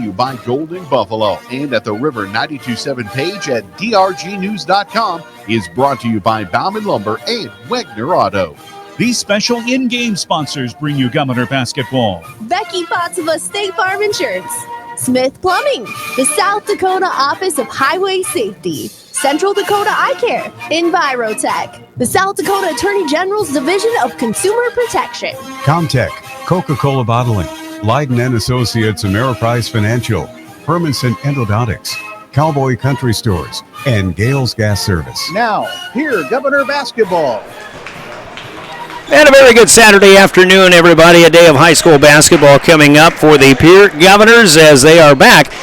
you by Golden Buffalo, and at the River 92.7 page at drgnews.com is brought to you by Bauman Lumber and Wegner Auto. These special in-game sponsors bring you Governor basketball. Becky Pottsova State Farm Insurance. Smith Plumbing. The South Dakota Office of Highway Safety. Central Dakota Eye Care. Envirotech. The South Dakota Attorney General's Division of Consumer Protection. Comtech. Coca-Cola Bottling. Leiden and Associates Ameriprise Financial. Hermanson Endodontics. Cowboy Country Stores. And Gales Gas Service. Now, here, Governor basketball. And a very good Saturday afternoon, everybody. A day of high school basketball coming up for the Pierre Governors as they are back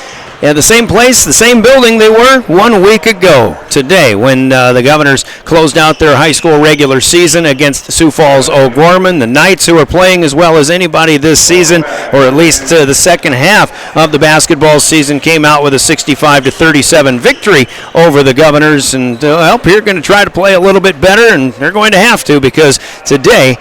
at the same place, the same building they were 1 week ago today when the Governors closed out their high school regular season against Sioux Falls O'Gorman. The Knights, who are playing as well as anybody this season, or at least the second half of the basketball season, came out with a 65-37 victory over the Governors. And Pierre going to try to play a little bit better, and they're going to have to, because today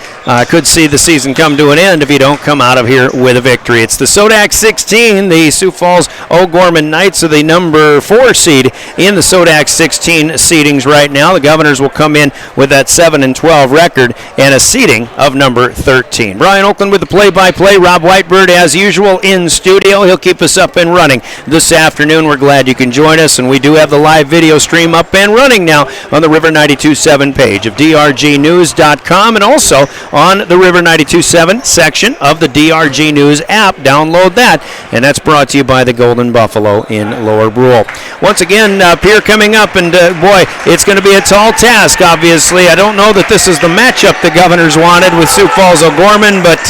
could see the season come to an end if you don't come out of here with a victory. It's the SoDak 16, the Sioux Falls O'Gorman Knights are the number 4 seed in the SoDak 16 seedings right now. The Governors will come in with that 7-12 record and a seeding of number 13. Brian Oakland with the play-by-play. Rob Whitebird, as usual, in studio. He'll keep us up and running this afternoon. We're glad you can join us, and we do have the live video stream up and running now on the River 92.7 page of drgnews.com, and also on the River 92.7 section of the DRG News app. Download that, and that's brought to you by the Golden Buffalo in Lower Brule. Once again, Pierre coming up, and boy, it's going to be a tall task, obviously. I don't know that this is the matchup the Governors wanted with Sioux Falls O'Gorman, but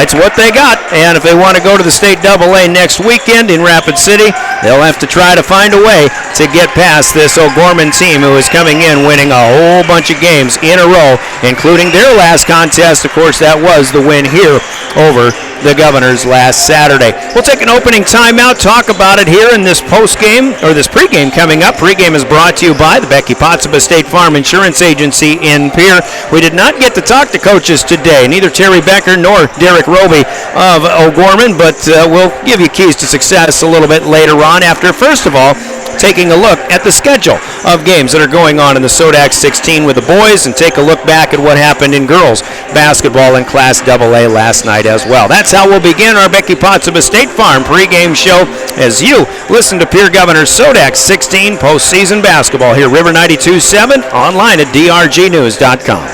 it's what they got, and if they want to go to the State AA next weekend in Rapid City, they'll have to try to find a way to get past this O'Gorman team who is coming in winning a whole bunch of games in a row, including their last contest. Of course, that was the win here over the Governors last Saturday. We'll take an opening timeout, talk about it here in this post-game, or this pregame coming up. Pregame is brought to you by the Becky Pottsova State Farm Insurance Agency in Pierre. We did not get to talk to coaches today, neither Terry Becker nor Derek Roby of O'Gorman, but we'll give you keys to success a little bit later on after, first of all, taking a look at the schedule of games that are going on in the SoDak 16 with the boys, and take a look back at what happened in girls basketball in Class AA last night as well. That's how we'll begin our Becky Pottsova State Farm pregame show as you listen to Pierre Governor's SoDak 16 postseason basketball here, River 92.7, online at drgnews.com.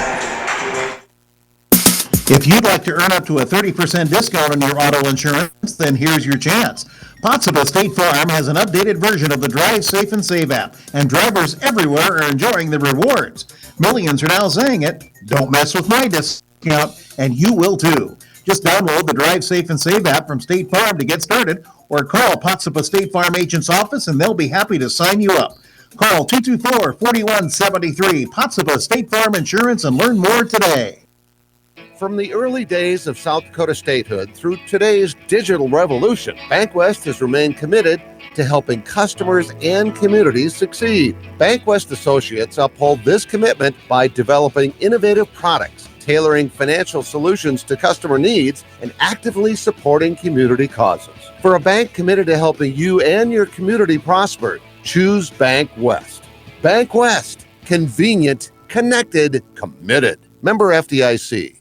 If you'd like to earn up to a 30% discount on your auto insurance, then here's your chance. Pottsova State Farm has an updated version of the Drive Safe and Save app, and drivers everywhere are enjoying the rewards. Millions are now saying it, don't mess with my discount, and you will too. Just download the Drive Safe and Save app from State Farm to get started, or call Pottsova State Farm agent's office and they'll be happy to sign you up. Call 224-4173, Pottsova State Farm Insurance, and learn more today. From the early days of South Dakota statehood through today's digital revolution, BankWest has remained committed to helping customers and communities succeed. BankWest Associates uphold this commitment by developing innovative products, tailoring financial solutions to customer needs, and actively supporting community causes. For a bank committed to helping you and your community prosper, choose BankWest. BankWest. Convenient, connected, committed. Member FDIC.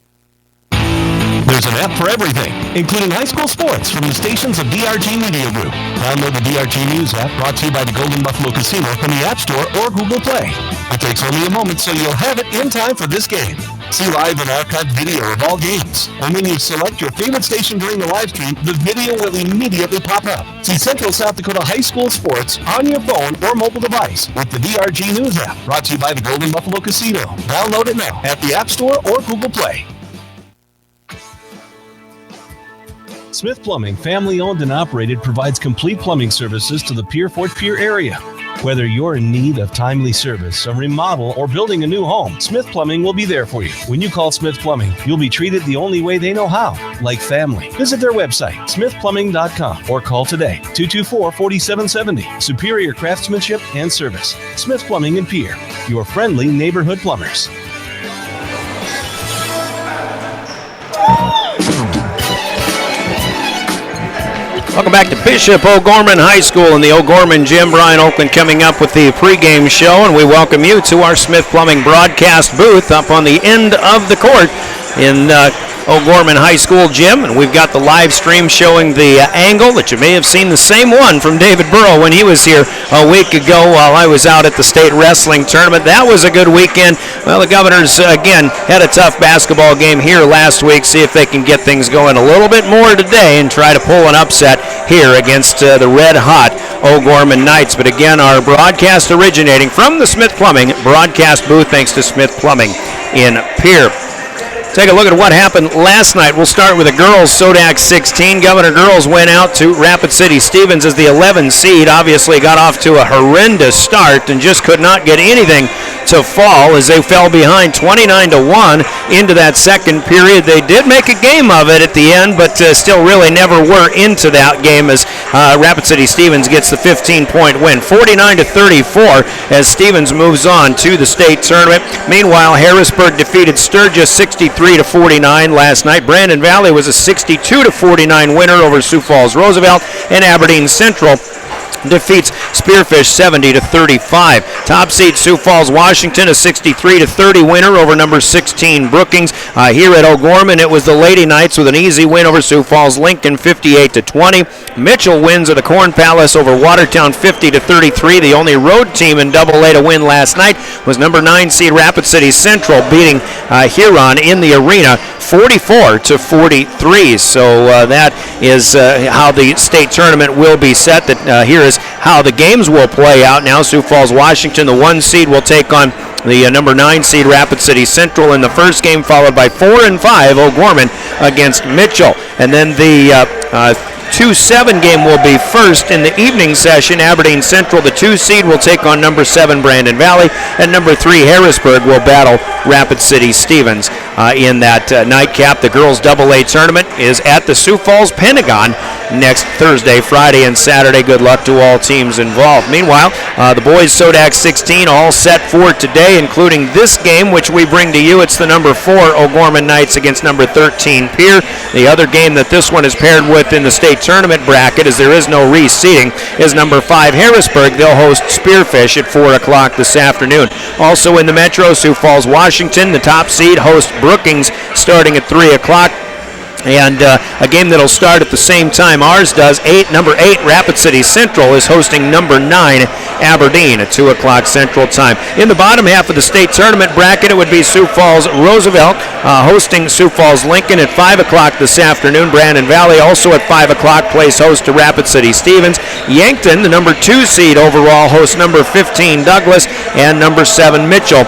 There's an app for everything, including high school sports from the stations of DRG Media Group. Download the DRG News app, brought to you by the Golden Buffalo Casino, from the App Store or Google Play. It takes only a moment, so you'll have it in time for this game. See live and archived video of all games. And when you select your favorite station during the live stream, the video will immediately pop up. See Central South Dakota high school sports on your phone or mobile device with the DRG News app, brought to you by the Golden Buffalo Casino. Download it now at the App Store or Google Play. Smith Plumbing, family owned and operated, provides complete plumbing services to the Pierre-Fort Pierre area. Whether you're in need of timely service, a remodel, or building a new home, Smith Plumbing will be there for you. When you call Smith Plumbing, you'll be treated the only way they know how, like family. Visit their website, smithplumbing.com, or call today, 224-4770. Superior craftsmanship and service. Smith Plumbing in Pierre, your friendly neighborhood plumbers. Welcome back to Bishop O'Gorman High School in the O'Gorman Gym. Brian Oakland coming up with the pregame show, and we welcome you to our Smith Plumbing broadcast booth up on the end of the court in O'Gorman High School Gym, and we've got the live stream showing the angle that you may have seen the same one from David Burrow when he was here a week ago while I was out at the state wrestling tournament. That was a good weekend. Well, the Governors, again, had a tough basketball game here last week. See if they can get things going a little bit more today and try to pull an upset here against the red-hot O'Gorman Knights. But again, our broadcast originating from the Smith Plumbing broadcast booth, thanks to Smith Plumbing in Pierre. Take a look at what happened last night. We'll start with the girls, SoDak 16. Governor girls went out to Rapid City Stevens as the 11 seed. Obviously got off to a horrendous start and just could not get anything to fall as they fell behind 29-1 into that second period. They did make a game of it at the end, but still really never were into that game as Rapid City Stevens gets the 15-point win, 49-34 as Stevens moves on to the state tournament. Meanwhile, Harrisburg defeated Sturgis 63-49 last night. Brandon Valley was a 62-49 winner over Sioux Falls Roosevelt, and Aberdeen Central defeats Spearfish 70-35. Top seed Sioux Falls Washington, a 63-30 winner over number 16 Brookings. Here at O'Gorman, it was the Lady Knights with an easy win over Sioux Falls Lincoln, 58-20. Mitchell wins at the Corn Palace over Watertown, 50-33. The only road team in AA to win last night was number 9 seed Rapid City Central, beating Huron in the arena 44-43. So that is how the state tournament will be set. Here is how the games will play out now. Sioux Falls Washington, the 1 seed, will take on the number 9 seed Rapid City Central in the first game, followed by 4 and 5 O'Gorman against Mitchell. And then the 2-7 game will be first in the evening session. Aberdeen Central, the 2 seed, will take on number 7 Brandon Valley, and number 3 Harrisburg will battle Rapid City Stevens in that nightcap. The girls' AA tournament is at the Sioux Falls Pentagon next Thursday, Friday, and Saturday. Good luck to all teams involved. Meanwhile, the boys' SoDak 16 all set for today, including this game, which we bring to you. It's the number 4 O'Gorman Knights against number 13 Pierre. The other game that this one is paired with in the state tournament bracket, as there is no reseeding, is number 5 Harrisburg. They'll host Spearfish at 4 o'clock this afternoon. Also in the Metro, Sioux Falls Washington, the top seed, host Brookings starting at 3 o'clock. And a game that'll start at the same time ours does. Number 8 Rapid City Central is hosting number 9 Aberdeen at 2 o'clock Central Time. In the bottom half of the state tournament bracket, it would be Sioux Falls Roosevelt hosting Sioux Falls Lincoln at 5 o'clock this afternoon. Brandon Valley also at 5 o'clock plays host to Rapid City Stevens. Yankton, the number 2 seed overall, hosts number 15 Douglas, and number 7 Mitchell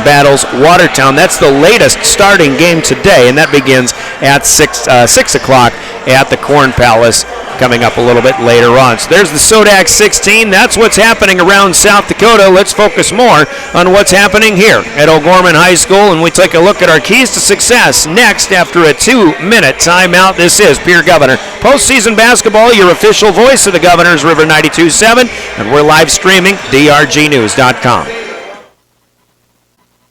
battles Watertown. That's the latest starting game today, and that begins at 6 o'clock at the Corn Palace coming up a little bit later on. So there's the SoDak 16. That's what's happening around South Dakota. Let's focus more on what's happening here at O'Gorman High School, and we take a look at our keys to success next after a 2-minute timeout. This is Pierre Governor Postseason Basketball, your official voice of the Governors, River 92.7, and we're live streaming drgnews.com.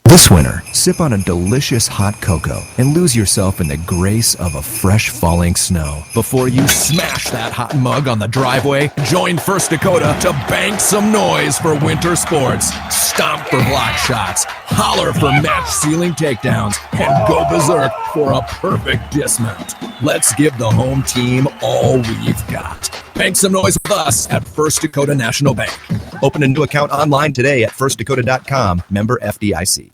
This winter, sip on a delicious hot cocoa and lose yourself in the grace of a fresh falling snow. Before you smash that hot mug on the driveway, join First Dakota to bank some noise for winter sports. Stomp for block shots, holler for match-sealing takedowns, and go berserk for a perfect dismount. Let's give the home team all we've got. Bank some noise with us at First Dakota National Bank. Open a new account online today at firstdakota.com, member FDIC.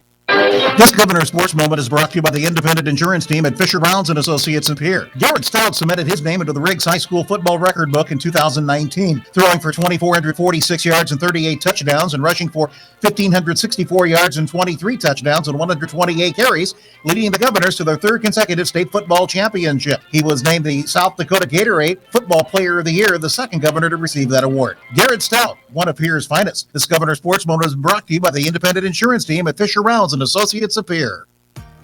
This Governor Sports Moment is brought to you by the independent insurance team at Fisher Brown's and Associates in Pierre. Garrett Stout submitted his name into the Riggs High School football record book in 2019, throwing for 2,446 yards and 38 touchdowns and rushing for 1,564 yards and 23 touchdowns and 128 carries, leading the Governors to their third consecutive state football championship. He was named the South Dakota Gatorade Football Player of the Year, the second Governor to receive that award. Garrett Stout, one of Pierre's finest. This Governor Sports Moment is brought to you by the independent insurance team at Fisher Brown's and Associates of Pierre.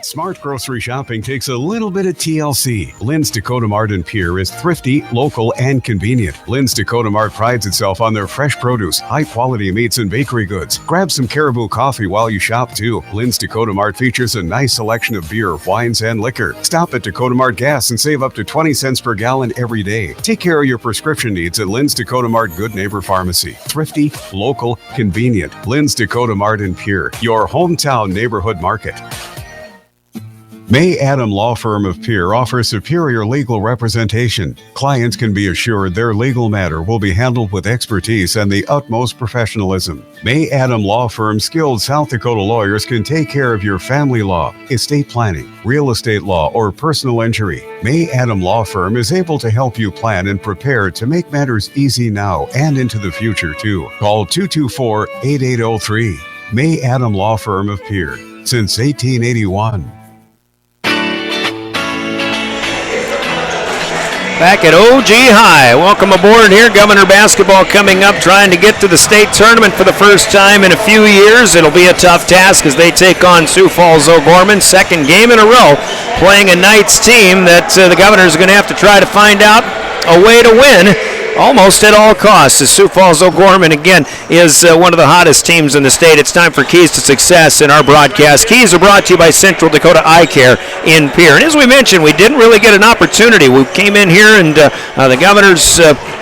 Smart grocery shopping takes a little bit of TLC. Lynn's Dakota Mart in Pierre is thrifty, local, and convenient. Lynn's Dakota Mart prides itself on their fresh produce, high-quality meats, and bakery goods. Grab some Caribou coffee while you shop, too. Lynn's Dakota Mart features a nice selection of beer, wines, and liquor. Stop at Dakota Mart Gas and save up to 20 cents per gallon every day. Take care of your prescription needs at Lynn's Dakota Mart Good Neighbor Pharmacy. Thrifty, local, convenient. Lynn's Dakota Mart in Pierre, your hometown neighborhood market. May Adam Law Firm of Pierre offers superior legal representation. Clients can be assured their legal matter will be handled with expertise and the utmost professionalism. May Adam Law Firm's skilled South Dakota lawyers can take care of your family law, estate planning, real estate law, or personal injury. May Adam Law Firm is able to help you plan and prepare to make matters easy now and into the future, too. Call 224-8803. May Adam Law Firm of Pierre, since 1881. Back at OG High. Welcome aboard here. Governor basketball coming up, trying to get to the state tournament for the first time in a few years. It'll be a tough task as they take on Sioux Falls O'Gorman. Second game in a row playing a Knights team that the Governors are going to have to try to find out a way to win almost at all costs. As Sioux Falls O'Gorman, again, is one of the hottest teams in the state. It's time for Keys to Success in our broadcast. Keys are brought to you by Central Dakota Eye Care in Pierre. And as we mentioned, we didn't really get an opportunity. We came in here and the Governors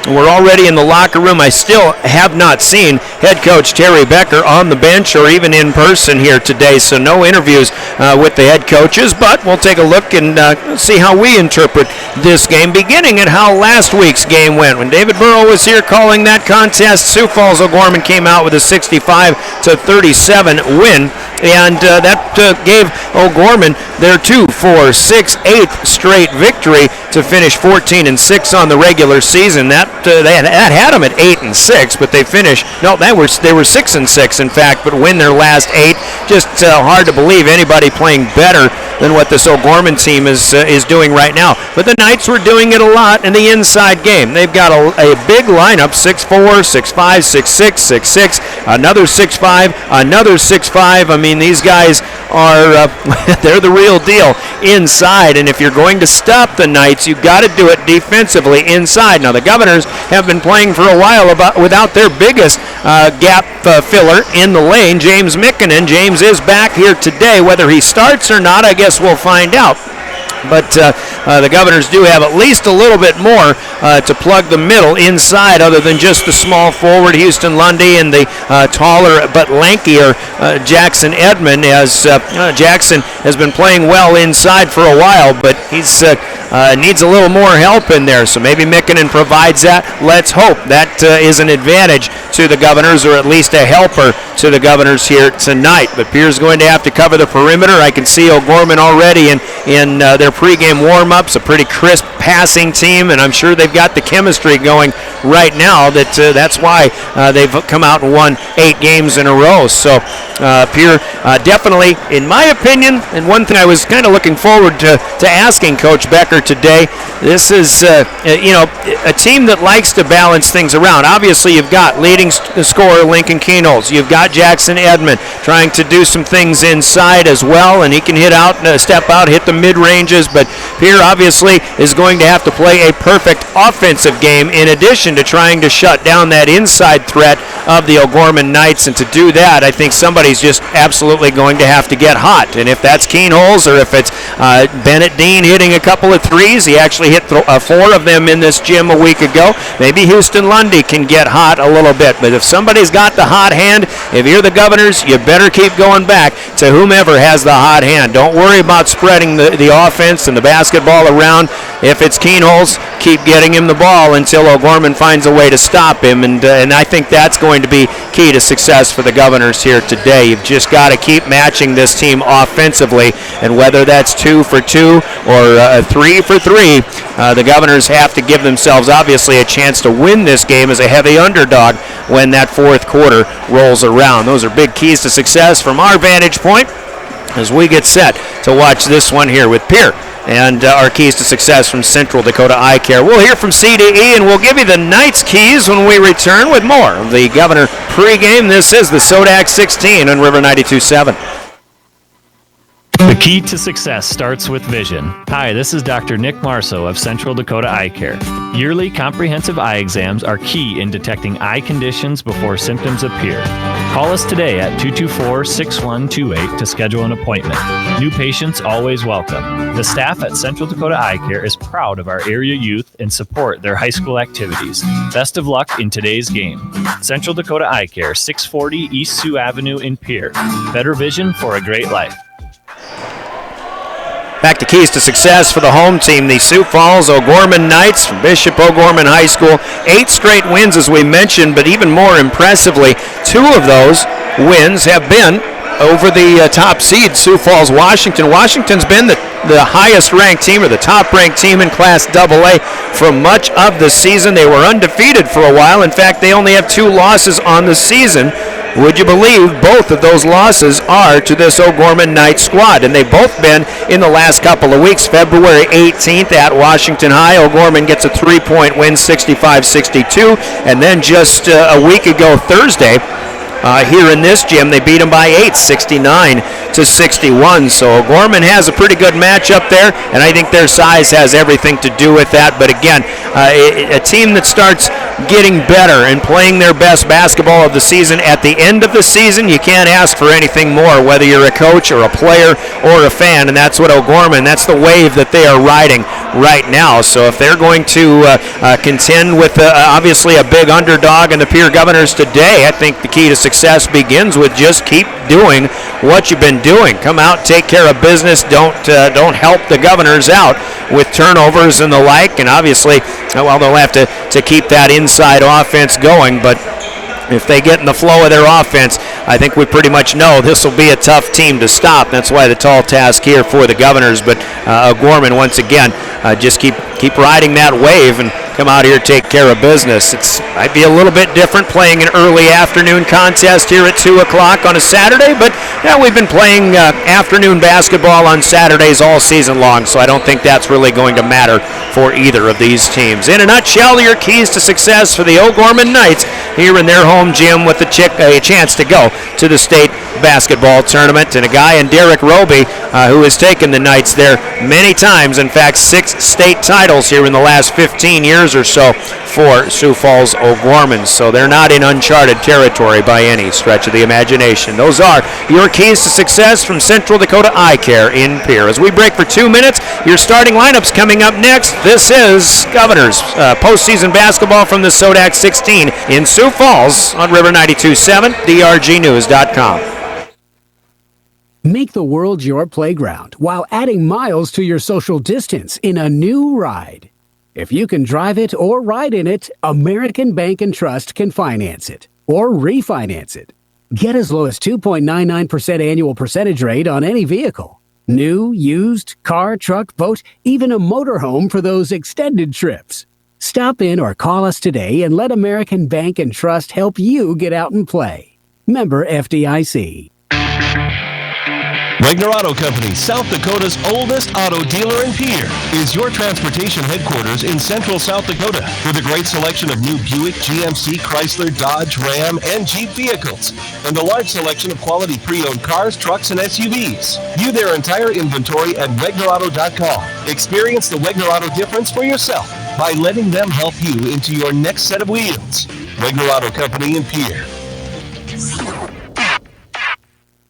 were already in the locker room. I still have not seen head coach Terry Becker on the bench or even in person here today, so no interviews with the head coaches, but we'll take a look and see how we interpret this game, beginning at how last week's game went. When David Burrow was here calling that contest, Sioux Falls O'Gorman came out with a 65-37 win, and that gave O'Gorman their 8th straight victory to finish 14-6 on the regular season. That had them at 8-6, but they finished. No, they were 6-6 in fact, but win their last 8. Just hard to believe anybody playing better than what this O'Gorman team is doing right now. But the Knights were doing it a lot in the inside game. They've got a big lineup: 6'4", 6'5", 6'6", 6'6", another 6'5", another 6'5". I mean, these guys are they're the real deal inside, and if you're going to stop the Knights, you've got to do it defensively inside. Now, the Governors have been playing for a while without their biggest gap filler in the lane, James Mikkonen. James is back here today. Whether he starts or not, I guess we'll find out. But the Governors do have at least a little bit more to plug the middle inside, other than just the small forward Houston Lundy and the taller but lankier Jackson Edmond, as Jackson has been playing well inside for a while, but he's needs a little more help in there. So maybe Mikkonen provides that. Let's hope that is an advantage to the Governors, or at least a helper to the Governors here tonight. But Pierre's going to have to cover the perimeter. I can see O'Gorman already in their pregame warm-ups, a pretty crisp passing team, and I'm sure they've got the chemistry going right now. That's why they've come out and won 8 games in a row. So Pierre definitely, in my opinion, and one thing I was kind of looking forward to asking Coach Becker today, this is a team that likes to balance things around. Obviously, you've got leading scorer Lincoln Keenholz. You've got Jackson Edmond trying to do some things inside as well, and he can step out, hit the mid-ranges, but Pierre obviously is going to have to play a perfect offensive game in addition to trying to shut down that inside threat of the O'Gorman Knights, and to do that, I think somebody's just absolutely going to have to get hot, and if that's Keenholz or if it's Bennett Dean hitting a couple of threes, he actually hit 4 of them in this gym a week ago, maybe Houston Lundy can get hot a little bit, but if somebody's got the hot hand, if you're the Governors, you better keep going back to whomever has the hot hand. Don't worry about spreading the offense and the basketball around. If it's Keenholz, keep getting him the ball until O'Gorman finds a way to stop him, and I think that's going to be key to success for the Governors here today. You've just got to keep matching this team offensively, and whether that's 2 for 2 or 3 for 3, the Governors have to give themselves obviously a chance to win this game as a heavy underdog when that fourth quarter rolls around. Those are big keys to success from our vantage point as we get set to watch this one here with Pierre and our keys to success from Central Dakota Eye Care. We'll hear from C to E, and we'll give you the Knights keys when we return with more of the Governor pregame. This is the SoDak 16 on River 92.7. The key to success starts with vision. Hi, this is Dr. Nick Marceau of Central Dakota Eye Care. Yearly comprehensive eye exams are key in detecting eye conditions before symptoms appear. Call us today at 224-6128 to schedule an appointment. New patients always welcome. The staff at Central Dakota Eye Care is proud of our area youth and support their high school activities. Best of luck in today's game. Central Dakota Eye Care, 640 East Sioux Avenue in Pierre. Better vision for a great life. Back to keys to success for the home team, the Sioux Falls O'Gorman Knights from Bishop O'Gorman High School. 8 straight wins, as we mentioned, but even more impressively, 2 of those wins have been over the top seed, Sioux Falls Washington. Washington's been the highest ranked team, or the top ranked team in Class AA for much of the season. They were undefeated for a while. In fact, they only have 2 losses on the season. Would you believe both of those losses are to this O'Gorman Knights squad? And they've both been in the last couple of weeks. February 18th at Washington High, O'Gorman gets a 3-point win, 65-62. And then just a week ago, Thursday, here in this gym, they beat them by 8, 69-61. So O'Gorman has a pretty good matchup there, and I think their size has everything to do with that. But again, a team that starts getting better and playing their best basketball of the season at the end of the season, you can't ask for anything more, whether you're a coach or a player or a fan, and that's what O'Gorman, that's the wave that they are riding right now. So if they're going to contend with obviously a big underdog in the Pierre Governors today, I think the key to success begins with just keep doing what you've been doing. Come out, take care of business. Don't help the Governors out with turnovers and the like. And obviously, well, they'll have to keep that inside offense going. But if they get in the flow of their offense, I think we pretty much know this will be a tough team to stop. That's why the tall task here for the Governors. But O'Gorman, once again, just keep riding that wave and come out here, take care of business. It might be a little bit different playing an early afternoon contest here at 2 o'clock on a Saturday, but yeah, we've been playing afternoon basketball on Saturdays all season long, so I don't think that's really going to matter for either of these teams. In a nutshell, your keys to success for the O'Gorman Knights here in their home gym with a chance to go to the state basketball tournament, and a guy in Derek Roby who has taken the Knights there many times, in fact 6 state titles here in the last 15 years or so for Sioux Falls O'Gorman. So they're not in uncharted territory by any stretch of the imagination. Those are your keys to success from Central Dakota Eye Care in Pierre. As we break for 2 minutes, your starting lineups coming up next. This is Governors postseason basketball from the SoDak 16 in Sioux Falls on River 92.7, drgnews.com. Make the world your playground while adding miles to your social distance in a new ride. If you can drive it or ride in it, American Bank & Trust can finance it or refinance it. Get as low as 2.99% annual percentage rate on any vehicle. New, used, car, truck, boat, even a motorhome for those extended trips. Stop in or call us today and let American Bank & Trust help you get out and play. Member FDIC. Wegner Auto Company, South Dakota's oldest auto dealer in Pierre, is your transportation headquarters in central South Dakota with a great selection of new Buick, GMC, Chrysler, Dodge, Ram, and Jeep vehicles, and a large selection of quality pre-owned cars, trucks, and SUVs. View their entire inventory at WegnerAuto.com. Experience the Wegner Auto difference for yourself by letting them help you into your next set of wheels. Wegner Auto Company in Pierre.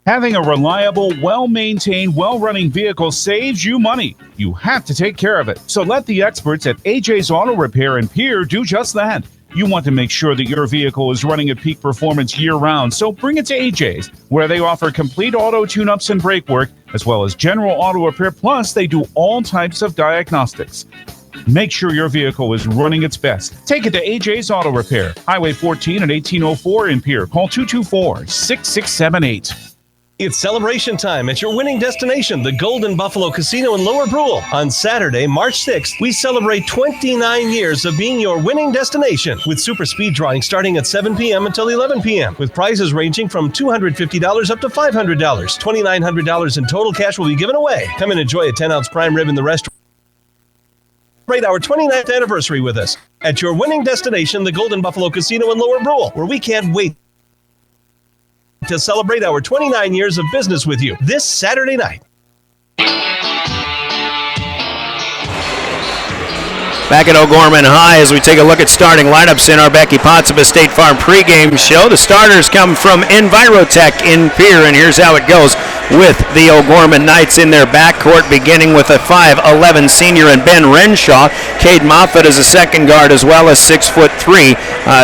Having a reliable, well-maintained, well-running vehicle saves you money. You have to take care of it. So let the experts at AJ's Auto Repair in Pierre do just that. You want to make sure that your vehicle is running at peak performance year-round, so bring it to AJ's, where they offer complete auto tune-ups and brake work, as well as general auto repair, plus they do all types of diagnostics. Make sure your vehicle is running its best. Take it to AJ's Auto Repair, Highway 14 at 1804 in Pierre. Call 224-6678. It's celebration time at your winning destination, the Golden Buffalo Casino in Lower Brule. On Saturday, March 6th, we celebrate 29 years of being your winning destination with super speed drawing starting at 7 p.m. until 11 p.m. with prizes ranging from $250 up to $500. $2,900 in total cash will be given away. Come and enjoy a 10-ounce prime rib in the restaurant. Celebrate our 29th anniversary with us at your winning destination, the Golden Buffalo Casino in Lower Brule, where we can't wait to celebrate our 29 years of business with you this Saturday night. Back at O'Gorman High as we take a look at starting lineups in our Becky Pottsville State Farm pregame show. The starters come from Envirotech in Pierre, and here's how it goes with the O'Gorman Knights in their backcourt, beginning with a 5'11" senior and Ben Renshaw. Cade Moffitt is a second guard, as well as 6'3"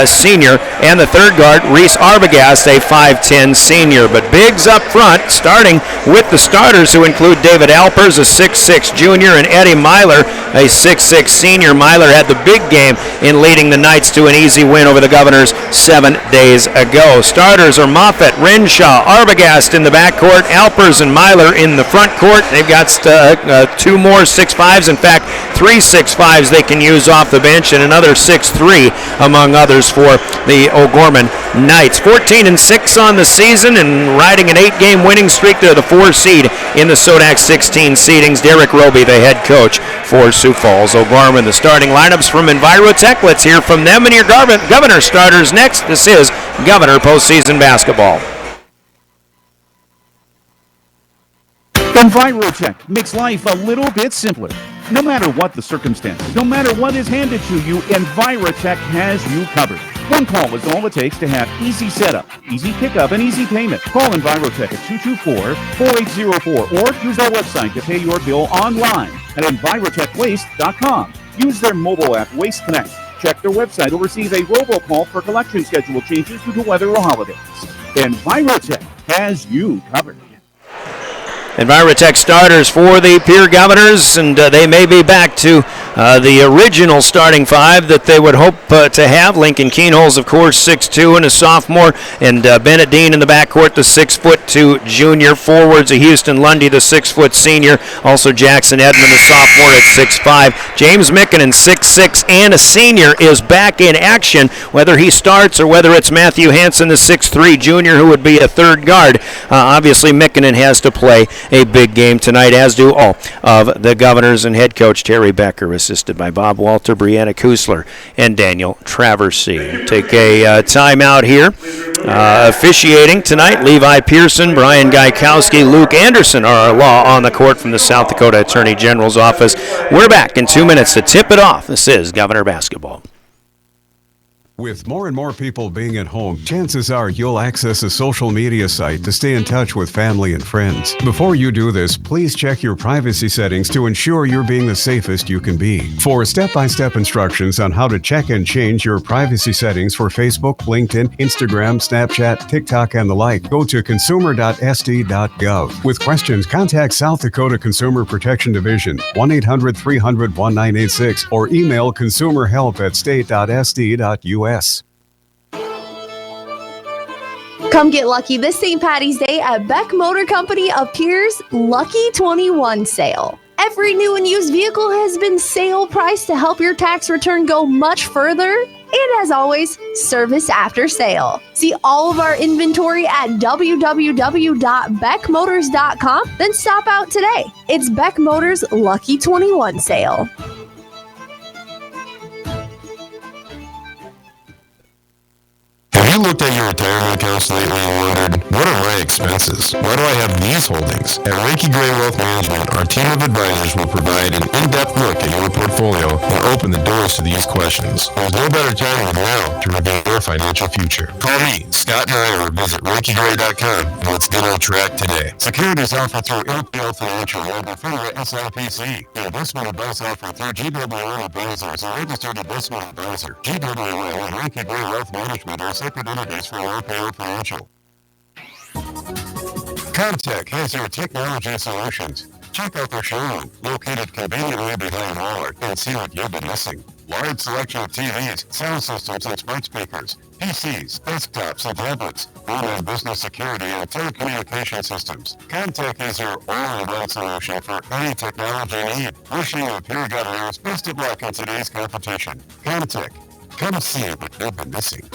senior, and the third guard, Reese Arbogast, a 5'10" senior. But bigs up front, starting with the starters, who include David Alpers, a 6'6" junior, and Eddie Myler, a 6'6" senior. Myler had the big game in leading the Knights to an easy win over the Governors 7 days ago. Starters are Moffitt, Renshaw, Arbogast in the backcourt, Alpers and Myler in the front court. They've got two more 6'5s, in fact 3 6'5s they can use off the bench, and another 6'3 among others for the O'Gorman Knights. 14-6 on the season and riding an 8-game winning streak. They're the 4 seed in the SoDak 16 seedings. Derek Roby, the head coach for Sioux Falls. O'Gorman, the starting lineups from Envirotech. Let's hear from them and your Governor starters next. This is Governor postseason basketball. Envirotech makes life a little bit simpler. No matter what the circumstances, no matter what is handed to you, Envirotech has you covered. One call is all it takes to have easy setup, easy pickup, and easy payment. Call Envirotech at 224-4804 or use our website to pay your bill online at envirotechwaste.com. Use their mobile app, Waste Connect. Check their website or receive a robocall for collection schedule changes due to weather or holidays. Envirotech has you covered. Envirotech starters for the Pierre Governors, and they may be back to the original starting 5 that they would hope to have. Lincoln Keenholz, of course, 6'2", and a sophomore, and Bennett Dean in the backcourt, the 6'2" junior. Forwards, a Houston Lundy, the 6' senior. Also Jackson Edmond, the sophomore, at 6'5". James Mickinen, 6'6", and a senior, is back in action, whether he starts or whether it's Matthew Hansen, the 6'3" junior, who would be a third guard. Obviously, Mickinen has to play a big game tonight, as do all of the Governors, and head coach Terry Becker, assisted by Bob Walter, Brianna Kusler, and Daniel Traversy. Take a timeout here. Officiating tonight, Levi Pearson, Brian Gaikowski, Luke Anderson are our law on the court from the South Dakota Attorney General's office. We're back in 2 minutes to tip it off. This is Governor Basketball. With more and more people being at home, chances are you'll access a social media site to stay in touch with family and friends. Before you do this, please check your privacy settings to ensure you're being the safest you can be. For step-by-step instructions on how to check and change your privacy settings for Facebook, LinkedIn, Instagram, Snapchat, TikTok, and the like, go to consumer.sd.gov. With questions, contact South Dakota Consumer Protection Division, 1-800-300-1986, or email consumerhelp@state.sd.us. Come get lucky this St. Patty's Day at Beck Motor Company of Pierre's Lucky 21 sale. Every new and used vehicle has been sale priced to help your tax return go much further. And as always, service after sale. See all of our inventory at www.beckmotors.com, then stop out today. It's Beck Motors Lucky 21 sale. Have you looked at your retirement accounts lately and wondered, what are my expenses? Why do I have these holdings? At Reiki Gray Wealth Management, our team of advisors will provide an in-depth look at your portfolio and open the doors to these questions. There's no better time than now to review your financial future. Call me, Scott Nyler, or visit ReikiGray.com, and let's get on track today. Securities offered through LPL Financial and affiliate SIPC. The investment advice offered through GWL Advisors, a registered investment advisor. GWL and Reiki Gray Wealth Management are separate entities for LPL Financial. Comtech has your technology solutions. Check out their showroom, located conveniently behind Waller, and see what you've been missing. Large selection of TVs, sound systems, and smart speakers, PCs, desktops, and tablets, online business security, and telecommunication systems. Comtech is your all-in-one solution for any technology need. Wishing you Pierre Governors best of luck in today's competition. Comtech. Come see what you've been missing.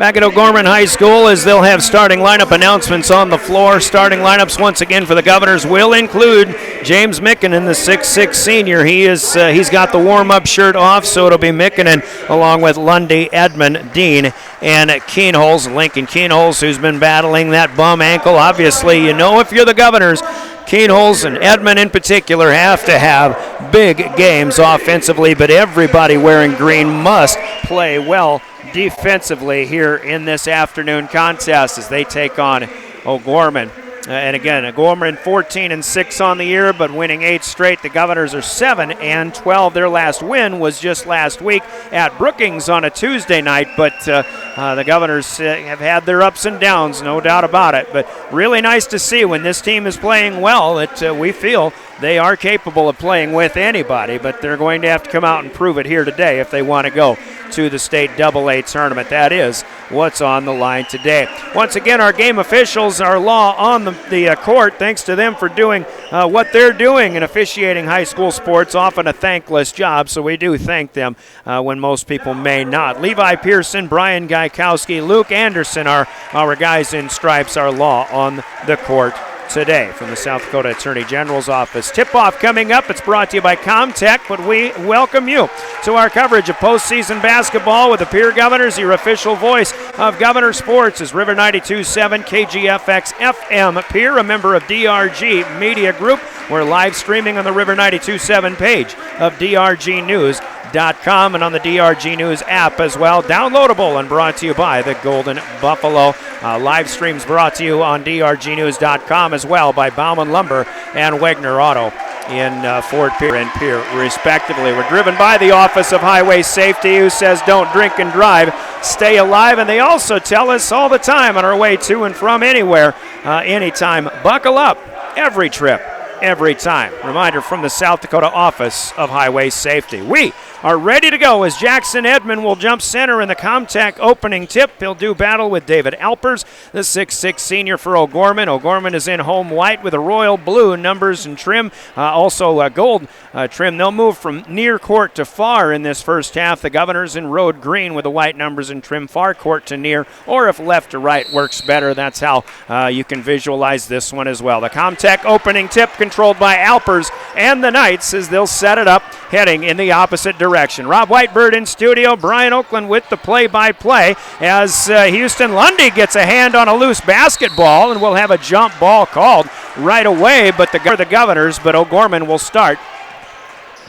Back at O'Gorman High School, as they'll have starting lineup announcements on the floor. Starting lineups once again for the Governors will include James Mickinen, the 6'6 senior. He's got the warm-up shirt off, so it'll be Mickinen along with Lundy, Edmond, Dean, and Keenholz. Lincoln Keenholz, who's been battling that bum ankle. Obviously, you know, if you're the Governors, Keenholz and Edmond in particular have to have big games offensively, but everybody wearing green must play well defensively here in this afternoon contest as they take on O'Gorman. And again, O'Gorman 14-6 on the year, but winning 8 straight. The Governors are 7-12. Their last win was just last week at Brookings on a Tuesday night, but the Governors have had their ups and downs, no doubt about it. But really nice to see when this team is playing well that we feel they are capable of playing with anybody, but they're going to have to come out and prove it here today if they want to go to the state AA tournament. That is what's on the line today. Once again, our game officials are law on the court. Thanks to them for doing what they're doing in officiating high school sports, often a thankless job, so we do thank them when most people may not. Levi Pearson, Brian Gaikowski, Luke Anderson are our guys in stripes, are law on the court today from the South Dakota Attorney General's office. Tip-off coming up. It's brought to you by Comtech, but we welcome you to our coverage of postseason basketball with the Pierre Governors. Your official voice of Governor Sports is River 92.7 KGFX FM Pierre, a member of DRG Media Group. We're live streaming on the River 92.7 page of DRGnews.com and on the DRG News app as well. Downloadable and brought to you by the Golden Buffalo. Live streams brought to you on DRGnews.com as well by Bauman Lumber and Wegner Auto in Fort Pierre and Pierre, respectively. We're driven by the Office of Highway Safety, who says don't drink and drive, stay alive. And they also tell us all the time on our way to and from anywhere, anytime, buckle up every trip, every time. Reminder from the South Dakota Office of Highway Safety. We are ready to go as Jackson Edmond will jump center in the Comtech opening tip. He'll do battle with David Alpers, the 6'6 senior for O'Gorman. O'Gorman is in home white with a royal blue numbers and trim, also gold trim. They'll move from near court to far in this first half. The Governors in road green with the white numbers and trim, far court to near, or if left to right works better, that's how you can visualize this one as well. The Comtech opening tip controlled by Alpers and the Knights as they'll set it up heading in the opposite direction. Rob Whitebird in studio, Brian Oakland with the play-by-play as Houston Lundy gets a hand on a loose basketball and we'll have a jump ball called right away, but the Governors, but O'Gorman will start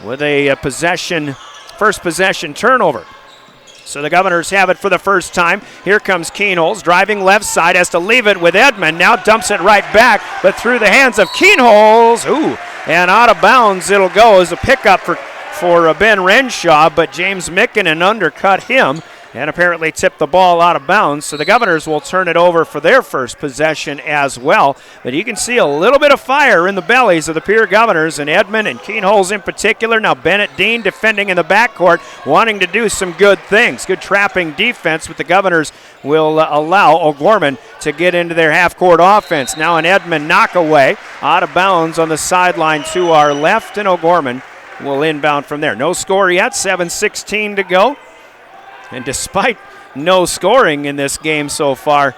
with a first possession turnover. So the Governors have it for the first time. Here comes Keenholz, driving left side, has to leave it with Edmond, now dumps it right back, but through the hands of Keenholz, and out of bounds it'll go as a pickup for Ben Renshaw, but James Mickinen undercut him and apparently tipped the ball out of bounds. So the Governors will turn it over for their first possession as well. But you can see a little bit of fire in the bellies of the Pierre Governors and Edmond and Keenholz in particular. Now Bennett Dean defending in the backcourt, wanting to do some good things. Good trapping defense, but the Governors will allow O'Gorman to get into their half-court offense. Now an Edmond knockaway out of bounds on the sideline to our left, and O'Gorman will inbound from there. No score yet, 7:16 to go. And despite no scoring in this game so far,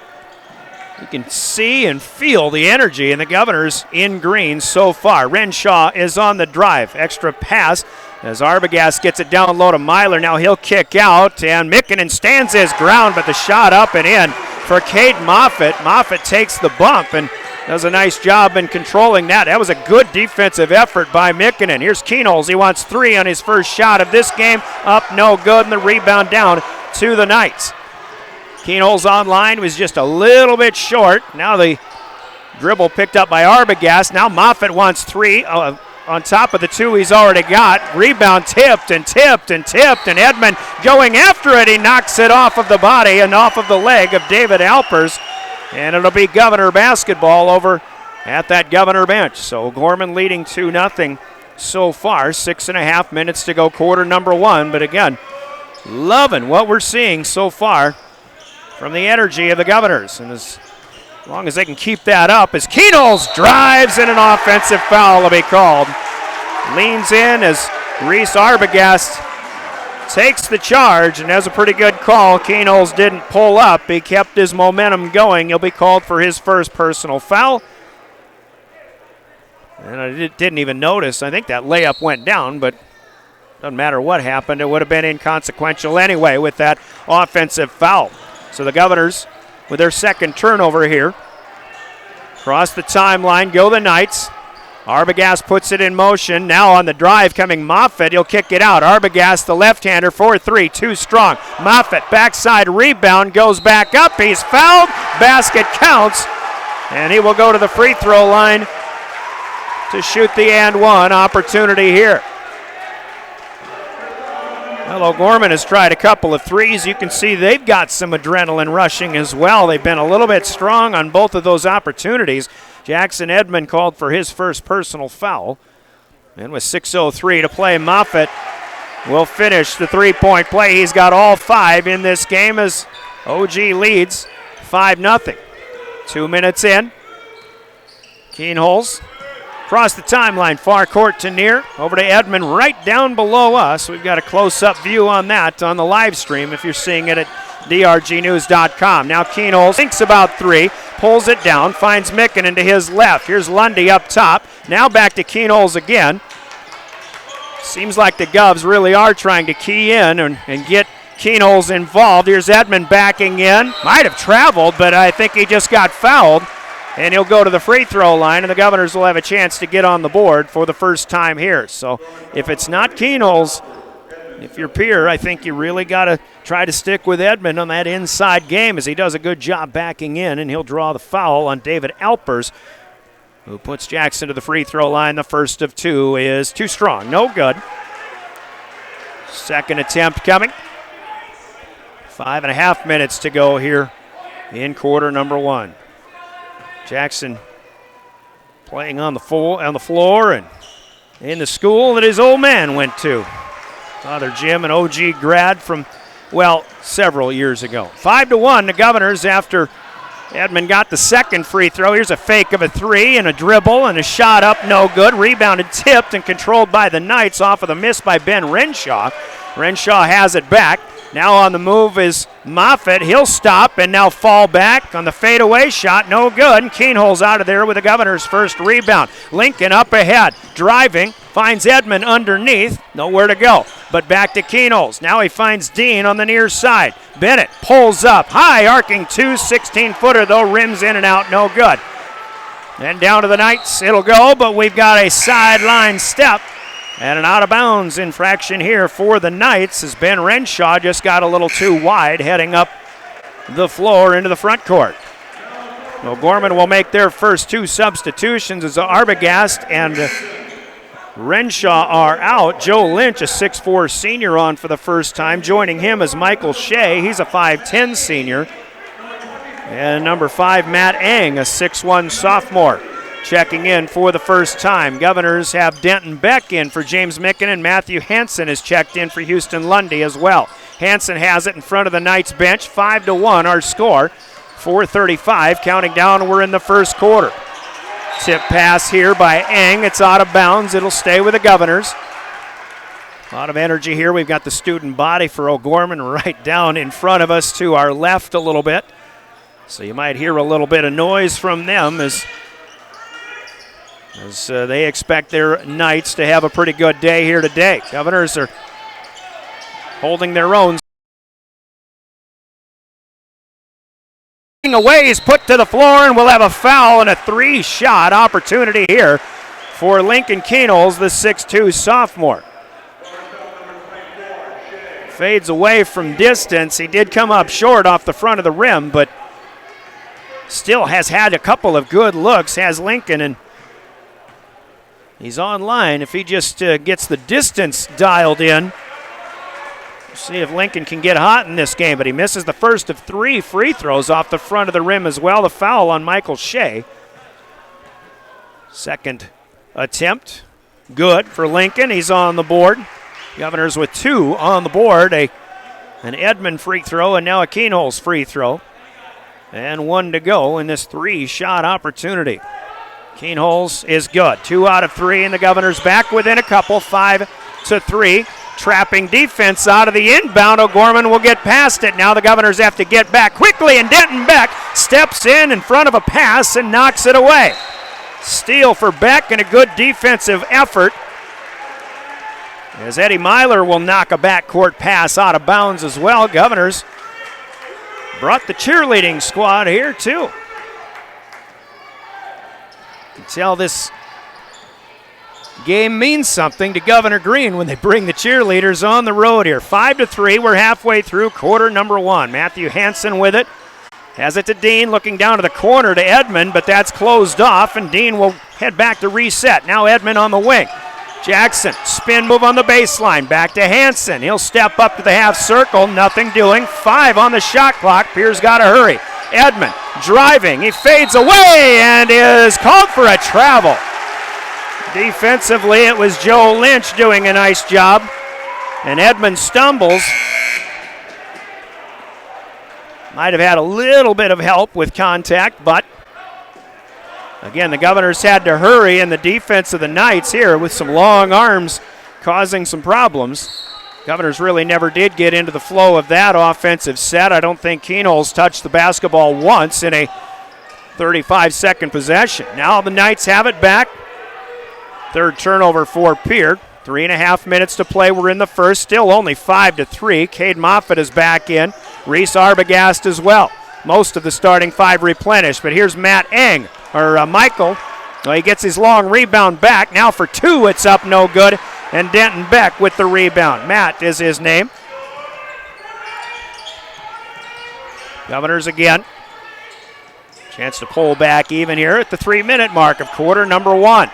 you can see and feel the energy in the Governors in green so far. Renshaw is on the drive. Extra pass as Arbogast gets it down low to Myler. Now he'll kick out, and Mickinen stands his ground, but the shot up and in for Cade Moffitt. Moffitt takes the bump and does a nice job in controlling that. That was a good defensive effort by Mickinen. Here's Keenholz. He wants 3 on his first shot of this game. Up, no good, and the rebound down to the Knights. Keenholz online was just a little bit short. Now the dribble picked up by Arbogast. Now Moffitt wants 3 on top of the 2 he's already got. Rebound tipped, and Edmond going after it. He knocks it off of the body and off of the leg of David Alpers. And it'll be Governor basketball over at that Governor bench. So O'Gorman leading 2-0 so far. 6.5 minutes to go, quarter number 1. But again, loving what we're seeing so far from the energy of the Governors. And as long as they can keep that up, as Keenholz drives and an offensive foul will be called. Leans in as Reese Arbogast takes the charge, and that's a pretty good call. Keenholz didn't pull up. He kept his momentum going. He'll be called for his first personal foul. And I didn't even notice. I think that layup went down, but doesn't matter what happened. It would have been inconsequential anyway with that offensive foul. So the Governors with their second turnover here. Across the timeline go the Knights. Arbogast puts it in motion. Now on the drive coming Moffitt. He'll kick it out. Arbogast, the left-hander, 4-3, too strong. Moffitt, backside rebound, goes back up. He's fouled. Basket counts. And he will go to the free throw line to shoot the and one opportunity here. Well, O'Gorman has tried a couple of threes. You can see they've got some adrenaline rushing as well. They've been a little bit strong on both of those opportunities. Jackson Edmond called for his first personal foul. And with 6:03 to play, Moffitt will finish the three-point play. He's got all 5 in this game as OG leads 5-0. 2 minutes in. Keenholz across the timeline, far court to near. Over to Edmond right down below us. We've got a close-up view on that on the live stream if you're seeing it at drgnews.com. Now Keenholz thinks about 3, pulls it down, finds Mickinen to his left. Here's Lundy up top. Now back to Keenholz again. Seems like the Govs really are trying to key in and get Keenholz involved. Here's Edmond backing in. Might have traveled, but I think he just got fouled. And he'll go to the free throw line, and the Governors will have a chance to get on the board for the first time here. So if it's not Keenholz, if you're Pierre, I think you really got to try to stick with Edmond on that inside game as he does a good job backing in, and he'll draw the foul on David Alpers, who puts Jackson to the free throw line. The first of 2 is too strong. No good. Second attempt coming. 5.5 minutes to go here in quarter number 1. Jackson playing on the floor and in the school that his old man went to. Father Jim, an OG grad from, well, several years ago. 5-1, the Governors after Edmond got the second free throw. Here's a fake of a 3 and a dribble and a shot up, no good. Rebounded, tipped, and controlled by the Knights off of the miss by Ben Renshaw. Renshaw has it back. Now on the move is Moffitt. He'll stop and now fall back on the fadeaway shot. No good. And Keenholz out of there with the Governors' first rebound. Lincoln up ahead, driving, finds Edmond underneath. Nowhere to go. But back to Keenholz. Now he finds Dean on the near side. Bennett pulls up. High arcing 16-footer though. Rims in and out. No good. And down to the Knights it'll go, but we've got a sideline step. And an out-of-bounds infraction here for the Knights as Ben Renshaw just got a little too wide heading up the floor into the front court. O'Gorman will make their first 2 substitutions as Arbogast and Renshaw are out. Joe Lynch, a 6'4 senior, on for the first time. Joining him is Michael Shea. He's a 5'10 senior. And number 5, Matt Eng, a 6'1 sophomore, checking in for the first time. Governors have Denton Beck in for James Mickinen. Matthew Hansen is checked in for Houston Lundy as well. Hansen has it in front of the Knights bench. 5-1 our score. 4:35 counting down. We're in the first quarter. Tip pass here by Eng. It's out of bounds. It'll stay with the Governors. A lot of energy here. We've got the student body for O'Gorman right down in front of us to our left a little bit. So you might hear a little bit of noise from them as they expect their Knights to have a pretty good day here today. Governors are holding their own. Away, he's put to the floor, and we'll have a foul and a 3-shot opportunity here for Lincoln Keenholz, the 6'2 sophomore. Fades away from distance. He did come up short off the front of the rim, but still has had a couple of good looks, has Lincoln, and he's online. If he just gets the distance dialed in, see if Lincoln can get hot in this game, but he misses the first of 3 free throws off the front of the rim as well. The foul on Michael Shea. Second attempt, good for Lincoln. He's on the board. Governors with 2 on the board, an Edmond free throw and now a Keenholz free throw. And 1 to go in this 3-shot opportunity. Keenholz is good. 2 out of 3, and the Governors back within a couple. 5-3. trapping defense out of the inbound. O'Gorman will get past it. Now the Governors have to get back quickly, and Denton Beck steps in front of a pass and knocks it away. Steal for Beck and a good defensive effort, as Eddie Myler will knock a backcourt pass out of bounds as well. Governors brought the cheerleading squad here too. You can tell this game means something to Governor Green when they bring the cheerleaders on the road here. 5-3, we're halfway through quarter number 1. Matthew Hansen with it. Has it to Dean, looking down to the corner to Edmond, but that's closed off, and Dean will head back to reset. Now Edmond on the wing. Jackson, spin move on the baseline, back to Hansen. He'll step up to the half circle, nothing doing. 5 on the shot clock. Pierre's got to hurry. Edmond driving, he fades away and is called for a travel. Defensively, it was Joe Lynch doing a nice job, and Edmond stumbles. Might have had a little bit of help with contact, but again, the Governors had to hurry, and the defense of the Knights here with some long arms causing some problems. Governors really never did get into the flow of that offensive set. I don't think Keenholz touched the basketball once in a 35-second possession. Now the Knights have it back. Third turnover for Pierre. 3.5 minutes to play. We're in the first. Still only 5-3. Cade Moffitt is back in. Reese Arbogast as well. Most of the starting 5 replenished. But here's Michael. Well, he gets his long rebound back. Now for 2, it's up no good. And Denton Beck with the rebound. Matt is his name. Governors again. Chance to pull back even here at the 3-minute mark of quarter number 1.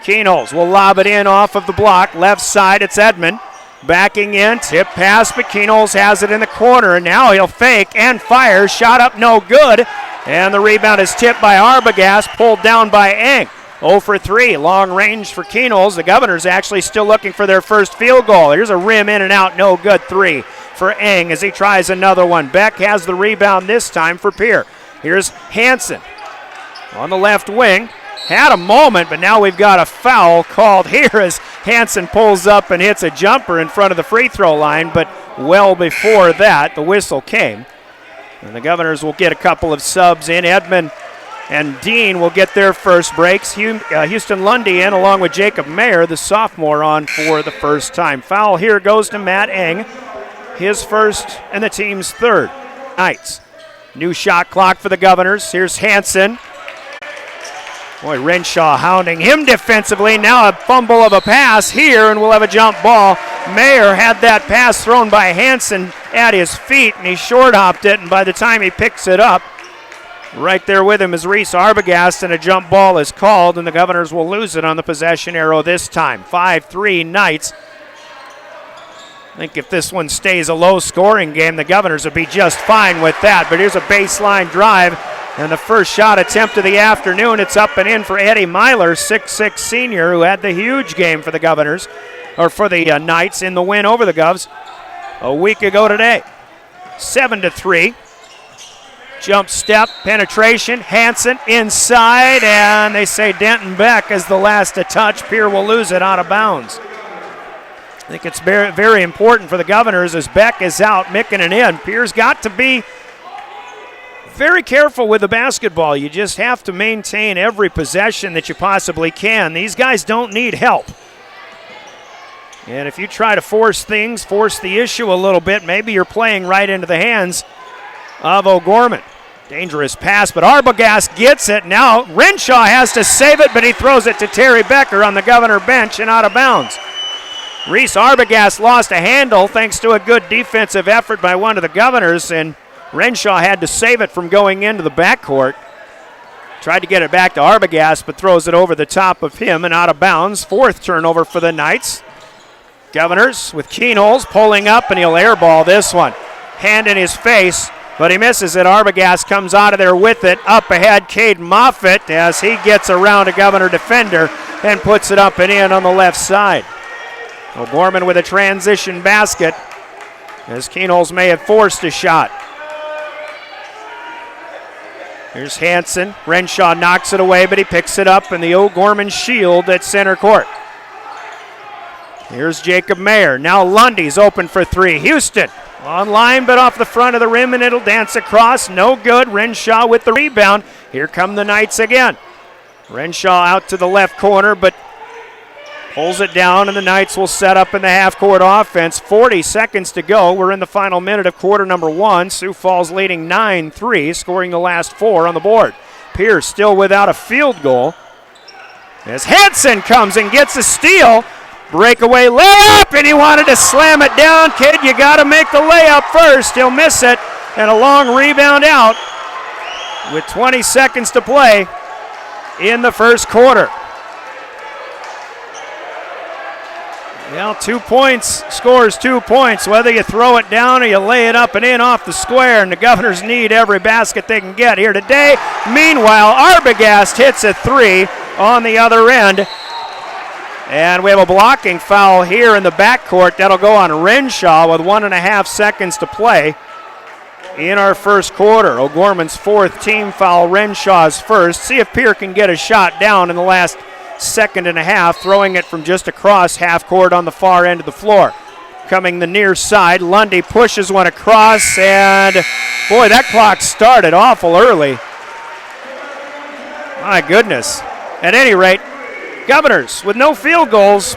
Keenholz will lob it in off of the block. Left side, it's Edmond. Backing in, tip pass, but Keenholz has it in the corner. And now he'll fake and fire. Shot up, no good. And the rebound is tipped by Arbogast, pulled down by Eng. 0 for 3, long range for Keenholz. The Governors actually still looking for their first field goal. Here's a rim in and out, no good. 3 for Eng as he tries another one. Beck has the rebound this time for Pierre. Here's Hansen on the left wing. Had a moment, but now we've got a foul called here as Hansen pulls up and hits a jumper in front of the free throw line, but well before that, the whistle came. And the Governors will get a couple of subs in. Edmond and Dean will get their first breaks. Houston Lundy in along with Jacob Mayer, the sophomore, on for the first time. Foul here goes to Matt Eng, his first and the team's third. Knights. New shot clock for the Governors. Here's Hansen. Boy, Renshaw hounding him defensively. Now a fumble of a pass here, and we'll have a jump ball. Mayer had that pass thrown by Hansen at his feet, and he short-hopped it, and by the time he picks it up, right there with him is Reese Arbogast, and a jump ball is called, and the Governors will lose it on the possession arrow this time. 5-3 Knights. I think if this one stays a low-scoring game, the Governors would be just fine with that, but here's a baseline drive. And the first shot attempt of the afternoon, it's up and in for Eddie Myler, 6'6" senior, who had the huge game for the Governors, or for the Knights in the win over the Govs a week ago today. 7-3. Jump step, penetration, Hansen inside, and they say Denton Beck is the last to touch. Pierre will lose it out of bounds. I think it's very, very important for the Governors as Beck is out, micking it in. Pierre's got to be very careful with the basketball. You just have to maintain every possession that you possibly can. These guys don't need help. And if you try to force the issue a little bit, maybe you're playing right into the hands of O'Gorman. Dangerous pass, but Arbogast gets it. Now Renshaw has to save it, but he throws it to Terry Becker on the Governor bench and out of bounds. Reese Arbogast lost a handle thanks to a good defensive effort by one of the Governors, and Renshaw had to save it from going into the backcourt. Tried to get it back to Arbogast, but throws it over the top of him and out of bounds. 4th turnover for the Knights. Governors with Keenholz pulling up, and he'll airball this one. Hand in his face, but he misses it. Arbogast comes out of there with it. Up ahead, Cade Moffitt as he gets around a Governor defender and puts it up and in on the left side. O'Gorman with a transition basket as Keenholz may have forced a shot. Here's Hansen. Renshaw knocks it away, but he picks it up in the O'Gorman shield at center court. Here's Jacob Mayer. Now Lundy's open for three. Houston on line, but off the front of the rim, and it'll dance across. No good. Renshaw with the rebound. Here come the Knights again. Renshaw out to the left corner, but pulls it down, and the Knights will set up in the half-court offense. 40 seconds to go. We're in the final minute of quarter number 1. Sioux Falls leading 9-3, scoring the last 4 on the board. Pierce still without a field goal. As Hansen comes and gets a steal. Breakaway layup, and he wanted to slam it down. Kid, you got to make the layup first. He'll miss it, and a long rebound out with 20 seconds to play in the first quarter. Well, 2 points scores 2 points, whether you throw it down or you lay it up and in off the square, and the Governors need every basket they can get here today. Meanwhile, Arbogast hits a 3 on the other end. And we have a blocking foul here in the backcourt. That'll go on Renshaw with 1.5 seconds to play in our first quarter. O'Gorman's 4th team foul, Renshaw's first. See if Pierre can get a shot down in the last second and a half, throwing it from just across half court on the far end of the floor. Coming the near side, Lundy pushes one across, and boy, that clock started awful early. My goodness. At any rate, Governors with no field goals,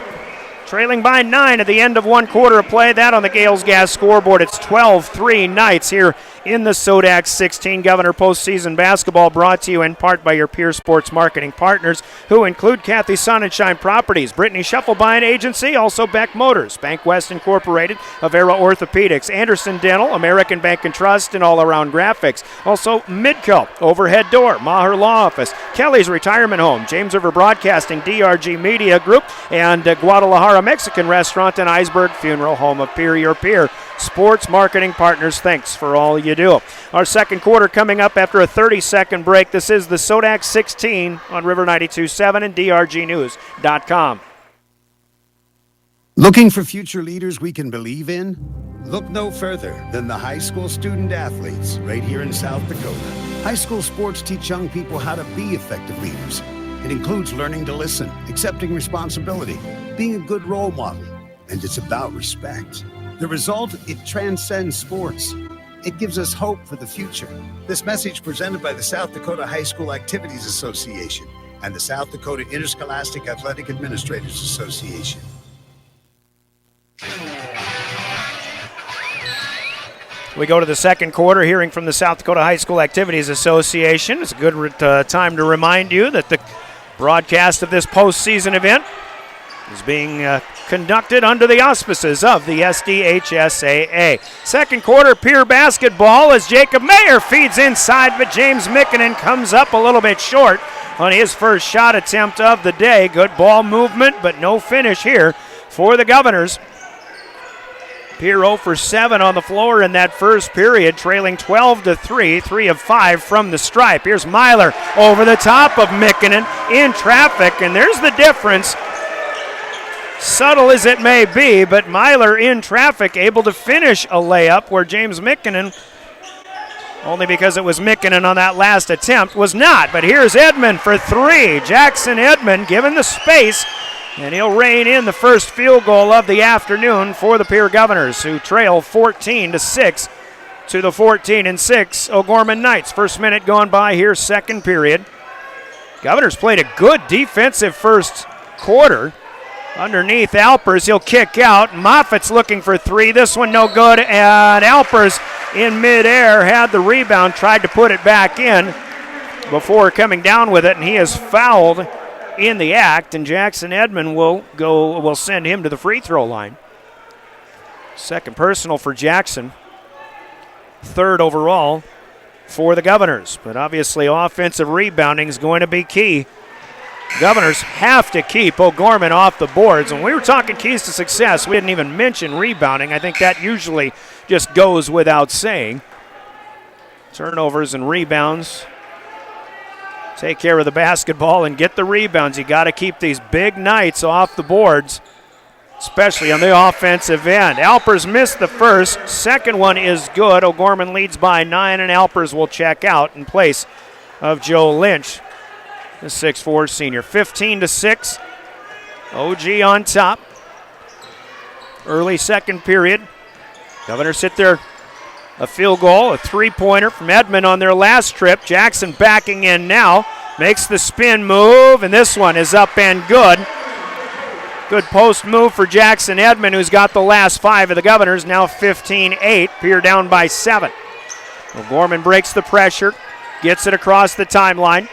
trailing by 9 at the end of 1 quarter of play. That on the Gales Gas scoreboard. It's 12-3 Knights here in the SoDak 16 Governor postseason basketball, brought to you in part by your Pierre Sports marketing partners, who include Kathy Sonnenschein Properties, Brittany Scheffelbein Agency, also Beck Motors, Bank West Incorporated, Avera Orthopedics, Anderson Dental, American Bank and Trust, and All Around Graphics. Also Midco, Overhead Door, Maher Law Office, Kelly's Retirement Home, James River Broadcasting, DRG Media Group, and Guadalajara Mexican Restaurant and Iceberg Funeral Home of Pierre, your Pierre Sports marketing partners. Thanks for all you do. Our second quarter coming up after a 30-second break. This is the SoDak 16 on River 92.7 and drgnews.com. Looking for future leaders we can believe in? Look no further than the high school student athletes right here in South Dakota. High school sports teach young people how to be effective leaders. It includes learning to listen, accepting responsibility, being a good role model, and it's about respect. The result, it transcends sports. It gives us hope for the future. This message presented by the South Dakota High School Activities Association and the South Dakota Interscholastic Athletic Administrators Association. We go to the second quarter, hearing from the South Dakota High School Activities Association. It's a good time to remind you that the broadcast of this postseason event is being conducted under the auspices of the SDHSAA. Second quarter, Pierre basketball as Jacob Mayer feeds inside, but James Mikkinen comes up a little bit short on his first shot attempt of the day. Good ball movement, but no finish here for the Governors. Pierre 0 for 7 on the floor in that first period, trailing 12-3, 3 of 5 from the stripe. Here's Myler over the top of Mikkinen in traffic, and there's the difference. Subtle as it may be, but Myler in traffic able to finish a layup where James Mikkinen, only because it was Mikkinen on that last attempt, was not. But here's Edmond for 3. Jackson Edmond given the space, and he'll rein in the first field goal of the afternoon for the Pierre Governors, who trail 14-6 to the 14-6 O'Gorman Knights. First minute gone by here, second period. Governors played a good defensive first quarter. Underneath Alpers, he'll kick out. Moffitt's looking for 3. This one no good, and Alpers in midair had the rebound, tried to put it back in before coming down with it, and he is fouled in the act, and Jackson Edmond will send him to the free throw line. Second personal for Jackson. Third overall for the Governors, but obviously offensive rebounding is going to be key. Governors have to keep O'Gorman off the boards. When we were talking keys to success, we didn't even mention rebounding. I think that usually just goes without saying. Turnovers and rebounds. Take care of the basketball and get the rebounds. You got to keep these big Knights off the boards, especially on the offensive end. Alpers missed the first. Second one is good. O'Gorman leads by 9, and Alpers will check out in place of Joe Lynch, the 6'4 senior. 15-6. OG on top. early second period. Governors hit their a field goal, a three-pointer from Edmond on their last trip. Jackson backing in now, makes the spin move, and this one is up and good. Good post move for Jackson Edmond, who's got the last 5 of the Governors, now 15-8. Pierre down by 7. O'Gorman breaks the pressure, gets it across the timeline.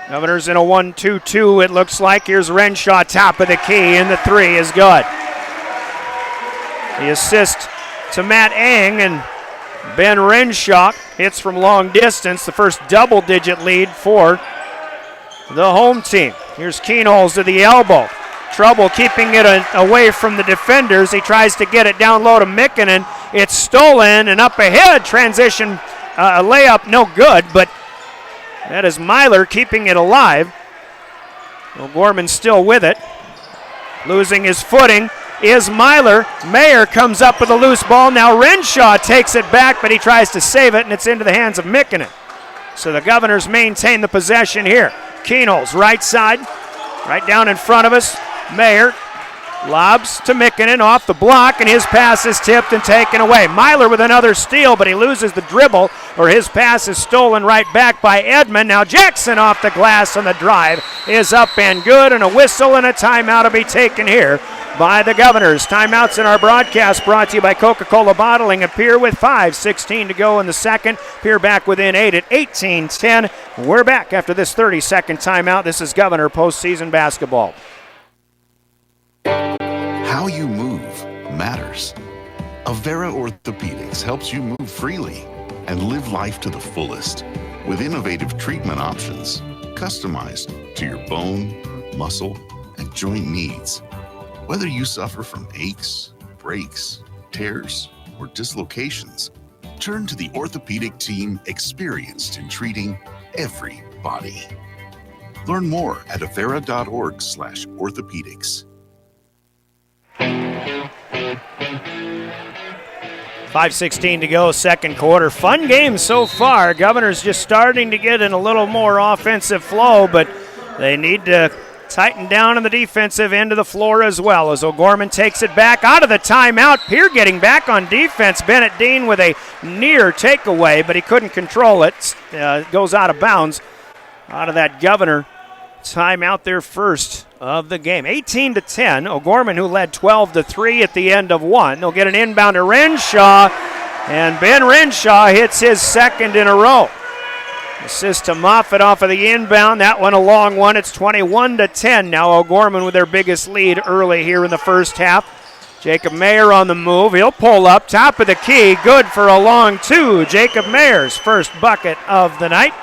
Governors in a 1-2-2, it looks like. Here's Renshaw, top of the key, and the 3 is good. The assist to Matt Eng, and Ben Renshaw hits from long distance, the first double-digit lead for the home team. Here's Keenholz to the elbow. Trouble keeping it away from the defenders. He tries to get it down low to Mikkonen. It's stolen and up ahead. Transition a layup, no good, but that is Myler keeping it alive. O'Gorman still with it. Losing his footing is Myler. Mayer comes up with a loose ball. Now Renshaw takes it back, but he tries to save it, and it's into the hands of Mikkonen. So the Governors maintain the possession here. Keenholz, right side, right down in front of us. Mayer lobs to Mikkonen off the block, and his pass is tipped and taken away. Myler with another steal, but he loses the dribble, or his pass is stolen right back by Edmond. Now Jackson off the glass on the drive is up and good, and a whistle and a timeout to be taken here by the Governors. Timeouts in our broadcast brought to you by Coca-Cola Bottling and Pierre with 5:16 to go in the second. Pierre back within 8 at 18-10. We're back after this 30-second timeout. This is Governor postseason basketball. How you move matters. Avera Orthopedics helps you move freely and live life to the fullest with innovative treatment options customized to your bone, muscle, and joint needs. Whether you suffer from aches, breaks, tears, or dislocations, turn to the orthopedic team experienced in treating every body. Learn more at avera.org/orthopedics. 5:16 to go, second quarter. Fun game so far. Governors just starting to get in a little more offensive flow, but they need to tighten down on the defensive end of the floor as well as O'Gorman takes it back out of the timeout. Pierre getting back on defense. Bennett Dean with a near takeaway, but he couldn't control it. Goes out of bounds out of that Governor timeout, their first of the game. 18-10. O'Gorman, who led 12-3 at the end of one. They'll get an inbound to Renshaw, and Ben Renshaw hits his second in a row. Assist to Moffitt off of the inbound. That one a long one. It's 21-10 now. O'Gorman with their biggest lead early here in the first half. Jacob Mayer on the move. He'll pull up, top of the key. Good for a long two. Jacob Mayer's first bucket of the night.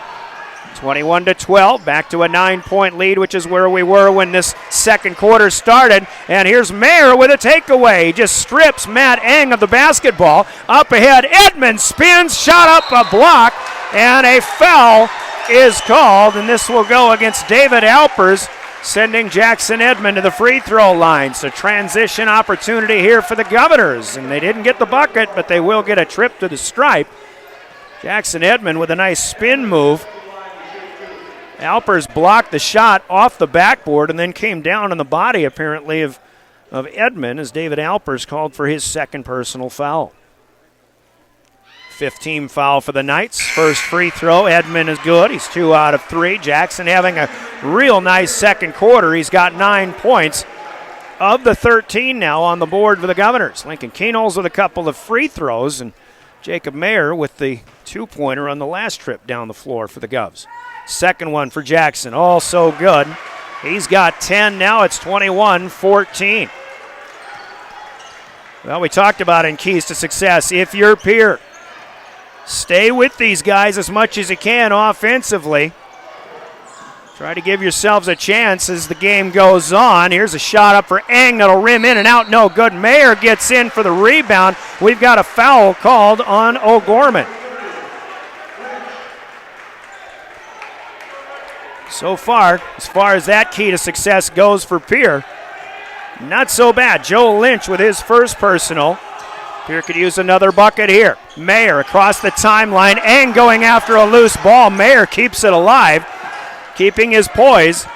21-12, back to a 9-point lead, which is where we were when this second quarter started. And here's Mayer with a takeaway. He just strips Matt Eng of the basketball. Up ahead, Edmond spins, shot up a block, and a foul is called. And this will go against David Alpers, sending Jackson Edmond to the free throw line. So transition opportunity here for the Governors. And they didn't get the bucket, but they will get a trip to the stripe. Jackson Edmond with a nice spin move. Alpers blocked the shot off the backboard and then came down on the body, apparently, of Edmond as David Alpers called for his second personal foul. 15 foul for the Knights. First free throw, Edmond is good. He's 2 out of 3. Jackson having a real nice second quarter. He's got 9 points of the 13 now on the board for the Governors. Lincoln Keenholz with a couple of free throws, and Jacob Mayer with the 2-pointer on the last trip down the floor for the Govs. Second one for Jackson, also good. He's got 10 now. It's 21-14. Well, we talked about in keys to success. If you're Pierre, stay with these guys as much as you can offensively. Try to give yourselves a chance as the game goes on. Here's a shot up for Eng that'll rim in and out. No good. Mayer gets in for the rebound. We've got a foul called on O'Gorman. So far as that key to success goes for Pierre, not so bad. Joe Lynch with his first personal. Pierre could use another bucket here. Mayer across the timeline. Eng going after a loose ball. Mayer keeps it alive, keeping his poise.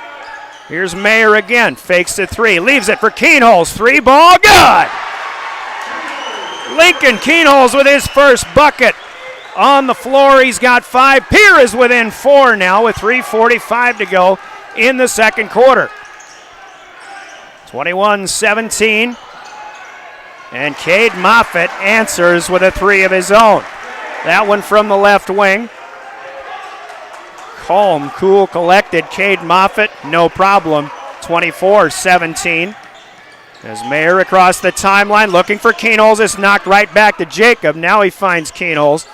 Here's Mayer again, fakes the three, leaves it for Keenholz, three ball, good! Lincoln Keenholz with his first bucket. On the floor, he's got 5. Pierre is within 4 now with 3:45 to go in the second quarter. 21-17. And Cade Moffitt answers with a 3 of his own. That one from the left wing. Calm, cool, collected. Cade Moffitt, no problem. 24-17. As Mayer across the timeline looking for Keenholz. It's knocked right back to Jacob. Now he finds Keenholz.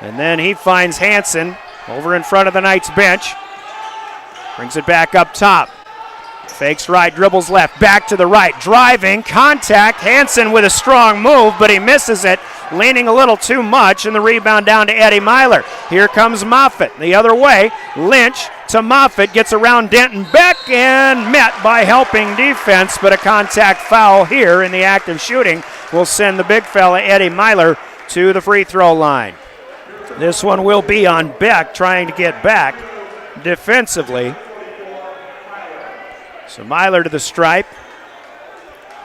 And then he finds Hansen over in front of the Knights bench. Brings it back up top. Fakes right, dribbles left, back to the right. Driving, contact. Hansen with a strong move, but he misses it. Leaning a little too much, and the rebound down to Eddie Myler. Here comes Moffitt the other way. Lynch to Moffitt, gets around Denton Beck and met by helping defense, but a contact foul here in the act of shooting will send the big fella Eddie Myler to the free throw line. This one will be on Beck trying to get back defensively. So Myler to the stripe.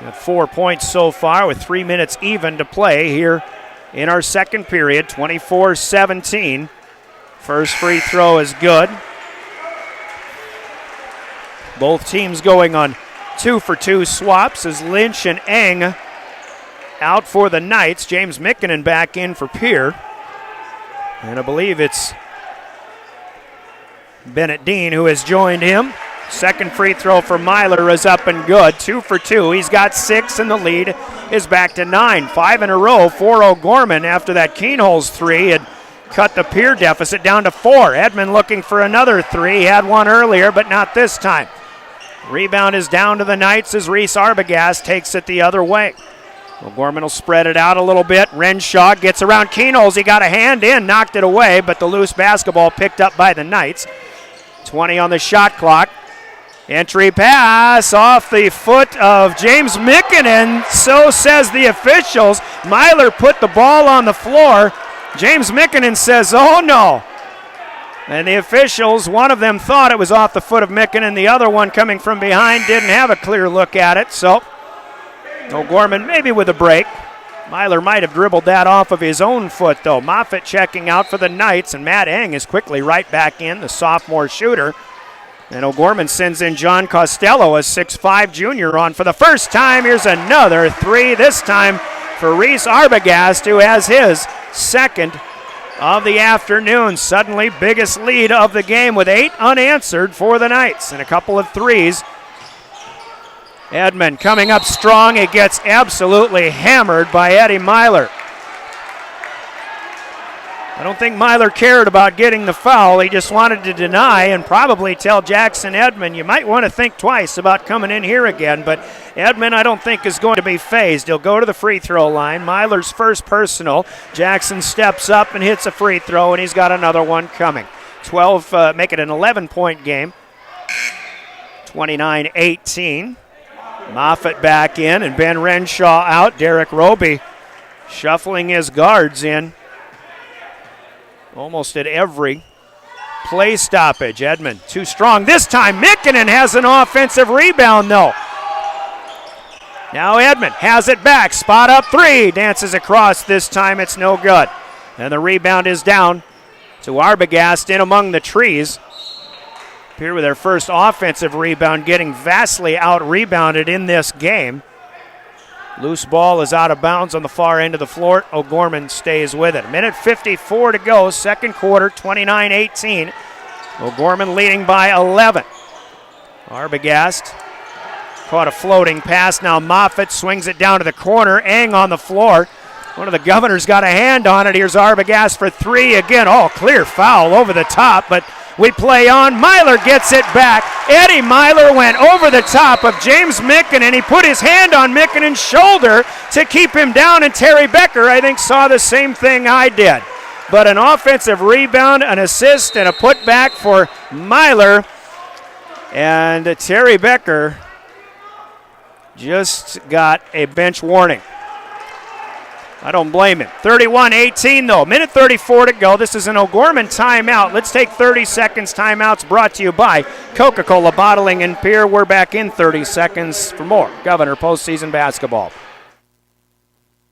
Got 4 points so far with 3 minutes even to play here in our second period. 24-17. First free throw is good. Both teams going on 2-for-2 swaps as Lynch and Eng out for the Knights. James Mikkinen back in for Pierre. And I believe it's Bennett Dean who has joined him. Second free throw for Myler is up and good. 2 for 2. He's got 6, and the lead is back to 9. 5 in a row for O'Gorman after that Keenholz 3 had cut the Pierre deficit down to 4. Edmond looking for another 3. He had one earlier, but not this time. Rebound is down to the Knights as Reese Arbogast takes it the other way. O'Gorman will spread it out a little bit. Renshaw gets around Keenholz. He got a hand in, knocked it away, but the loose basketball picked up by the Knights. 20 on the shot clock. Entry pass off the foot of James Mikkinen, so says the officials. Myler put the ball on the floor. James Mikkinen says, oh no. And the officials, one of them thought it was off the foot of Mikkinen. The other one coming from behind didn't have a clear look at it. So O'Gorman maybe with a break. Myler might have dribbled that off of his own foot though. Moffitt checking out for the Knights, and Matt Eng is quickly right back in, the sophomore shooter. And O'Gorman sends in John Costello, a 6'5 junior, on for the first time. Here's another 3, this time for Reese Arbogast, who has his second of the afternoon. Suddenly biggest lead of the game with 8 unanswered for the Knights and a couple of 3s. Edmond coming up strong. It gets absolutely hammered by Eddie Myler. I don't think Myler cared about getting the foul. He just wanted to deny and probably tell Jackson Edmond, you might want to think twice about coming in here again. But Edmond, I don't think, is going to be phased. He'll go to the free throw line. Myler's first personal. Jackson steps up and hits a free throw, and he's got another one coming. 12, make it an 11-point game. 29-18. Moffitt back in, and Ben Renshaw out. Derek Roby shuffling his guards in. Almost at every play stoppage. Edmond too strong this time. Mikkinen has an offensive rebound though. Now Edmond has it back. Spot up 3. Dances across. This time it's no good. And the rebound is down to Arbogast in among the trees. Here with their first offensive rebound, getting vastly out-rebounded in this game. Loose ball is out of bounds on the far end of the floor. O'Gorman stays with it. 1:54 to go, second quarter, 29-18. O'Gorman leading by 11. Arbogast caught a floating pass. Now Moffitt swings it down to the corner. Eng on the floor. One of the Governors got a hand on it. Here's Arbogast for 3 again. Oh, clear foul over the top, but we play on. Myler gets it back. Eddie Myler went over the top of James Mikkinen. He put his hand on Mikkinen's shoulder to keep him down, and Terry Becker, I think, saw the same thing I did. But an offensive rebound, an assist, and a putback for Myler. And Terry Becker just got a bench warning. I don't blame him. 31-18 though. Minute 34 to go. This is an O'Gorman timeout. Let's take 30 seconds. Timeouts brought to you by Coca-Cola Bottling and Pierre. We're back in 30 seconds for more Governor postseason basketball.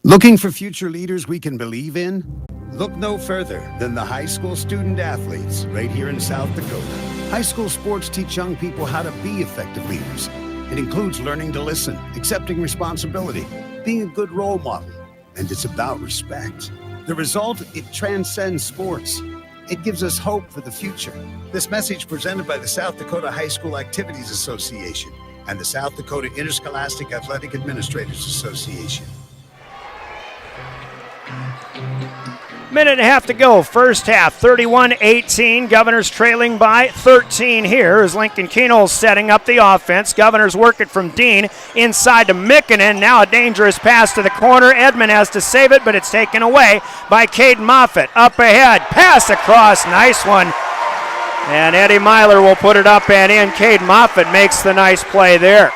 Looking for future leaders we can believe in? Look no further than the high school student athletes right here in South Dakota. High school sports teach young people how to be effective leaders. It includes learning to listen, accepting responsibility, being a good role model, and it's about respect. The result, it transcends sports. It gives us hope for the future. This message presented by the South Dakota High School Activities Association and the South Dakota Interscholastic Athletic Administrators Association. Minute and a half to go, first half, 31-18. Governors trailing by 13 here as Lincoln Keno's setting up the offense. Governors work it from Dean inside to Mikkinen. Now a dangerous pass to the corner. Edmond has to save it, but it's taken away by Caden Moffitt. Up ahead, pass across, nice one. And Eddie Myler will put it up and in. Caden Moffitt makes the nice play there.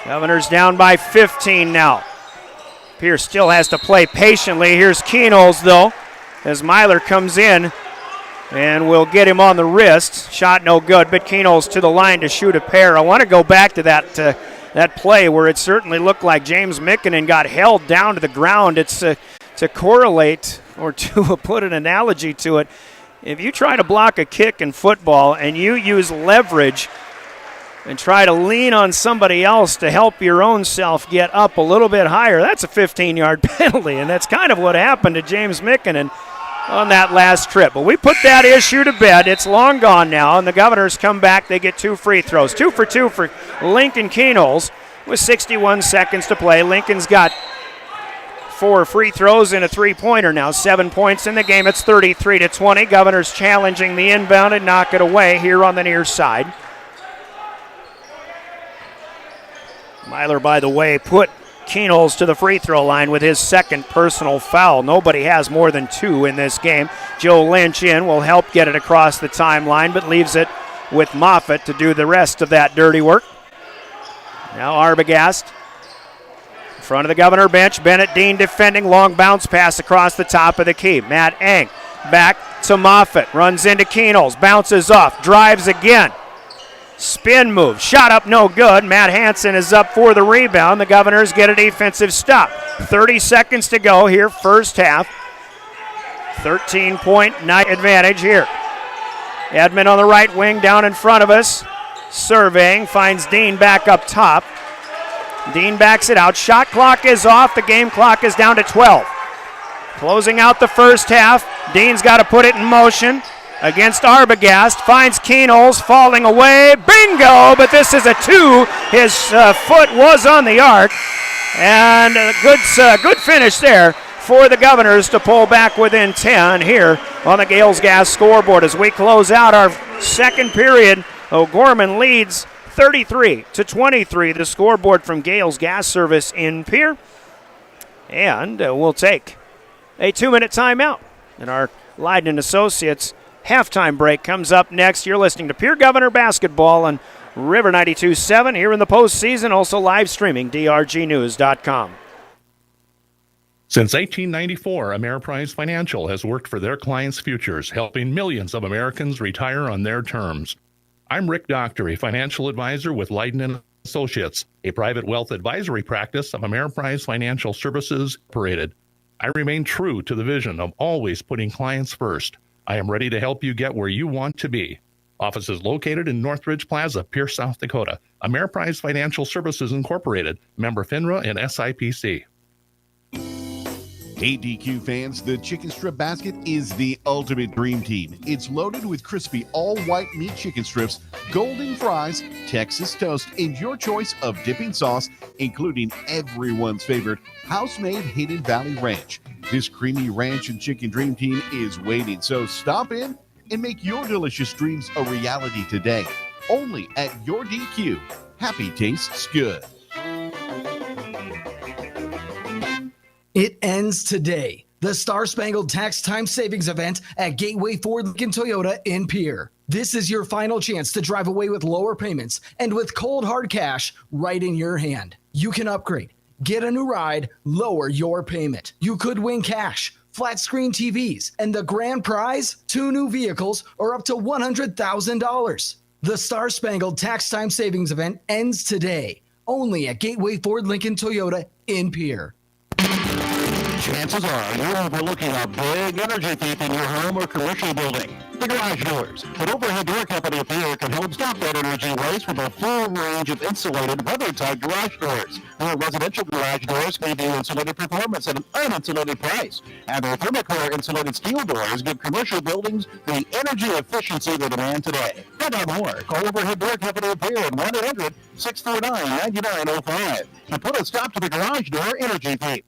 Governors down by 15 now. Pierce still has to play patiently. Here's Keno's, though, as Myler comes in and will get him on the wrist. Shot no good, but Keno's to the line to shoot a pair. I want to go back to that play where it certainly looked like James Mikkinen got held down to the ground. It's to correlate or to put an analogy to it. If you try to block a kick in football and you use leverage and try to lean on somebody else to help your own self get up a little bit higher, that's a 15-yard penalty, and that's kind of what happened to James Mikkinen on that last trip. But we put that issue to bed. It's long gone now, and the Governors come back. They get 2 free throws. 2 for 2 for Lincoln Keno's with 61 seconds to play. Lincoln's got 4 free throws and a three-pointer now. 7 points in the game. It's 33-20. Governors challenging the inbound and knock it away here on the near side. Myler, by the way, put Keno's to the free throw line with his second personal foul. Nobody has more than 2 in this game. Joe Lynch will help get it across the timeline, but leaves it with Moffitt to do the rest of that dirty work. Now Arbogast in front of the Governor bench. Bennett Dean defending. Long bounce pass across the top of the key. Matt Eng back to Moffitt. Runs into Keno's. Bounces off. Drives again. Spin move, shot up, no good. Matt Hansen is up for the rebound. The Governors get a defensive stop. 30 seconds to go here, first half. 13-point night advantage here. Edmond on the right wing down in front of us. Surveying, finds Dean back up top. Dean backs it out. Shot clock is off. The game clock is down to 12. Closing out the first half. Dean's got to put it in motion. Against Arbogast, finds Keno's falling away. Bingo! But this is a 2. His foot was on the arc. And a good finish there for the Governors to pull back within 10 here on the Gales Gas scoreboard. As we close out our second period, O'Gorman leads 33-23. The scoreboard from Gales Gas Service in Pierre. And we'll take a 2-minute timeout. And our Leiden Associates halftime break comes up next. You're listening to Pierre Governor Basketball on River 92.7 here in the postseason, also live streaming, drgnews.com. Since 1894, Ameriprise Financial has worked for their clients' futures, helping millions of Americans retire on their terms. I'm Rick Doctor, a financial advisor with Leiden Associates, a private wealth advisory practice of Ameriprise Financial Services Incorporated. I remain true to the vision of always putting clients first. I am ready to help you get where you want to be. Office is located in Northridge Plaza, Pierce, South Dakota. Ameriprise Financial Services Incorporated, member FINRA and SIPC. Hey DQ fans, the chicken strip basket is the ultimate dream team. It's loaded with crispy all-white meat chicken strips, golden fries, Texas toast, and your choice of dipping sauce, including everyone's favorite house-made Hidden Valley Ranch. This creamy ranch and chicken dream team is waiting, so stop in and make your delicious dreams a reality today. Only at your DQ. Happy tastes good. It ends today. The Star Spangled Tax Time Savings Event at Gateway Ford Lincoln Toyota in Pierre. This is your final chance to drive away with lower payments and with cold hard cash right in your hand. You can upgrade, Get a new ride, lower your payment. You could win cash, flat screen TVs, and the grand prize, 2 new vehicles or up to $100,000. The Star Spangled Tax Time Savings Event ends today, only at Gateway Ford Lincoln Toyota in Pierre. Chances are you're overlooking a big energy thief in your home or commercial building. The Garage Doors. An overhead door company of Pierre can help stop that energy waste with a full range of insulated, weather-tight garage doors. Their residential garage doors give you insulated performance at an uninsulated price. And their Thermocore insulated steel doors give commercial buildings the energy efficiency they demand today. Find out more. Call Overhead Door Company of Pierre at 1-800-649-9905 and put a stop to the garage door energy thief.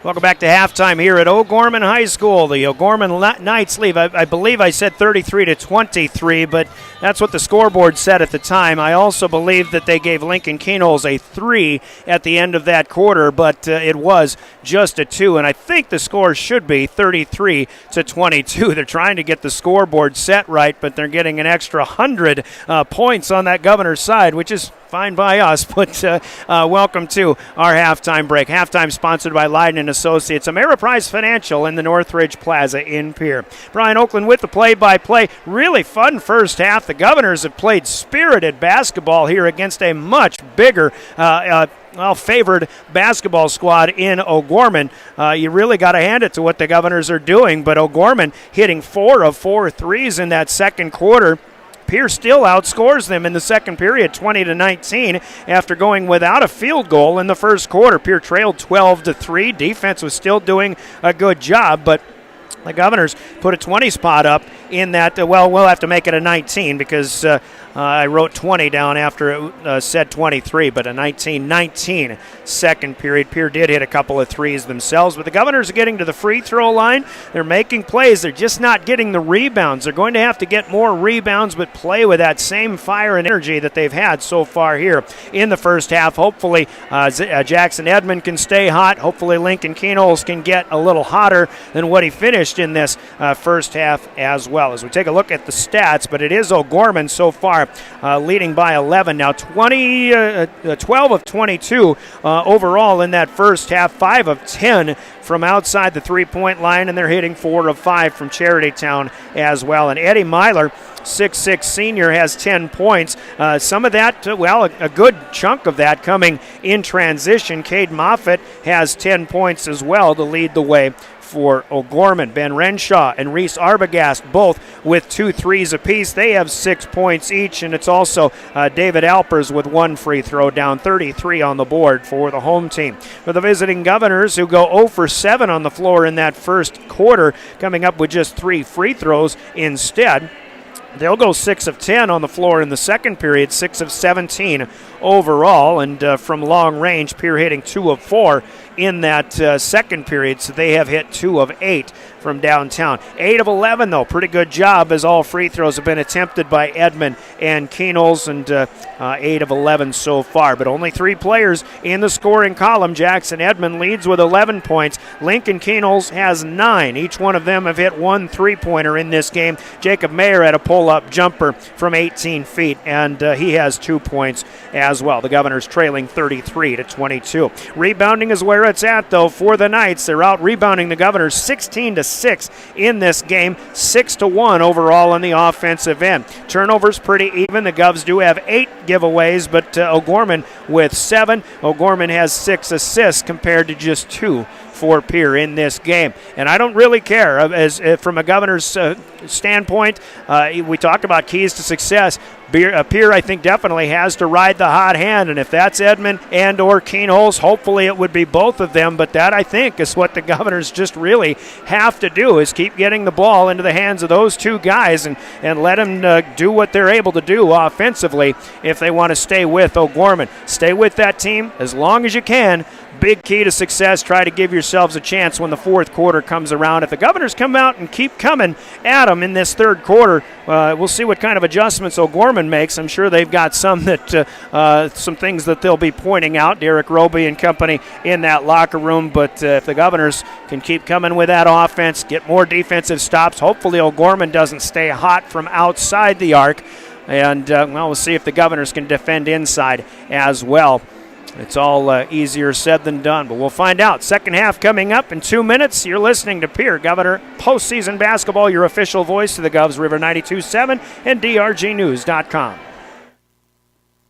Welcome back to halftime here at O'Gorman High School. The O'Gorman Knights lead. I believe I said 33-23, but that's what the scoreboard said at the time. I also believe that they gave Lincoln Kenols a 3 at the end of that quarter, but it was just a 2, and I think the score should be 33-22. They're trying to get the scoreboard set right, but they're getting an extra 100 points on that Governor's side, which is fine by us, but welcome to our halftime break. Halftime sponsored by Leiden & Associates, Ameriprise Financial in the Northridge Plaza in Pierre. Brian Oakland with the play-by-play. Really fun first half. The Governors have played spirited basketball here against a much bigger favored basketball squad in O'Gorman. You really got to hand it to what the Governors are doing, but O'Gorman hitting 4 of 4 threes in that second quarter. Pierre still outscores them in the second period, 20-19, after going without a field goal in the first quarter. Pierre trailed 12-3. Defense was still doing a good job, but the Governors put a 20 spot up in that. We'll have to make it a 19 because I wrote 20 down after it said 23, but a 19-19 second period. Pierre did hit a couple of threes themselves, but the Governors are getting to the free throw line. They're making plays. They're just not getting the rebounds. They're going to have to get more rebounds, but play with that same fire and energy that they've had so far here in the first half. Hopefully, Jackson Edmond can stay hot. Hopefully, Lincoln Kenols can get a little hotter than what he finished in this first half as well. As we take a look at the stats, but it is O'Gorman so far leading by 11. Now 12 of 22 overall in that first half, 5 of 10 from outside the three-point line, and they're hitting 4 of 5 from Charitytown as well. And Eddie Myler, 6'6 senior, has 10 points. Some of that, a good chunk of that coming in transition. Cade Moffitt has 10 points as well to lead the way for O'Gorman. Ben Renshaw and Reese Arbogast both with 2 threes apiece. They have 6 points each, and it's also David Alpers with 1 free throw down, 33 on the board for the home team. For the visiting Governors, who go 0 for 7 on the floor in that first quarter, coming up with just 3 free throws instead. They'll go 6 of 10 on the floor in the second period, 6 of 17 overall, and from long range, Pierre hitting 2 of 4 in that second period, so they have hit 2 of 8 from downtown. 8 of 11, though, pretty good job as all free throws have been attempted by Edmond and Kenols, and 8 of 11 so far, but only 3 players in the scoring column. Jackson Edmond leads with 11 points. Lincoln Kenols has 9. Each one of them have hit 1 three-pointer in this game. Jacob Mayer had a pull-up jumper from 18 feet, and he has 2 points as well. The Governors trailing 33-22. Rebounding is where it's at, though, for the Knights. They're out rebounding the Governors 16-6 in this game, 6-1 overall on the offensive end. Turnovers pretty even. The Govs do have 8 giveaways, but O'Gorman with 7. O'Gorman has 6 assists compared to just 2 for Pierre in this game. And I don't really care as from a Governor's standpoint. We talked about keys to success. Pierre, I think, definitely has to ride the hot hand, and if that's Edmond and or Kenols, hopefully it would be both of them, but that, I think, is what the Governors just really have to do, is keep getting the ball into the hands of those 2 guys and let them do what they're able to do offensively if they want to stay with O'Gorman. Stay with that team as long as you can. Big key to success. Try to give yourselves a chance when the fourth quarter comes around. If the Governors come out and keep coming at them in this third quarter, we'll see what kind of adjustments O'Gorman makes. I'm sure they've got some things that they'll be pointing out, Derek Roby and company in that locker room. But if the Governors can keep coming with that offense, get more defensive stops, hopefully O'Gorman doesn't stay hot from outside the arc. And, we'll see if the Governors can defend inside as well. It's all easier said than done, but we'll find out. Second half coming up in 2 minutes. You're listening to Pierre Governor Postseason Basketball, your official voice to the Govs, River 92.7 and drgnews.com.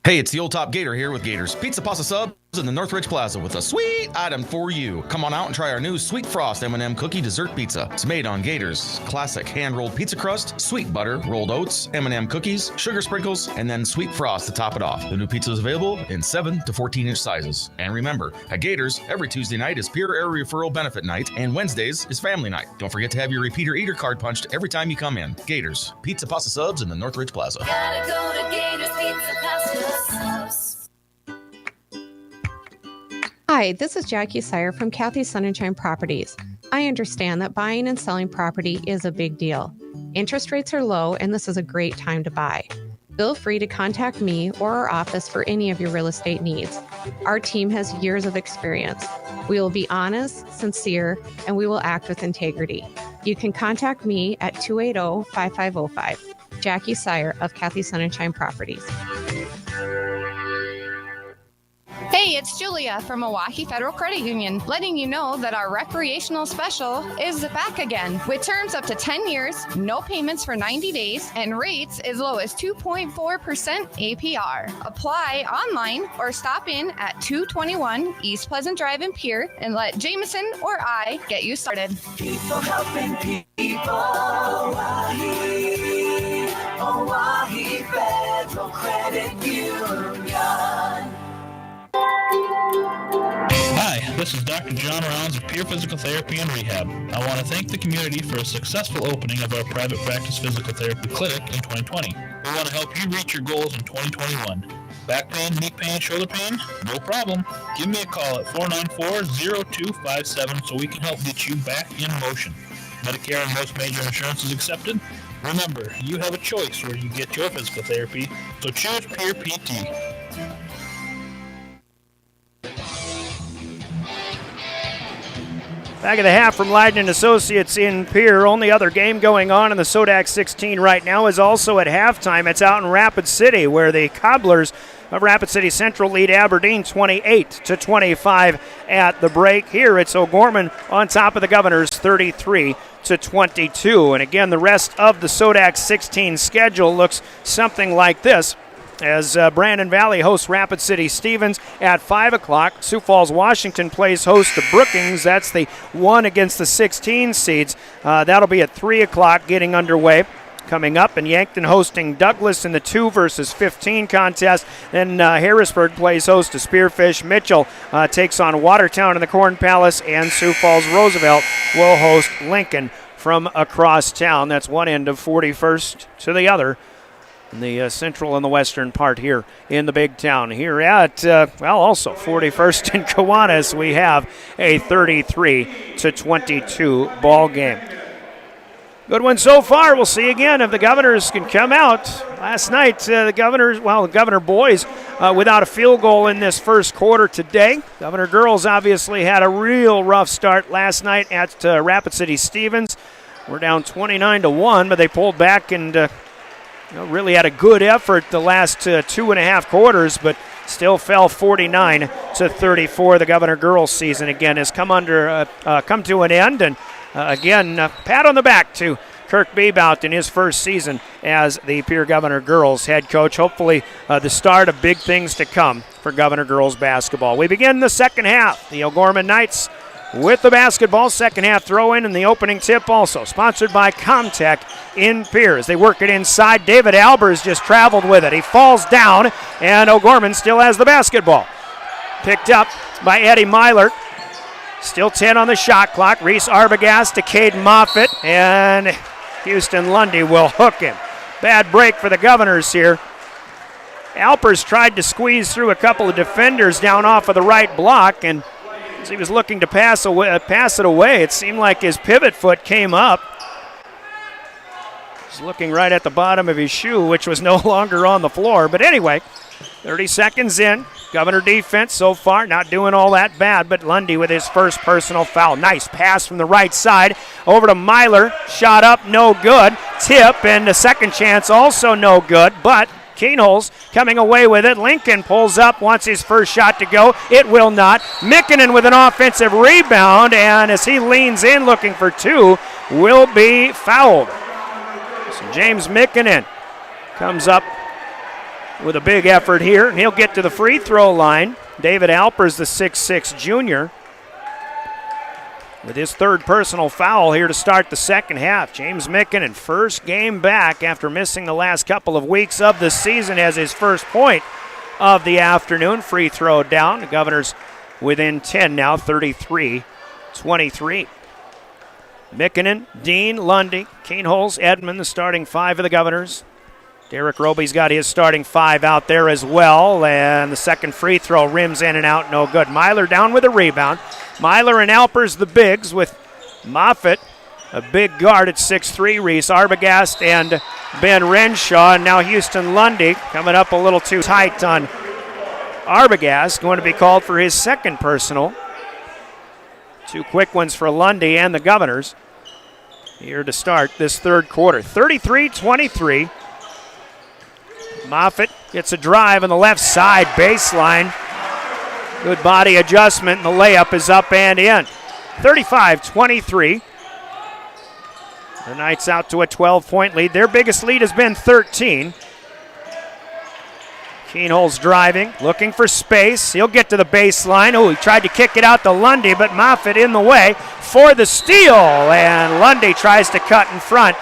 Hey, it's the Old Top Gator here with Gators Pizza Pasta Subs in the Northridge Plaza with a sweet item for you. Come on out and try our new Sweet Frost M&M Cookie Dessert Pizza. It's made on Gators classic hand-rolled pizza crust, sweet butter, rolled oats, M&M cookies, sugar sprinkles, and then Sweet Frost to top it off. The new pizza is available in 7 to 14-inch sizes. And remember, at Gators, every Tuesday night is Peer Area Referral Benefit Night, and Wednesdays is Family Night. Don't forget to have your repeater eater card punched every time you come in. Gators Pizza Pasta Subs in the Northridge Plaza. Gotta go to Gators Pizza Pasta Subs. Hi, this is Jackie Sire from Kathy's Sunshine Properties. I understand that buying and selling property is a big deal. Interest rates are low, and this is a great time to buy. Feel free to contact me or our office for any of your real estate needs. Our team has years of experience. We will be honest, sincere, and we will act with integrity. You can contact me at 280-5505. Jackie Sire of Kathy's Sunshine Properties. Hey, it's Julia from Milwaukee Federal Credit Union, letting you know that our recreational special is back again with terms up to 10 years, no payments for 90 days, and rates as low as 2.4% APR. Apply online or stop in at 221 East Pleasant Drive in Pierre and let Jameson or I get you started. People helping people. Milwaukee Federal Credit Union. Hi, this is Dr. John Rounds of Peer Physical Therapy and Rehab. I want to thank the community for a successful opening of our private practice physical therapy clinic in 2020. We want to help you reach your goals in 2021. Back pain, knee pain, shoulder pain? No problem. Give me a call at 494-0257 so we can help get you back in motion. Medicare and most major insurances accepted. Remember, you have a choice where you get your physical therapy, so choose Peer PT. Back of the half from Leiden Associates in Pierre. Only other game going on in the SoDak 16 right now is also at halftime. It's out in Rapid City where the Cobblers of Rapid City Central lead Aberdeen 28-25 at the break. Here it's O'Gorman on top of the Governors 33-22. And again, the rest of the SoDak 16 schedule looks something like this. As Brandon Valley hosts Rapid City Stevens at 5 o'clock. Sioux Falls, Washington plays host to Brookings. That's the 1 against the 16 seeds. That'll be at 3 o'clock getting underway. Coming up, and Yankton hosting Douglas in the 2 versus 15 contest. Then Harrisburg plays host to Spearfish. Mitchell takes on Watertown in the Corn Palace, and Sioux Falls Roosevelt will host Lincoln from across town. That's one end of 41st to the other. In the central and the western part here in the big town. Here at, also 41st and Kiwanis, we have a 33-22 ball game. Good one so far. We'll see again if the Governors can come out. Last night, the Governor boys without a field goal in this first quarter today. Governor girls obviously had a real rough start last night at Rapid City Stevens. We're down 29-1, but they pulled back and really had a good effort the last 2.5 quarters, but still fell 49-34. The Governor girls season again has come to an end, and again, pat on the back to Kirk Bebout in his first season as the Pierre Governor girls head coach. Hopefully the start of big things to come for Governor girls basketball. We begin the second half. The O'Gorman Knights with the basketball. Second half throw-in and the opening tip also. Sponsored by Comtech in Pierre. As they work it inside, David Albers just traveled with it. He falls down, and O'Gorman still has the basketball. Picked up by Eddie Myler. Still 10 on the shot clock. Reese Arbogast to Cade Moffitt, and Houston Lundy will hook him. Bad break for the Governors here. Alpers tried to squeeze through a couple of defenders down off of the right block, and as he was looking to pass it away, it seemed like his pivot foot came up. He's looking right at the bottom of his shoe, which was no longer on the floor. But anyway, 30 seconds in. Governor defense so far not doing all that bad, but Lundy with his first personal foul. Nice pass from the right side over to Myler. Shot up, no good. Tip, and the second chance also no good, but Keenholz coming away with it. Lincoln pulls up, wants his first shot to go. It will not. Mikkonen with an offensive rebound, and as he leans in looking for two, will be fouled. So James Mikkonen comes up with a big effort here, and he'll get to the free throw line. David Alpers, the 6'6 junior, with his third personal foul here to start the second half. James Mikkonen, first game back after missing the last couple of weeks of the season, has his first point of the afternoon. Free throw down. The Governors within 10 now, 33-23. Mikkonen, Dean, Lundy, Keenholz, Edmond, the starting five of the Governors. Derek Roby's got his starting five out there as well, and the second free throw rims in and out, no good. Myler down with a rebound. Myler and Alpers the bigs, with Moffitt, a big guard at 6'3", Reese Arbogast and Ben Renshaw, and now Houston Lundy coming up a little too tight on Arbogast, going to be called for his second personal. Two quick ones for Lundy and the Governors here to start this third quarter. 33-23. Moffitt gets a drive on the left side baseline. Good body adjustment, and the layup is up and in. 35-23. The Knights out to a 12-point lead. Their biggest lead has been 13. Keenholz driving, looking for space. He'll get to the baseline. Oh, he tried to kick it out to Lundy, but Moffitt in the way for the steal. And Lundy tries to cut in front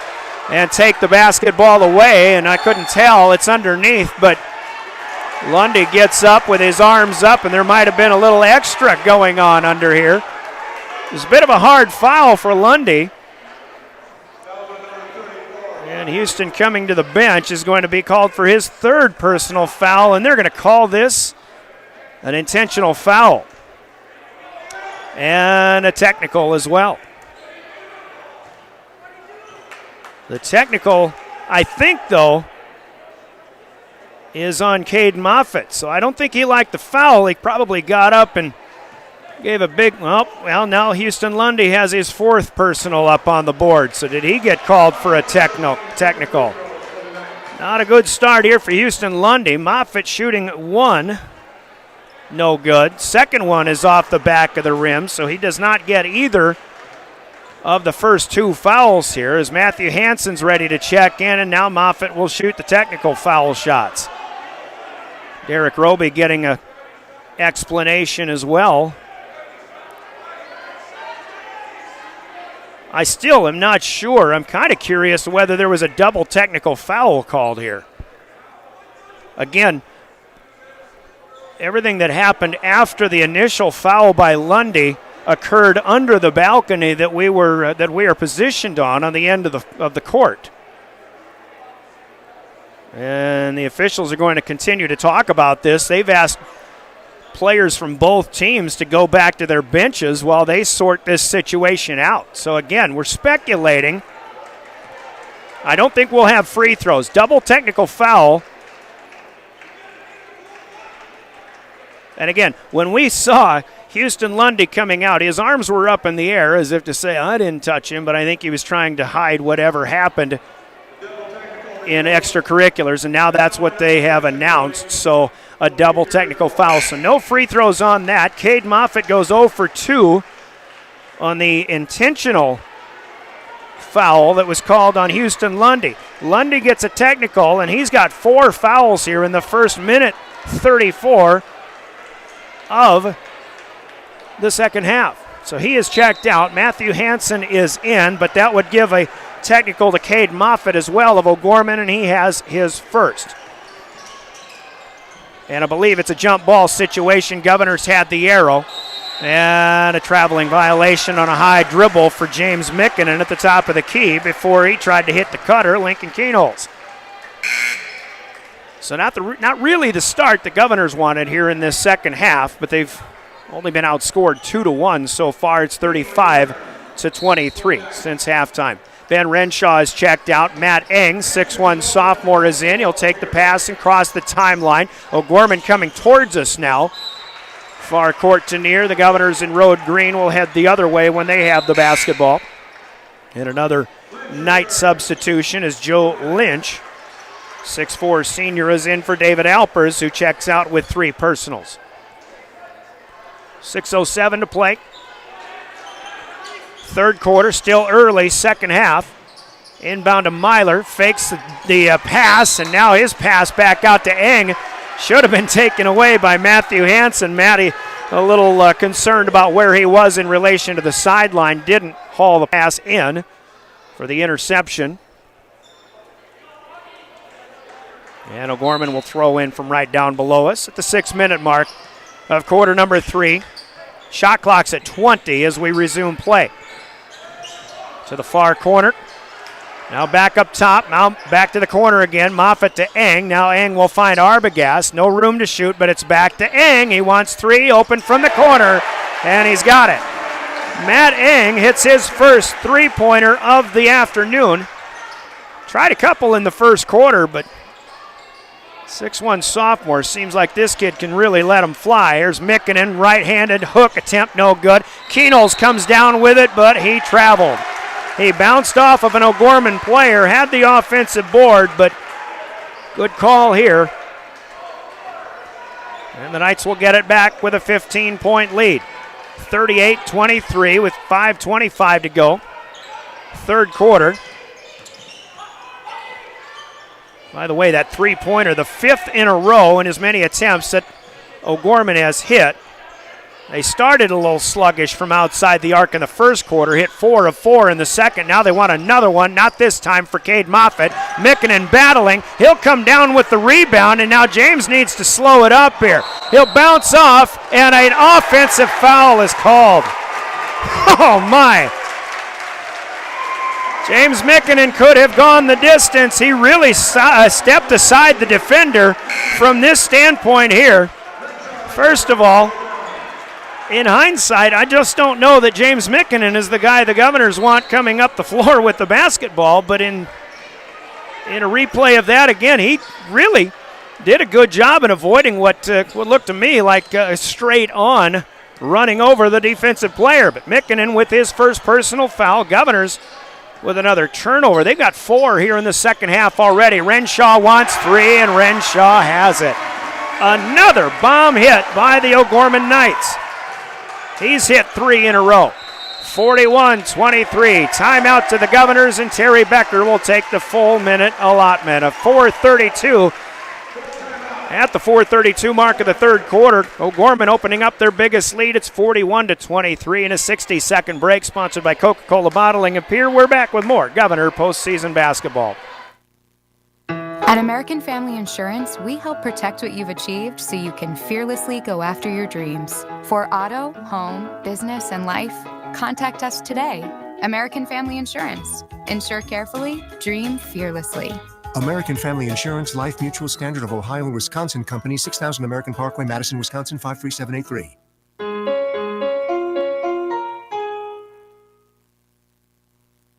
and take the basketball away, and I couldn't tell. It's underneath, but Lundy gets up with his arms up, and there might have been a little extra going on under here. It was a bit of a hard foul for Lundy. And Houston coming to the bench is going to be called for his third personal foul, and they're going to call this an intentional foul. And a technical as well. The technical, I think, though, is on Caden Moffitt. So I don't think he liked the foul. He probably got up and gave a big, well, now Houston Lundy has his fourth personal up on the board. So did he get called for a technical? Not a good start here for Houston Lundy. Moffitt shooting one. No good. Second one is off the back of the rim, so he does not get either of the first two fouls here, as Matthew Hansen's ready to check in, and now Moffitt will shoot the technical foul shots. Derek Roby getting an explanation as well. I still am not sure. I'm kind of curious whether there was a double technical foul called here. Again, everything that happened after the initial foul by Lundy occurred under the balcony that we are positioned on the end of the court. And the officials are going to continue to talk about this. They've asked players from both teams to go back to their benches while they sort this situation out. So again, we're speculating. I don't think we'll have free throws. Double technical foul. And again, when we saw Houston Lundy coming out, his arms were up in the air as if to say, I didn't touch him, but I think he was trying to hide whatever happened in extracurriculars, and now that's what they have announced. So a double technical foul. So no free throws on that. Cade Moffitt goes 0 for 2 on the intentional foul that was called on Houston Lundy. Lundy gets a technical, and he's got 4 fouls here in the first minute 34 of the second half. So he is checked out. Matthew Hansen is in, but that would give a technical to Cade Moffitt as well of O'Gorman, and he has his first. And I believe it's a jump ball situation. Governors had the arrow. And a traveling violation on a high dribble for James Mikkonen at the top of the key before he tried to hit the cutter, Lincoln Keenholz. So not really the start the Governors wanted here in this second half, but they've only been outscored 2-1 so far. It's 35-23 since halftime. Ben Renshaw is checked out. Matt Eng, 6'1 sophomore, is in. He'll take the pass and cross the timeline. O'Gorman coming towards us now. Far court to near. The Governors in road green will head the other way when they have the basketball. And another night substitution is Joe Lynch. 6'4 senior is in for David Alpers, who checks out with 3 personals. 6:07 to play. Third quarter, still early, second half. Inbound to Myler, fakes the pass, and now his pass back out to Eng. Should have been taken away by Matthew Hansen. Matty a little concerned about where he was in relation to the sideline. Didn't haul the pass in for the interception. And O'Gorman will throw in from right down below us at the 6-minute mark of quarter number 3. Shot clock's at 20 as we resume play. To the far corner. Now back up top. Now back to the corner again. Moffitt to Eng. Now Eng will find Arbogast. No room to shoot, but it's back to Eng. He wants 3. Open from the corner, and he's got it. Matt Eng hits his first 3-pointer of the afternoon. Tried a couple in the first quarter, but 6'1 sophomore. Seems like this kid can really let him fly. Here's Mikkonen, right-handed hook attempt, no good. Keenels comes down with it, but he traveled. He bounced off of an O'Gorman player, had the offensive board, but good call here. And the Knights will get it back with a 15-point lead. 38-23 with 5:25 to go. Third quarter. By the way, that 3-pointer, the 5th in a row in as many attempts that O'Gorman has hit. They started a little sluggish from outside the arc in the first quarter, hit 4 of 4 in the second. Now they want another one, not this time for Cade Moffitt. Mikkonen battling. He'll come down with the rebound, and now James needs to slow it up here. He'll bounce off, and an offensive foul is called. Oh, my. James Mikkonen could have gone the distance. He really stepped aside the defender from this standpoint here. First of all, in hindsight, I just don't know that James Mikkonen is the guy the Governors want coming up the floor with the basketball, but in a replay of that again, he really did a good job in avoiding what looked to me like a straight-on running over the defensive player. But Mikkonen with his first personal foul. Governors with another turnover. They've got 4 here in the second half already. Renshaw wants 3, and Renshaw has it. Another bomb hit by the O'Gorman Knights. He's hit 3 in a row. 41-23. Timeout to the Governors, and Terry Becker will take the full minute allotment of 4:32. At the 4:32 mark of the third quarter, O'Gorman opening up their biggest lead. It's 41-23 in a 60-second break, sponsored by Coca-Cola Bottling of Pierre. We're back with more Governor postseason basketball. At American Family Insurance, we help protect what you've achieved so you can fearlessly go after your dreams. For auto, home, business, and life, contact us today. American Family Insurance. Insure carefully, dream fearlessly. American Family Insurance, Life Mutual, Standard of Ohio and Wisconsin Company, 6000 American Parkway, Madison, Wisconsin, 53783.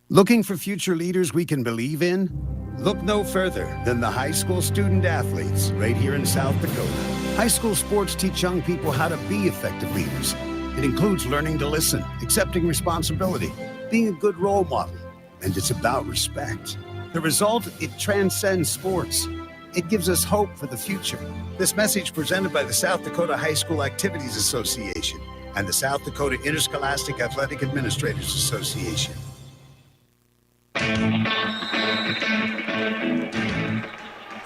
Looking for future leaders we can believe in? Look no further than the high school student athletes right here in South Dakota. High school sports teach young people how to be effective leaders. It includes learning to listen, accepting responsibility, being a good role model, and it's about respect. The result, it transcends sports. It gives us hope for the future. This message presented by the South Dakota High School Activities Association and the South Dakota Interscholastic Athletic Administrators Association.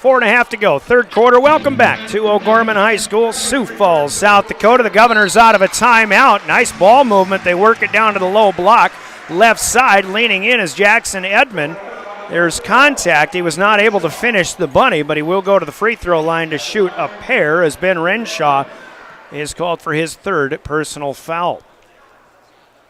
4.5 to go, third quarter. Welcome back to O'Gorman High School, Sioux Falls, South Dakota. The Governors out of a timeout. Nice ball movement. They work it down to the low block. Left side, leaning in is Jackson Edmond. There's contact. He was not able to finish the bunny, but he will go to the free throw line to shoot a pair as Ben Renshaw is called for his third personal foul.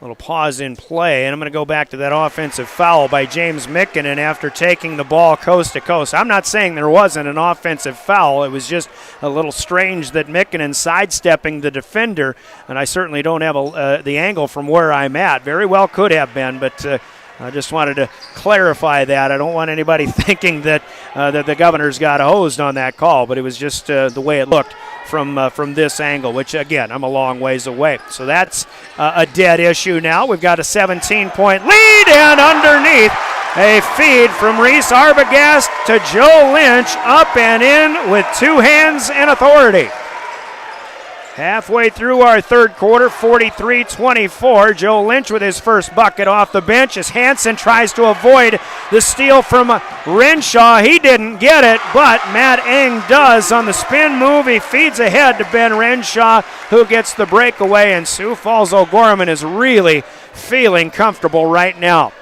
Little pause in play, and I'm going to go back to that offensive foul by James Mikkonen after taking the ball coast to coast. I'm not saying there wasn't an offensive foul. It was just a little strange that Mikkonen sidestepping the defender, and I certainly don't have the angle from where I'm at. Very well could have been, but I just wanted to clarify that. I don't want anybody thinking that that the Governors got hosed on that call, but it was just the way it looked from this angle, which, again, I'm a long ways away. So that's a dead issue now. We've got a 17-point lead, and underneath, a feed from Reese Arbogast to Joe Lynch, up and in with two hands and authority. Halfway through our third quarter, 43-24. Joe Lynch with his first bucket off the bench as Hansen tries to avoid the steal from Renshaw. He didn't get it, but Matt Eng does on the spin move. He feeds ahead to Ben Renshaw, who gets the breakaway, and Sioux Falls O'Gorman is really feeling comfortable right now.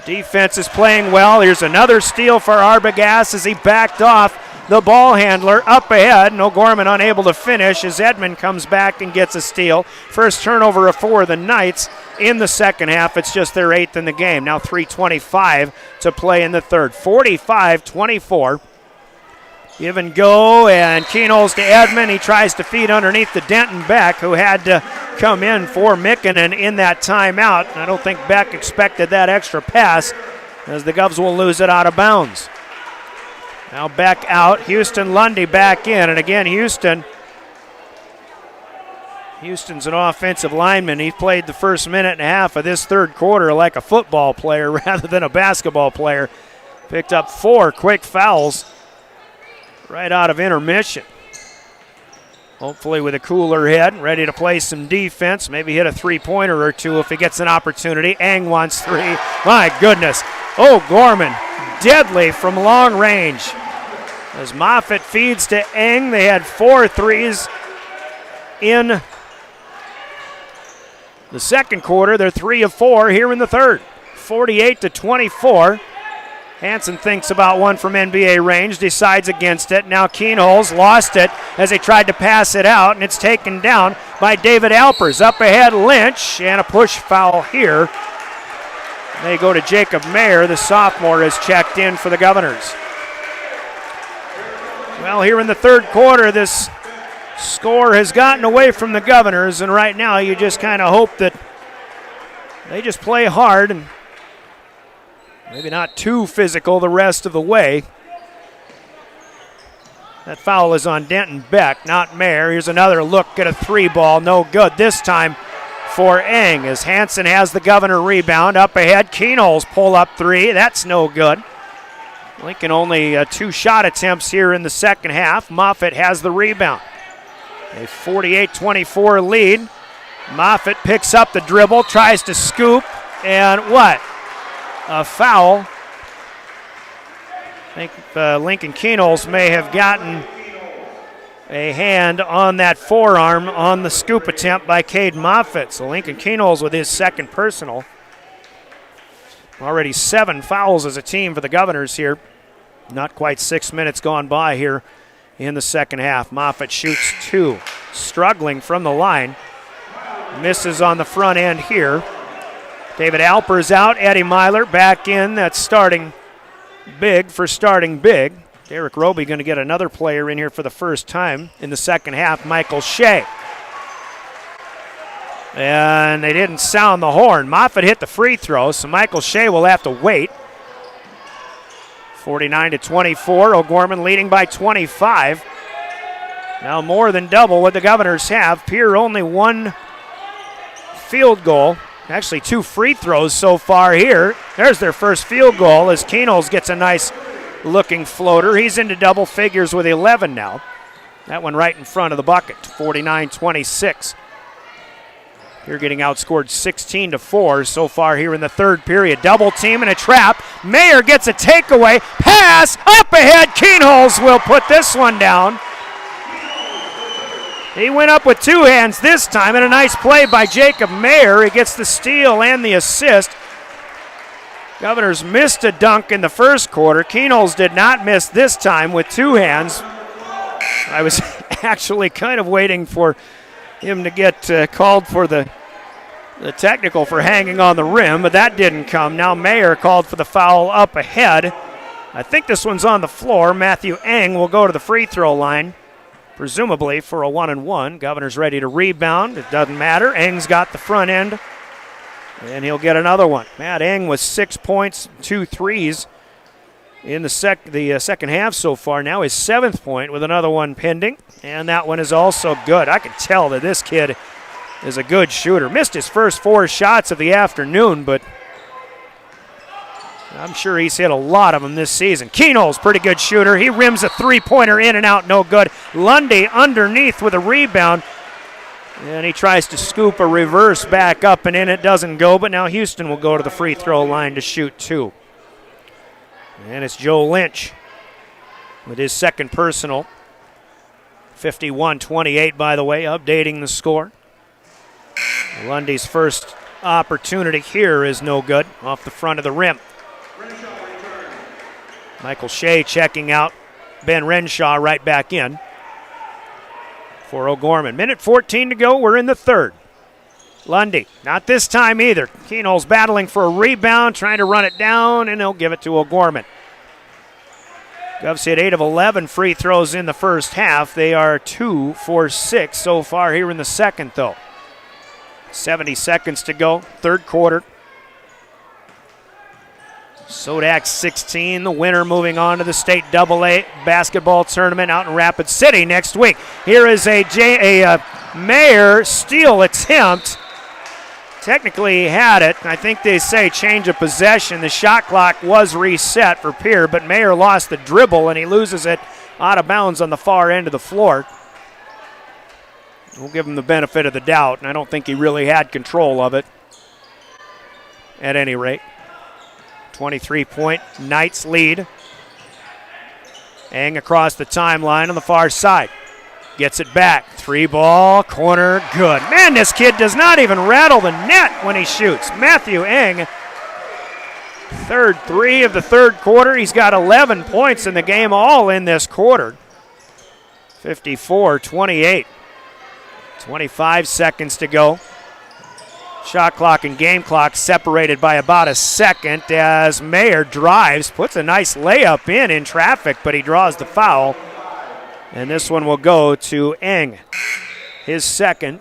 Defense is playing well. Here's another steal for Arbogast as he backed off the ball handler up ahead, and O'Gorman unable to finish as Edmond comes back and gets a steal. First turnover for the Knights in the second half. It's just their 8th in the game. Now 3:25 to play in the third. 45-24. Give and go, and Keenholz to Edmond. He tries to feed underneath to Denton Beck, who had to come in for Mikkonen in that timeout. I don't think Beck expected that extra pass, as the Govs will lose it out of bounds. Now Beck out, Houston Lundy back in, and again Houston's an offensive lineman. He played the first minute and a half of this third quarter like a football player rather than a basketball player. Picked up 4 quick fouls right out of intermission. Hopefully with a cooler head, ready to play some defense, maybe hit a three-pointer or two if he gets an opportunity. Eng wants 3. My goodness. O'Gorman, deadly from long range. As Moffitt feeds to Eng, they had 4 threes in the second quarter. They're 3 of 4 here in the third. 48-24. Hansen thinks about one from NBA range, decides against it. Now Keenholz lost it as he tried to pass it out, and it's taken down by David Alpers. Up ahead, Lynch, and a push foul here. They go to Jacob Mayer. The sophomore has checked in for the Governors. Well, here in the third quarter, this score has gotten away from the Governors, and right now you just kind of hope that they just play hard and maybe not too physical the rest of the way. That foul is on Denton Beck, not Mayer. Here's another look at a 3 ball, no good. This time for Eng as Hansen has the Governor rebound. Up ahead, Keenholz pull up 3. That's no good. Lincoln only 2 shot attempts here in the second half. Moffitt has the rebound. A 48-24 lead. Moffitt picks up the dribble, tries to scoop, and what? A foul. I think Lincoln Keenholz may have gotten a hand on that forearm on the scoop attempt by Cade Moffitt. So Lincoln Keenholz with his second personal. Already 7 fouls as a team for the Governors here. Not quite 6 minutes gone by here in the second half. Moffitt shoots 2. Struggling from the line. Misses on the front end here. David Alpers out. Eddie Myler back in. That's starting big for starting big. Derek Roby going to get another player in here for the first time in the second half, Michael Shea. And they didn't sound the horn. Moffitt hit the free throw, so Michael Shea will have to wait. 49-24, O'Gorman leading by 25. Now more than double what the Governors have. Pierre only 1 field goal. Actually 2 free throws so far here. There's their first field goal as Keenholz gets a nice looking floater. He's into double figures with 11 now. That one right in front of the bucket, 49-26. Here getting outscored 16-4 so far here in the third period. Double team and a trap. Mayer gets a takeaway. Pass up ahead. Keenholz will put this one down. He went up with 2 hands this time, and a nice play by Jacob Mayer. He gets the steal and the assist. Governors missed a dunk in the first quarter. Keenholz did not miss this time with 2 hands. I was actually kind of waiting for him to get called for the technical for hanging on the rim, but that didn't come. Now Mayer called for the foul up ahead. I think this one's on the floor. Matthew Eng will go to the free throw line, presumably for a 1-and-1. Governors ready to rebound. It doesn't matter. Eng's got the front end And he'll get another one. Matt Eng with 6 points, 2 threes in the second half so far. Now his 7th point with another one pending. And that one is also good. I can tell that this kid is a good shooter. Missed his first 4 shots of the afternoon, but I'm sure he's hit a lot of them this season. Keenol's pretty good shooter. He rims a 3-pointer in and out, no good. Lundy underneath with a rebound. And he tries to scoop a reverse back up and in. It doesn't go, but now Houston will go to the free throw line to shoot 2. And it's Joe Lynch with his second personal. 51-28, by the way, updating the score. Lundy's first opportunity here is no good, off the front of the rim. Michael Shea checking out. Ben Renshaw right back in for O'Gorman. Minute 14 to go. We're in the third. Lundy, not this time either. Keenol's battling for a rebound, trying to run it down, and he'll give it to O'Gorman. Govs hit 8 of 11 free throws in the first half. They are 2 for 6 so far here in the second, though. 70 seconds to go, third quarter. SoDak 16, the winner moving on to the state AA basketball tournament out in Rapid City next week. Here is a Mayer steal attempt. Technically he had it. I think they say change of possession. The shot clock was reset for Pierre, but Mayer lost the dribble and he loses it out of bounds on the far end of the floor. We'll give him the benefit of the doubt, and I don't think he really had control of it at any rate. 23-point Knights lead. Eng across the timeline on the far side. Gets it back. 3-ball, corner, good. Man, this kid does not even rattle the net when he shoots. Matthew Eng, third 3 of the third quarter. He's got 11 points in the game, all in this quarter. 54-28. 25 seconds to go. Shot clock and game clock separated by about a second as Mayer drives, puts a nice layup in traffic, but he draws the foul. And this one will go to Eng. His second.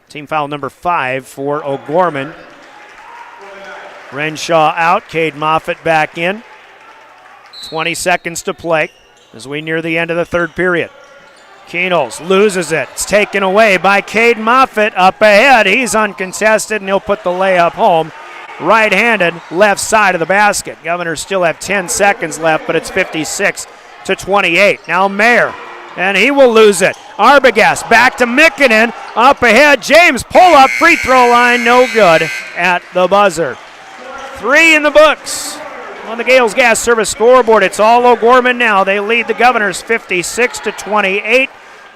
Team foul number 5 for O'Gorman. Renshaw out, Cade Moffitt back in. 20 seconds to play as we near the end of the third period. Keenol's loses it. It's taken away by Cade Moffitt. Up ahead, he's uncontested, and he'll put the layup home. Right-handed, left side of the basket. Governors still have 10 seconds left, but it's 56-28. Now Mayer, and he will lose it. Arbogast back to Mikkonen. Up ahead, James pull-up, free throw line, no good at the buzzer. 3 in the books. On the Gales Gas Service scoreboard, it's all O'Gorman now. They lead the Governors 56-28.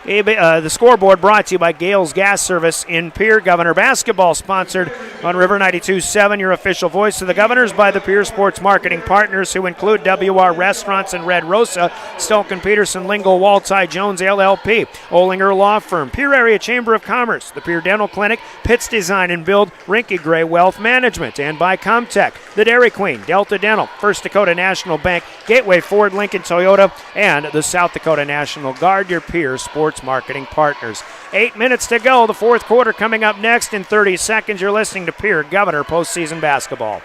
The scoreboard brought to you by Gales Gas Service in Pierre. Governor basketball sponsored on River 92.7, your official voice of the Governors, by the Pierre Sports Marketing Partners, who include WR Restaurants and Red Rosa, Stolken Peterson, Lingle, Walti, Jones, LLP, Olinger Law Firm, Pierre Area Chamber of Commerce, the Pierre Dental Clinic, Pitts Design and Build, Rinky Gray Wealth Management, and by Comtech, the Dairy Queen, Delta Dental, First Dakota National Bank, Gateway Ford, Lincoln Toyota, and the South Dakota National Guard, your Pierre Sports Marketing Partners. 8 minutes to go. The fourth quarter coming up next in 30 seconds. You're listening to Pierre Governor postseason basketball.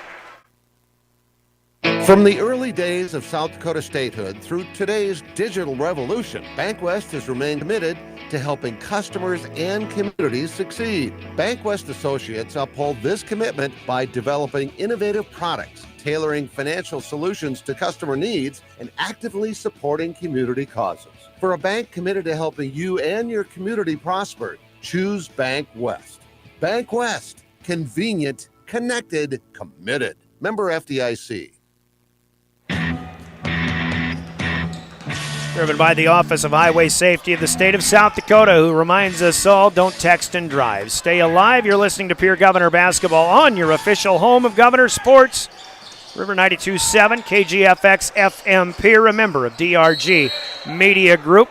From the early days of South Dakota statehood through today's digital revolution, BankWest has remained committed to helping customers and communities succeed. BankWest Associates uphold this commitment by developing innovative products, tailoring financial solutions to customer needs, and actively supporting community causes. For a bank committed to helping you and your community prosper, choose BankWest. BankWest, convenient, connected, committed. Member FDIC. Driven by the Office of Highway Safety of the state of South Dakota, who reminds us all, don't text and drive. Stay alive. You're listening to Pierre Governor Basketball on your official home of Governor Sports. River 92.7, KGFX FM Pierre, a member of DRG Media Group.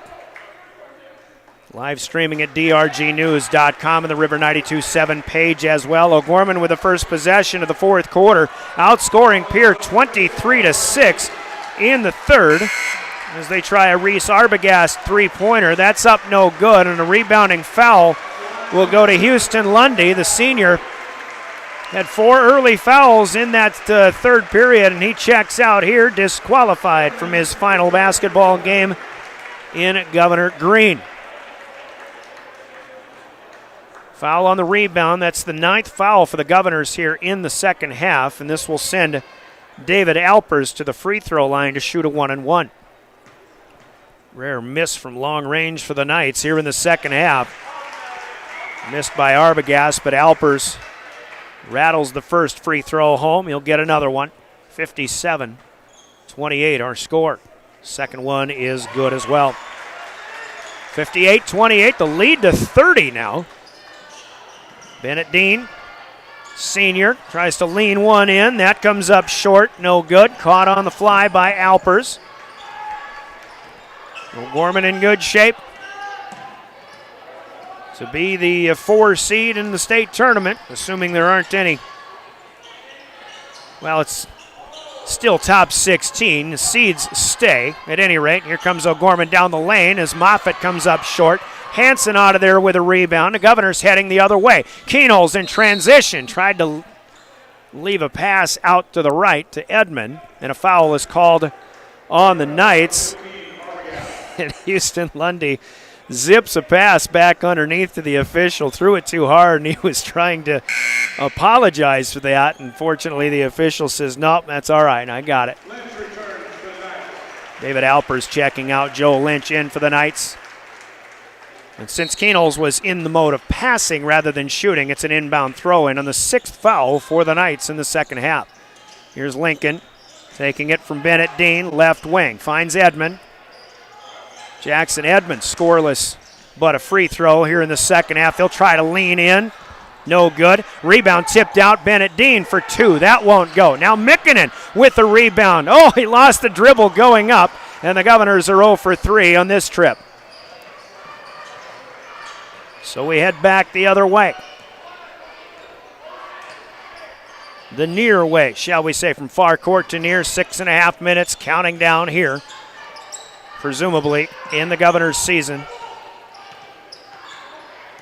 Live streaming at drgnews.com and the River 92.7 page as well. O'Gorman with the first possession of the fourth quarter, outscoring Pierre 23-6 in the third as they try a Reese Arbogast three-pointer. That's up no good, and a rebounding foul will go to Houston Lundy, the senior, Had 4 early fouls in that third period, and he checks out here, disqualified from his final basketball game in Governor Green. Foul on the rebound. That's the 9th foul for the Governors here in the second half, and this will send David Alpers to the free throw line to shoot a 1-and-1. Rare miss from long range for the Knights here in the second half. Missed by Arbogast, but Alpers rattles the first free throw home. He'll get another one. 57-28 our score. Second one is good as well. 58-28, the lead to 30 now. Bennett Dean, senior, tries to lean one in. That comes up short, no good. Caught on the fly by Alpers. O'Gorman in good shape to be the 4 seed in the state tournament, assuming there aren't any. Well, it's still top 16. The seeds stay. At any rate, here comes O'Gorman down the lane as Moffitt comes up short. Hansen out of there with a rebound. The Governor's heading the other way. Keenol's in transition. Tried to leave a pass out to the right to Edmond, and a foul is called on the Knights. And Houston Lundy zips a pass back underneath to the official, threw it too hard, and he was trying to apologize for that. Unfortunately, the official says, nope, that's all right, I got it. David Alpers checking out. Joe Lynch in for the Knights. And since Keenol's was in the mode of passing rather than shooting, it's an inbound throw-in on the 6th foul for the Knights in the second half. Here's Lincoln taking it from Bennett Dean, left wing. Finds Edmond. Jackson Edmonds scoreless, but a free throw here in the second half. They'll try to lean in. No good. Rebound tipped out. Bennett Dean for 2. That won't go. Now Mikkonen with the rebound. Oh, he lost the dribble going up, and the Governors are 0 for 3 on this trip. So we head back the other way. The near way, shall we say, from far court to near. 6.5 minutes counting down here, presumably in the Governor's season.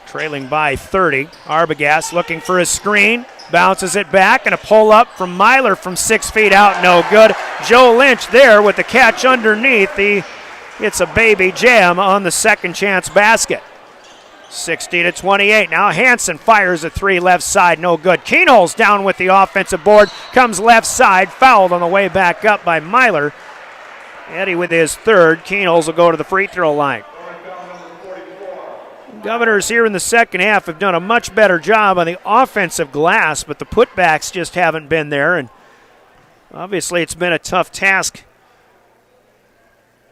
Trailing by 30. Arbogast looking for a screen. Bounces it back, and a pull-up from Myler from 6 feet out. No good. Joe Lynch there with the catch underneath. It's a baby jam on the second chance basket. 60-28. Now Hansen fires a 3 left side. No good. Keenol's down with the offensive board. Comes left side. Fouled on the way back up by Myler. Eddie with his 3rd. Keenol's will go to the free throw line. Governors here in the second half have done a much better job on the offensive glass, but the putbacks just haven't been there, and obviously it's been a tough task.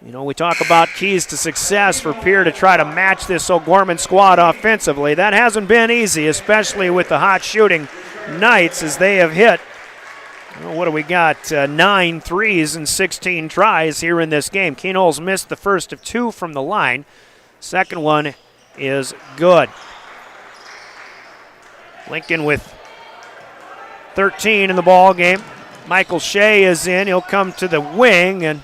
You know, we talk about keys to success for Pierre to try to match this O'Gorman squad offensively. That hasn't been easy, especially with the hot shooting Knights as they have hit. What do we got? 9 threes and 16 tries here in this game. Keenol's missed the first of 2 from the line. Second one is good. Lincoln with 13 in the ball game. Michael Shea is in. He'll come to the wing, and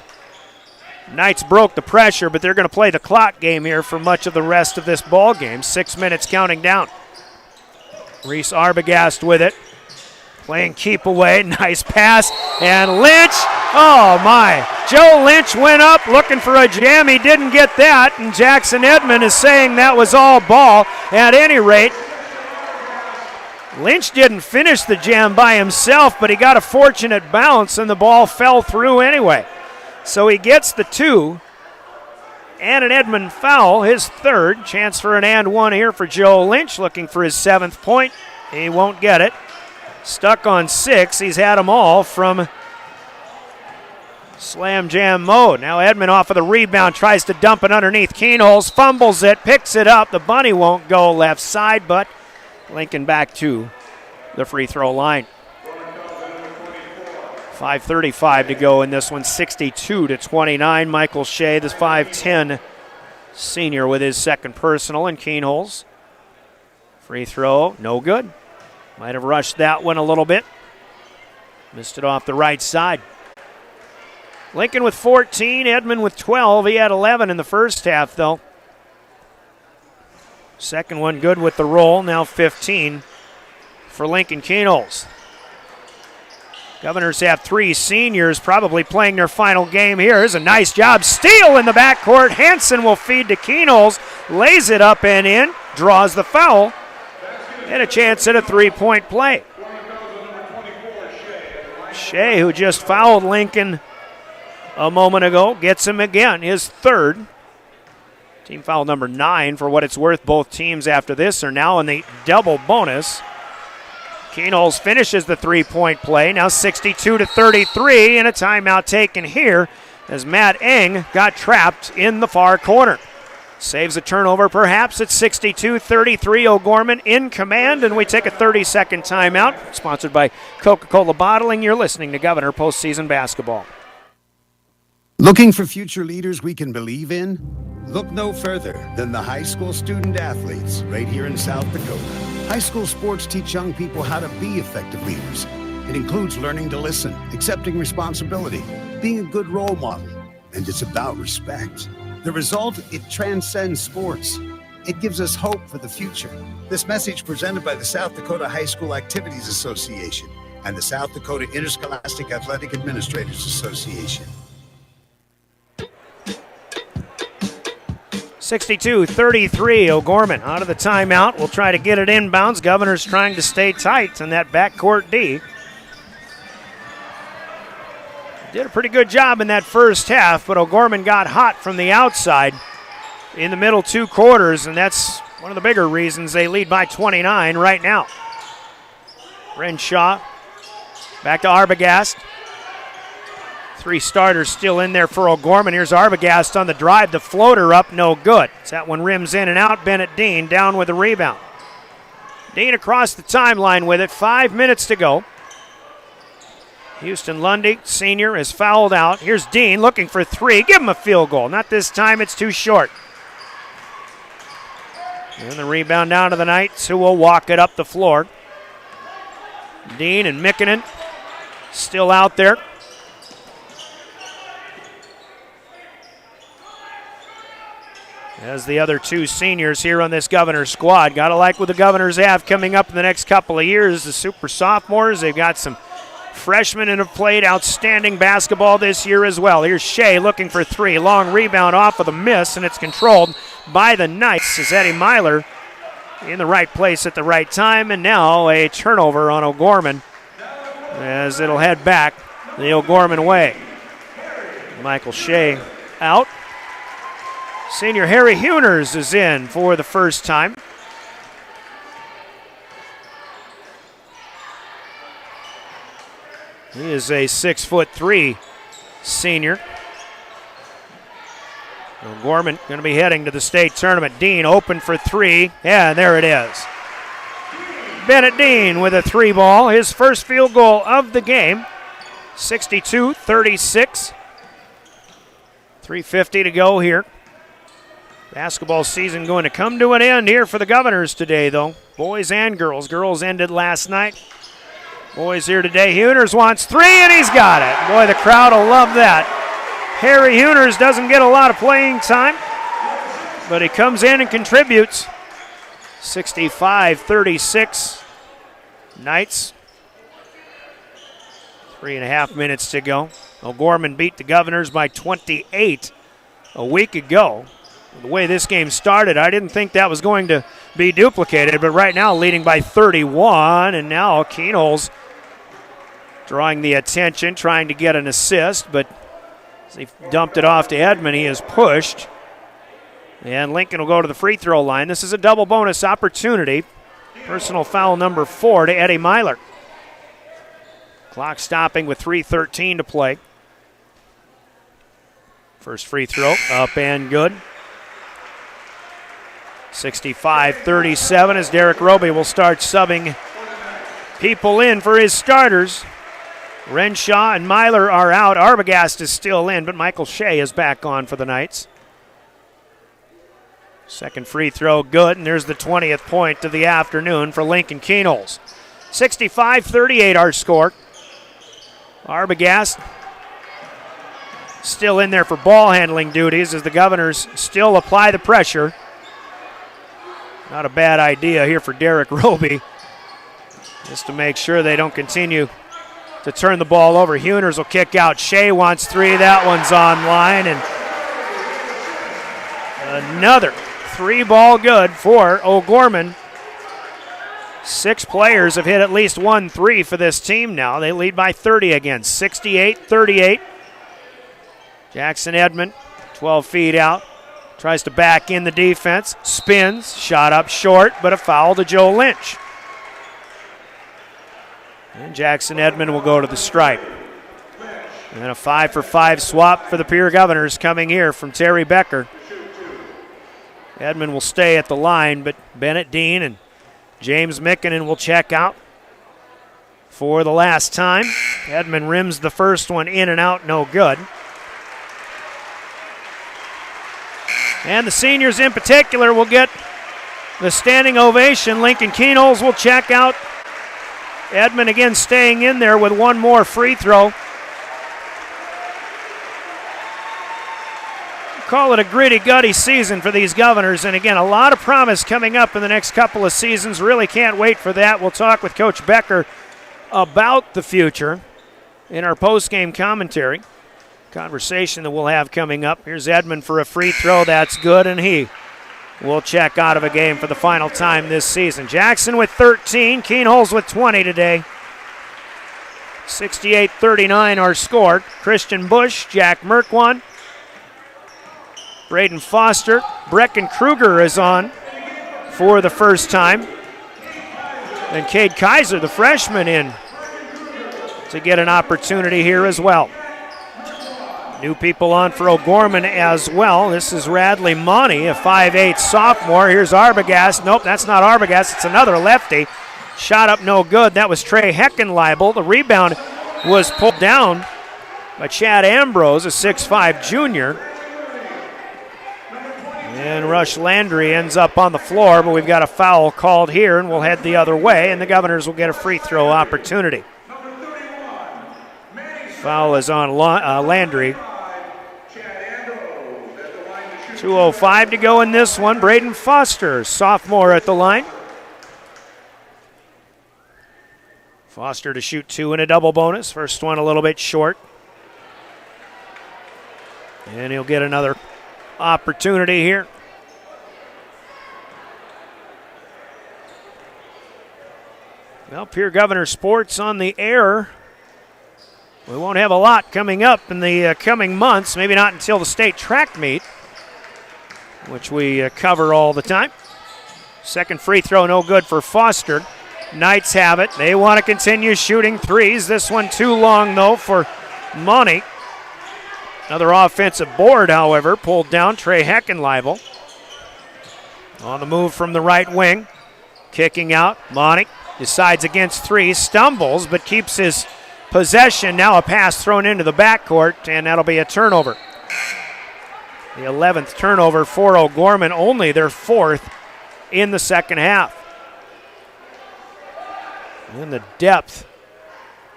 Knights broke the pressure, but they're going to play the clock game here for much of the rest of this ball game. 6 minutes counting down. Reese Arbogast with it. Playing keep away. Nice pass. And Lynch. Oh, my. Joe Lynch went up looking for a jam. He didn't get that. And Jackson Edmond is saying that was all ball. At any rate, Lynch didn't finish the jam by himself, but he got a fortunate bounce, and the ball fell through anyway. So he gets the 2 and an Edmond foul, his 3rd. Chance for an and 1 here for Joe Lynch, looking for his 7th point. He won't get it. Stuck on 6. He's had them all from slam jam mode. Now Edmond off of the rebound, tries to dump it underneath. Keenholz fumbles it, picks it up. The bunny won't go left side, but Lincoln back to the free throw line. 5:35 to go in this one, 62-29. Michael Shea, the 5'10" senior, with his 2nd personal, and Keenholz. Free throw, no good. Might have rushed that one a little bit. Missed it off the right side. Lincoln with 14, Edmond with 12. He had 11 in the first half, though. Second one good with the roll, now 15 for Lincoln Keenholz. Governors have 3 seniors probably playing their final game here. Here's a nice job. Steal in the backcourt. Hansen will feed to Keenholz. Lays it up and in. Draws the foul. And a chance at a 3-point play. Shea, who just fouled Lincoln a moment ago, gets him again, his 3rd. Team foul number 9 for what it's worth. Both teams after this are now in the double bonus. Keenholz finishes the 3-point play, now 62-33, and a timeout taken here as Matt Eng got trapped in the far corner. Saves a turnover perhaps at 62-33. O'Gorman in command, and we take a 30-second timeout. Sponsored by Coca-Cola Bottling. You're listening to Governor Postseason Basketball. Looking for future leaders we can believe in? Look no further than the high school student athletes right here in South Dakota. High school sports teach young people how to be effective leaders. It includes learning to listen, accepting responsibility, being a good role model, and it's about respect. The result, it transcends sports. It gives us hope for the future. This message presented by the South Dakota High School Activities Association and the South Dakota Interscholastic Athletic Administrators Association. 62-33, O'Gorman out of the timeout. We'll try to get it inbounds. Governor's trying to stay tight in that backcourt D. Did a pretty good job in that first half, but O'Gorman got hot from the outside in the middle 2 quarters, and that's one of the bigger reasons they lead by 29 right now. Renshaw back to Arbogast. 3 starters still in there for O'Gorman. Here's Arbogast on the drive. The floater up, no good. So that one rims in and out. Bennett Dean down with the rebound. Dean across the timeline with it. 5 minutes to go. Houston Lundy, senior, is fouled out. Here's Dean looking for 3. Give him a field goal. Not this time. It's too short. And the rebound down to the Knights, who will walk it up the floor. Dean and Mikkonen still out there. As the other 2 seniors here on this Governors squad. Gotta like what the Governors have coming up in the next couple of years. The super sophomores, they've got some freshmen that have played outstanding basketball this year as well. Here's Shea looking for 3. Long rebound off of the miss, and it's controlled by the Knights as Eddie Myler in the right place at the right time. And now a turnover on O'Gorman as it'll head back the O'Gorman way. Michael Shea out. Senior Harry Huners is in for the first time. He is a 6'3" senior. O'Gorman going to be heading to the state tournament. Dean open for 3. Yeah, there it is. Bennett Dean with a 3 ball. His first field goal of the game. 62-36. 3:50 to go here. Basketball season going to come to an end here for the Governors today, though. Boys and girls. Girls ended last night. Boys here today. Huners wants 3, and he's got it. Boy, the crowd will love that. Harry Huners doesn't get a lot of playing time, but he comes in and contributes. 65-36. Knights. 3.5 minutes to go. O'Gorman beat the Governors by 28 a week ago. The way this game started, I didn't think that was going to be duplicated, but right now leading by 31, and now Keenholz drawing the attention, trying to get an assist, but as he dumped it off to Edmond, he is pushed. And Lincoln will go to the free throw line. This is a double bonus opportunity. Personal foul number 4 to Eddie Myler. Clock stopping with 3:13 to play. First free throw up and good. 65-37 as Derek Roby will start subbing people in for his starters. Renshaw and Myler are out. Arbogast is still in, but Michael Shea is back on for the Knights. Second free throw good, and there's the 20th point of the afternoon for Lincoln Keenholz. 65-38 our score. Arbogast still in there for ball handling duties as the Governors still apply the pressure. Not a bad idea here for Derek Roby. just to make sure they don't continue to turn the ball over. Huners will kick out. Shea wants three. That one's online, and another three-ball good for O'Gorman. 6 players have hit at least 1 3 for this team now. They lead by 30 again, 68-38. Jackson Edmond, 12 feet out, tries to back in the defense, spins, shot up short, but a foul to Joe Lynch. And Jackson Edmond will go to the stripe. And a 5-for-5 swap for the Pierre Governors coming here from Terry Becker. Edmond will stay at the line, but Bennett Dean and James Mickinen will check out for the last time. Edmond rims the first one in and out, no good. And the seniors in particular will get the standing ovation. Lincoln Keenholz will check out. Edmond again staying in there with one more free throw. Call it a gritty, gutty season for these Governors. And again, a lot of promise coming up in the next couple of seasons. Really can't wait for that. We'll talk with Coach Becker about the future in our post-game commentary. Conversation that we'll have coming up. Here's Edmond for a free throw. That's good, and he will check out of a game for the final time this season. Jackson with 13, Keenholz with 20 today. 68-39 our score. Christian Bush, Jack Merkwan, Braden Foster, Brecken Kruger is on for the first time. And Cade Kaiser, the freshman, in to get an opportunity here as well. New people on for O'Gorman as well. This is Radley Monty, a 5'8 sophomore. Here's Arbogast. Nope, that's not Arbogast. It's another lefty. Shot up no good. That was Trey Heckenleibel. The rebound was pulled down by Chad Ambrose, a 6'5 junior. And Rush Landry ends up on the floor, but we've got a foul called here, and we'll head the other way, and the Governors will get a free throw opportunity. Foul is on Landry. 2:05 to go in this one. Braden Foster, sophomore at the line. Foster to shoot 2 in a double bonus. First one a little bit short. And he'll get another opportunity here. Well, Pierre Governor Sports on the air. We won't have a lot coming up in the coming months, maybe not until the state track meet, which we cover all the time. Second free throw, no good for Foster. Knights have it. They want to continue shooting threes. This one too long, though, for Monty. Another offensive board, however, pulled down. Trey Heckenleibel on the move from the right wing. Kicking out. Monty decides against three, stumbles, but keeps his possession. Now a pass thrown into the backcourt, and that'll be a turnover. The 11th turnover for O'Gorman, only their 4th in the second half. And the depth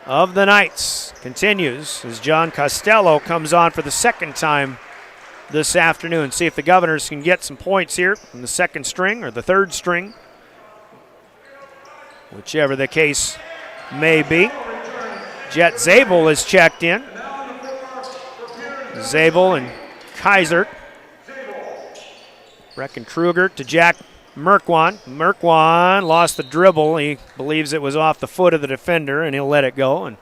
of the Knights continues as John Costello comes on for the second time this afternoon. See if the Governors can get some points here from the second string or the third string, whichever the case may be. Jet Zabel is checked in. Zabel and Kaiser. Brecken Kruger to Jack Merkwan. Merkwan lost the dribble. He believes it was off the foot of the defender, and he'll let it go. And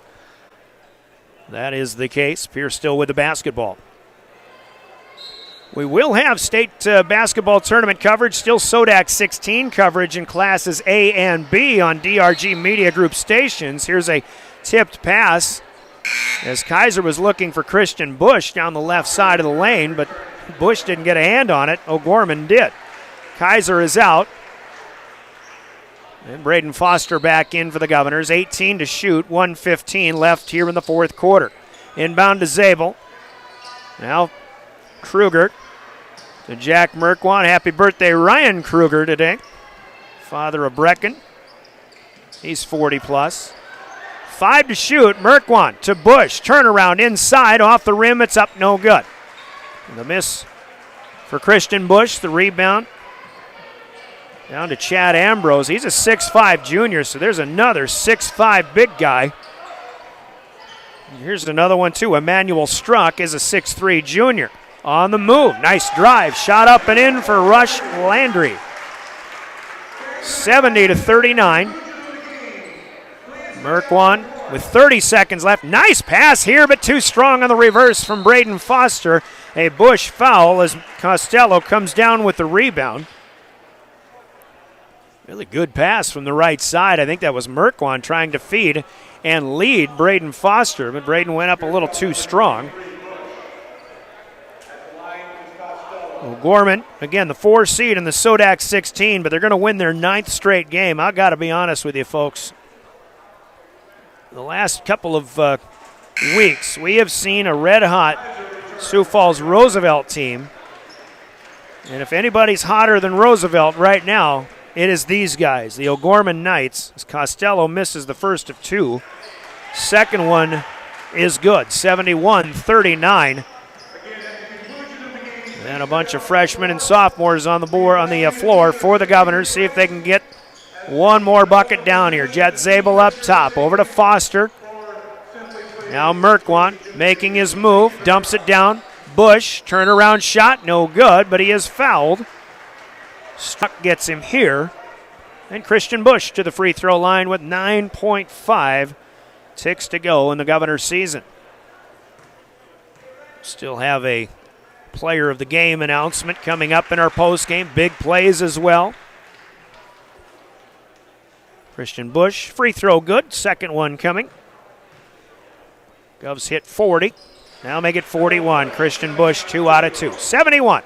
that is the case. Pierce still with the basketball. We will have state basketball tournament coverage, still SoDak 16 coverage in classes A and B on DRG Media Group stations. Here's a tipped pass as Kaiser was looking for Christian Bush down the left side of the lane, but Bush didn't get a hand on it. O'Gorman did. Kaiser is out. And Braden Foster back in for the Governors. 18 to shoot, 1:15 left here in the fourth quarter. Inbound to Zabel. Now Kruger to Jack Merkwan. Happy birthday, Ryan Kruger, today. Father of Brecken. He's 40 plus. 5 to shoot. Merkwan to Bush. Turnaround inside. Off the rim. It's up. No good. And the miss for Christian Bush. The rebound Down to Chad Ambrose. He's a 6'5 junior, so there's another 6'5 big guy. Here's another one, too. Emmanuel Struck is a 6'3 junior. On the move. Nice drive. Shot up and in for Rush Landry. 70-39. Merkwan with 30 seconds left. Nice pass here, but too strong on the reverse from Braden Foster. A Bush foul as Costello comes down with the rebound. Really good pass from the right side. I think that was Merkwan trying to feed and lead Braden Foster, but Braden went up a little too strong. O'Gorman, again, the 4 seed in the SoDak 16, but they're going to win their 9th straight game. I've got to be honest with you, folks. The last couple of weeks, we have seen a red-hot Sioux Falls Roosevelt team. And if anybody's hotter than Roosevelt right now, it is these guys, the O'Gorman Knights, as Costello misses the first of 2. Second one is good, 71-39. And a bunch of freshmen and sophomores on the floor for the Governors. See if they can get one more bucket down here. Jet Zabel up top, over to Foster. Now Merkwan making his move, dumps it down. Bush, turnaround shot, no good, but he is fouled. Struck gets him here. And Christian Bush to the free throw line with 9.5 ticks to go in the Governor's season. Still have a player of the game announcement coming up in our postgame. Big plays as well. Christian Bush, free throw good. Second one coming. Govs hit 40. Now make it 41. Christian Bush, 2 out of 2. 71-41.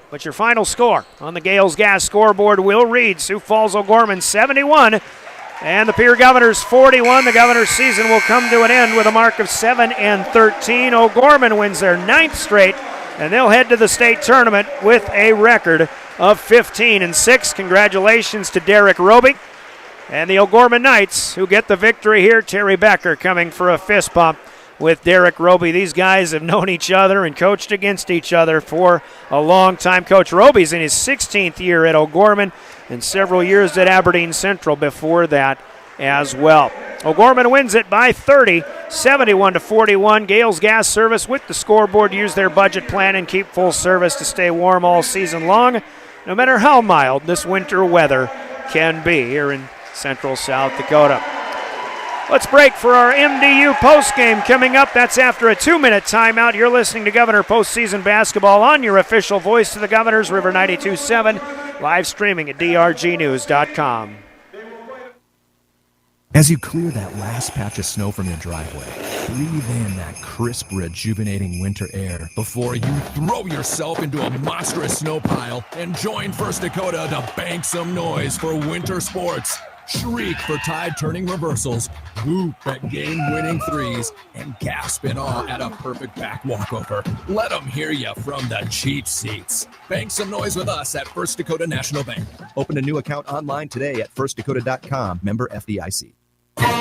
What's your final score on the Gales Gas scoreboard? Will read Sioux Falls O'Gorman 71 and the Pierre Governors 41. The Governors season will come to an end with a mark of 7-13. O'Gorman wins their 9th straight, and they'll head to the state tournament with a record of 15-6. Congratulations to Derek Roby and the O'Gorman Knights, who get the victory here. Terry Becker coming for a fist bump with Derek Roby. These guys have known each other and coached against each other for a long time. Coach Roby's in his 16th year at O'Gorman and several years at Aberdeen Central before that as well. O'Gorman wins it by 30, 71-41. Gales Gas Service with the scoreboard. Use their budget plan and keep full service to stay warm all season long, no matter how mild this winter weather can be here in Central South Dakota. Let's break for our MDU postgame coming up. That's after a 2-minute timeout. You're listening to Governor Postseason Basketball on your official voice to the Governors, River 92.7, live streaming at drgnews.com. As you clear that last patch of snow from your driveway, breathe in that crisp, rejuvenating winter air before you throw yourself into a monstrous snow pile and join First Dakota to bank some noise for winter sports. Shriek for tide-turning reversals, whoop at game-winning threes, and gasp in awe at a perfect back walkover. Let them hear you from the cheap seats. Bank some noise with us at First Dakota National Bank. Open a new account online today at firstdakota.com. Member FDIC.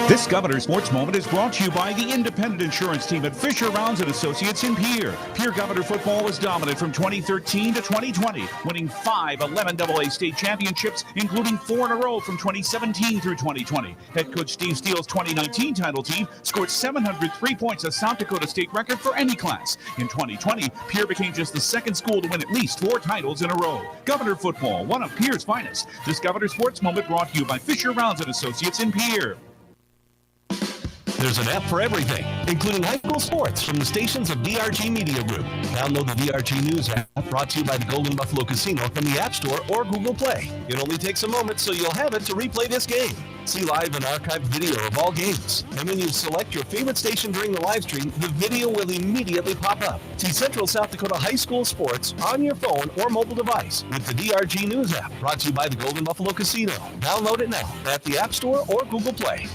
This Governor Sports Moment is brought to you by the independent insurance team at Fisher Rounds & Associates in Pierre. Pierre Governor football was dominant from 2013 to 2020, winning 5 11AA state championships, including 4 in a row from 2017 through 2020. Head coach Steve Steele's 2019 title team scored 703 points, a South Dakota state record for any class. In 2020, Pierre became just the second school to win at least 4 titles in a row. Governor football, one of Pierre's finest. This Governor Sports Moment brought to you by Fisher Rounds & Associates in Pierre. There's an app for everything, including high school sports from the stations of DRG Media Group. Download the DRG News app, brought to you by the Golden Buffalo Casino from the App Store or Google Play. It only takes a moment, so you'll have it to replay this game. See live and archived video of all games. And when you select your favorite station during the live stream, the video will immediately pop up. See Central South Dakota high school sports on your phone or mobile device with the DRG News app, brought to you by the Golden Buffalo Casino. Download it now at the App Store or Google Play.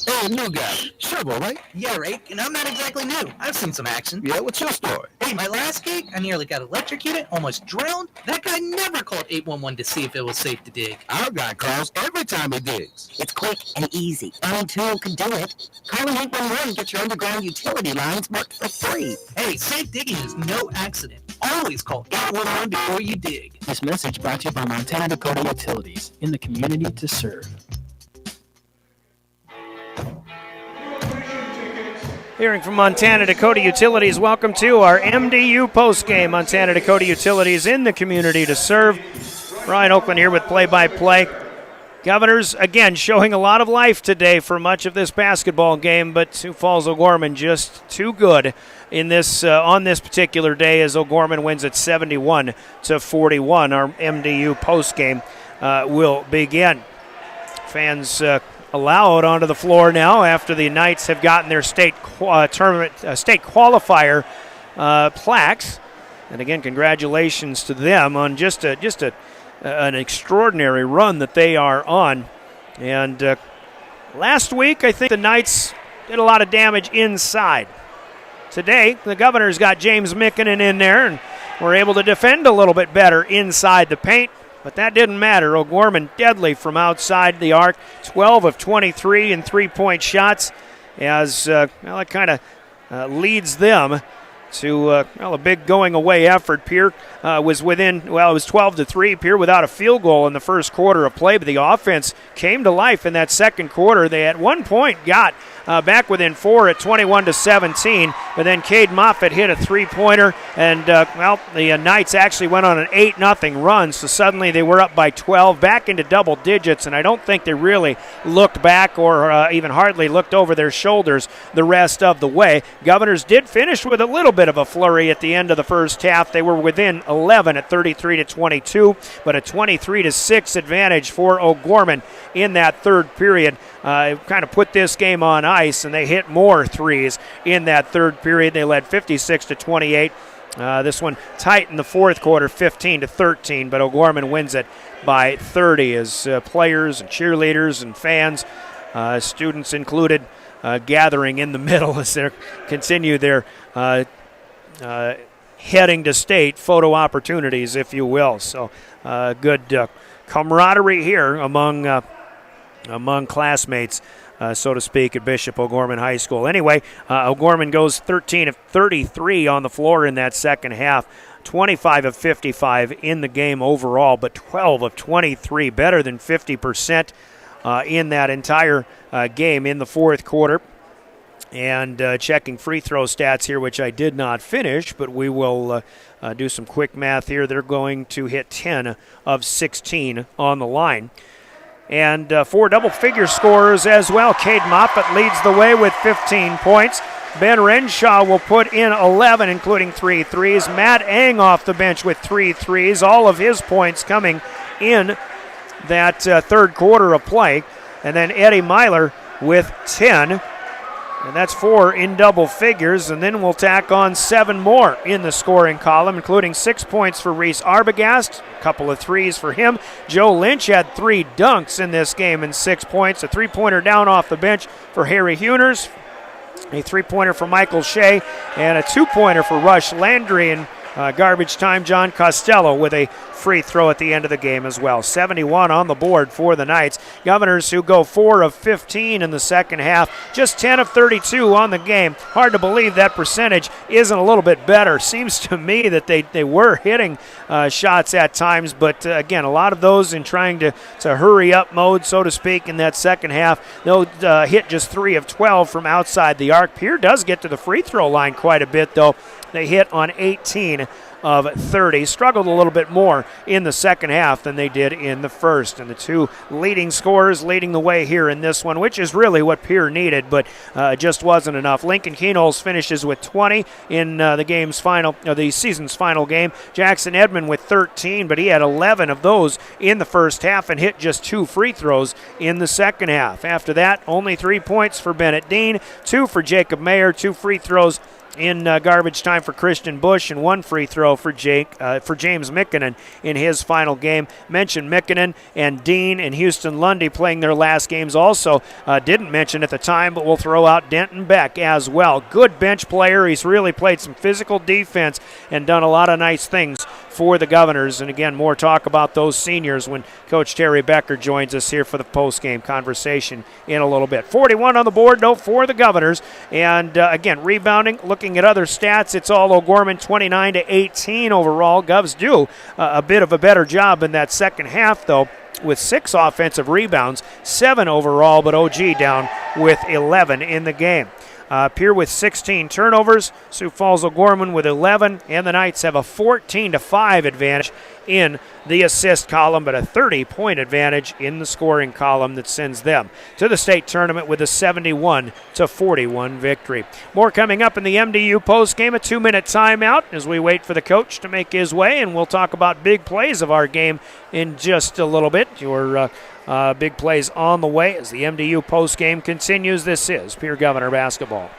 Hey, new guy. Sherbo, right? Yeah, right. And I'm not exactly new. I've seen some action. Yeah, what's your story? Hey, my last gig, I nearly got electrocuted, almost drowned. That guy never called 811 to see if it was safe to dig. Our guy calls every time he digs. It's quick and easy. Any tool can do it. Calling 811 gets your underground utility lines marked for free. Hey, safe digging is no accident. Always call 811 before you dig. This message brought to you by Montana Dakota Utilities, in the community to serve. Hearing from Montana Dakota Utilities, welcome to our MDU postgame. Montana Dakota Utilities in the community to serve. Ryan Oakland here with play-by-play. Governors, again, showing a lot of life today for much of this basketball game, but Sioux Falls O'Gorman just too good in this on this particular day as O'Gorman wins at 71-41. Our MDU postgame will begin. Fans allowed onto the floor now after the Knights have gotten their state tournament state qualifier plaques. And again, congratulations to them on just an extraordinary run that they are on. And last week, I think the Knights did a lot of damage inside. Today, the Governors got James Mikkonen in there and were able to defend a little bit better inside the paint. But that didn't matter. O'Gorman deadly from outside the arc, 12 of 23 in three-point shots, as it kind of leads them to a big going-away effort. Pierre was within, it was 12-3. Pierre without a field goal in the first quarter of play, but the offense came to life in that second quarter. They at one point got back within 4 at 21-17, but then Cade Moffitt hit a three-pointer, and the Knights actually went on an 8-0 run, so suddenly they were up by 12, back into double digits, and I don't think they really looked back or even hardly looked over their shoulders the rest of the way. Governors did finish with a little bit of a flurry at the end of the first half. They were within 11 at 33-22, but a 23-6 advantage for O'Gorman in that third period. Kind of put this game on ice, and they hit more threes in that third period. They led 56-28. This one tight in the fourth quarter, 15-13, but O'Gorman wins it by 30 as players and cheerleaders and fans, students included, gathering in the middle as they continue their heading to state photo opportunities, if you will. So good camaraderie here among classmates, so to speak, at Bishop O'Gorman High School. Anyway, O'Gorman goes 13 of 33 on the floor in that second half, 25 of 55 in the game overall, but 12 of 23, better than 50% in that entire game in the fourth quarter. And checking free throw stats here, which I did not finish, but we will do some quick math here. They're going to hit 10 of 16 on the line. And 4 double-figure scorers as well. Cade Moffitt leads the way with 15 points. Ben Renshaw will put in 11, including 3 threes. Matt Eng off the bench with 3 threes. All of his points coming in that third quarter of play. And then Eddie Myler with 10. And that's 4 in double figures, and then we'll tack on 7 more in the scoring column, including 6 points for Reese Arbogast, a couple of threes for him. Joe Lynch had 3 dunks in this game and 6 points, a three-pointer down off the bench for Harry Huners, a three-pointer for Michael Shea, and a two-pointer for Rush Landry. And garbage time, John Costello with a free throw at the end of the game as well. 71 on the board for the Knights. Governors, who go 4 of 15 in the second half, just 10 of 32 on the game. Hard to believe that percentage isn't a little bit better. Seems to me that they were hitting shots at times, but again, a lot of those in trying to hurry up mode, so to speak, in that second half. They'll hit just 3 of 12 from outside the arc. Pierre does get to the free throw line quite a bit, though. They hit on 18 of 30. Struggled a little bit more in the second half than they did in the first. And the 2 leading scorers leading the way here in this one, which is really what Pierre needed, but just wasn't enough. Lincoln Keenholz finishes with 20 in the season's final game. Jackson Edmond with 13, but he had 11 of those in the first half and hit just 2 free throws in the second half. After that, only 3 points for Bennett Dean, 2 for Jacob Mayer, 2 free throws in garbage time for Christian Bush, and 1 free throw for James Mikkonen in his final game. Mentioned Mikkonen and Dean and Houston Lundy playing their last games also. Didn't mention at the time, but we'll throw out Denton Beck as well. Good bench player. He's really played some physical defense and done a lot of nice things for the Governors. And again, more talk about those seniors when Coach Terry Becker joins us here for the post-game conversation in a little bit. 41 on the board, though, for the Governors. And again, rebounding, looking at other stats, it's all O'Gorman 29-18 overall. Govs do a bit of a better job in that second half, though, with 6 offensive rebounds, 7 overall, but OG down with 11 in the game. Pierre with 16 turnovers, Sioux Falls O'Gorman with 11, and the Knights have a 14-5 advantage in the assist column, but a 30-point advantage in the scoring column that sends them to the state tournament with a 71-41 victory. More coming up in the MDU postgame, a 2-minute timeout as we wait for the coach to make his way, and we'll talk about big plays of our game in just a little bit. Your big plays on the way as the MDU postgame continues. This is Pierre Governor Basketball.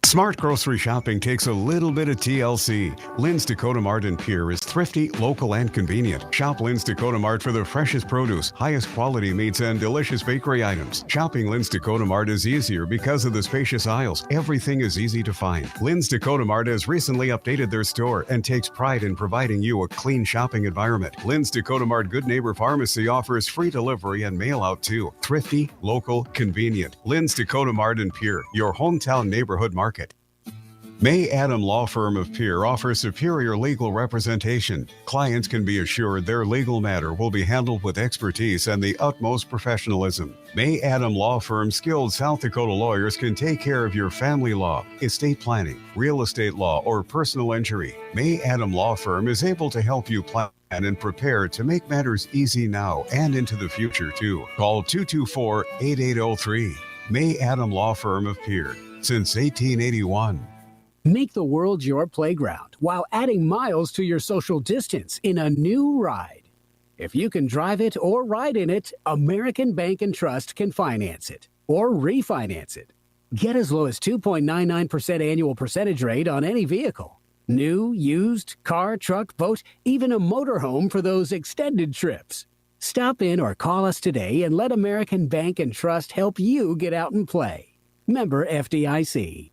Smart grocery shopping takes a little bit of TLC. Lynn's Dakota Mart in Pierre is thrifty, local, and convenient. Shop Lynn's Dakota Mart for the freshest produce, highest quality meats, and delicious bakery items. Shopping Lynn's Dakota Mart is easier because of the spacious aisles. Everything is easy to find. Lynn's Dakota Mart has recently updated their store and takes pride in providing you a clean shopping environment. Lynn's Dakota Mart Good Neighbor Pharmacy offers free delivery and mail out too. Thrifty, local, convenient. Lynn's Dakota Mart in Pierre, your hometown neighborhood market. May Adam Law Firm of Pierre offers superior legal representation. Clients can be assured their legal matter will be handled with expertise and the utmost professionalism. May Adam Law Firm's skilled South Dakota lawyers can take care of your family law, estate planning, real estate law, or personal injury. May Adam Law Firm is able to help you plan and prepare to make matters easy now and into the future too. Call 224-8803. May Adam Law Firm of Pierre, since 1881. Make the world your playground while adding miles to your social distance in a new ride. If you can drive it or ride in it, American Bank and Trust can finance it or refinance it. Get as low as 2.99% annual percentage rate on any vehicle. New, used, car, truck, boat, even a motorhome for those extended trips. Stop in or call us today and let American Bank and Trust help you get out and play. Member FDIC.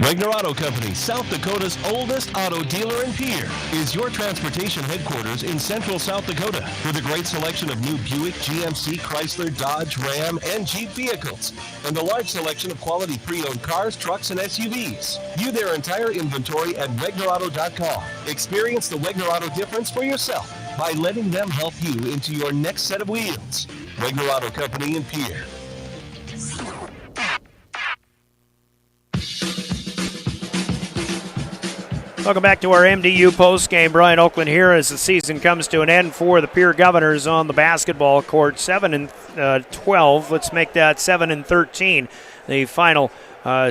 Wagner Auto Company, South Dakota's oldest auto dealer in Pierre, is your transportation headquarters in central South Dakota with a great selection of new Buick, GMC, Chrysler, Dodge, Ram, and Jeep vehicles, and a large selection of quality pre-owned cars, trucks, and SUVs. View their entire inventory at WagnerAuto.com. Experience the Wagner Auto difference for yourself by letting them help you into your next set of wheels. Wagner Auto Company in Pierre. Welcome back to our MDU postgame. Brian Oakland here as the season comes to an end for the Pierre Governors on the basketball court. 7-12. Let's make that 7-13. The final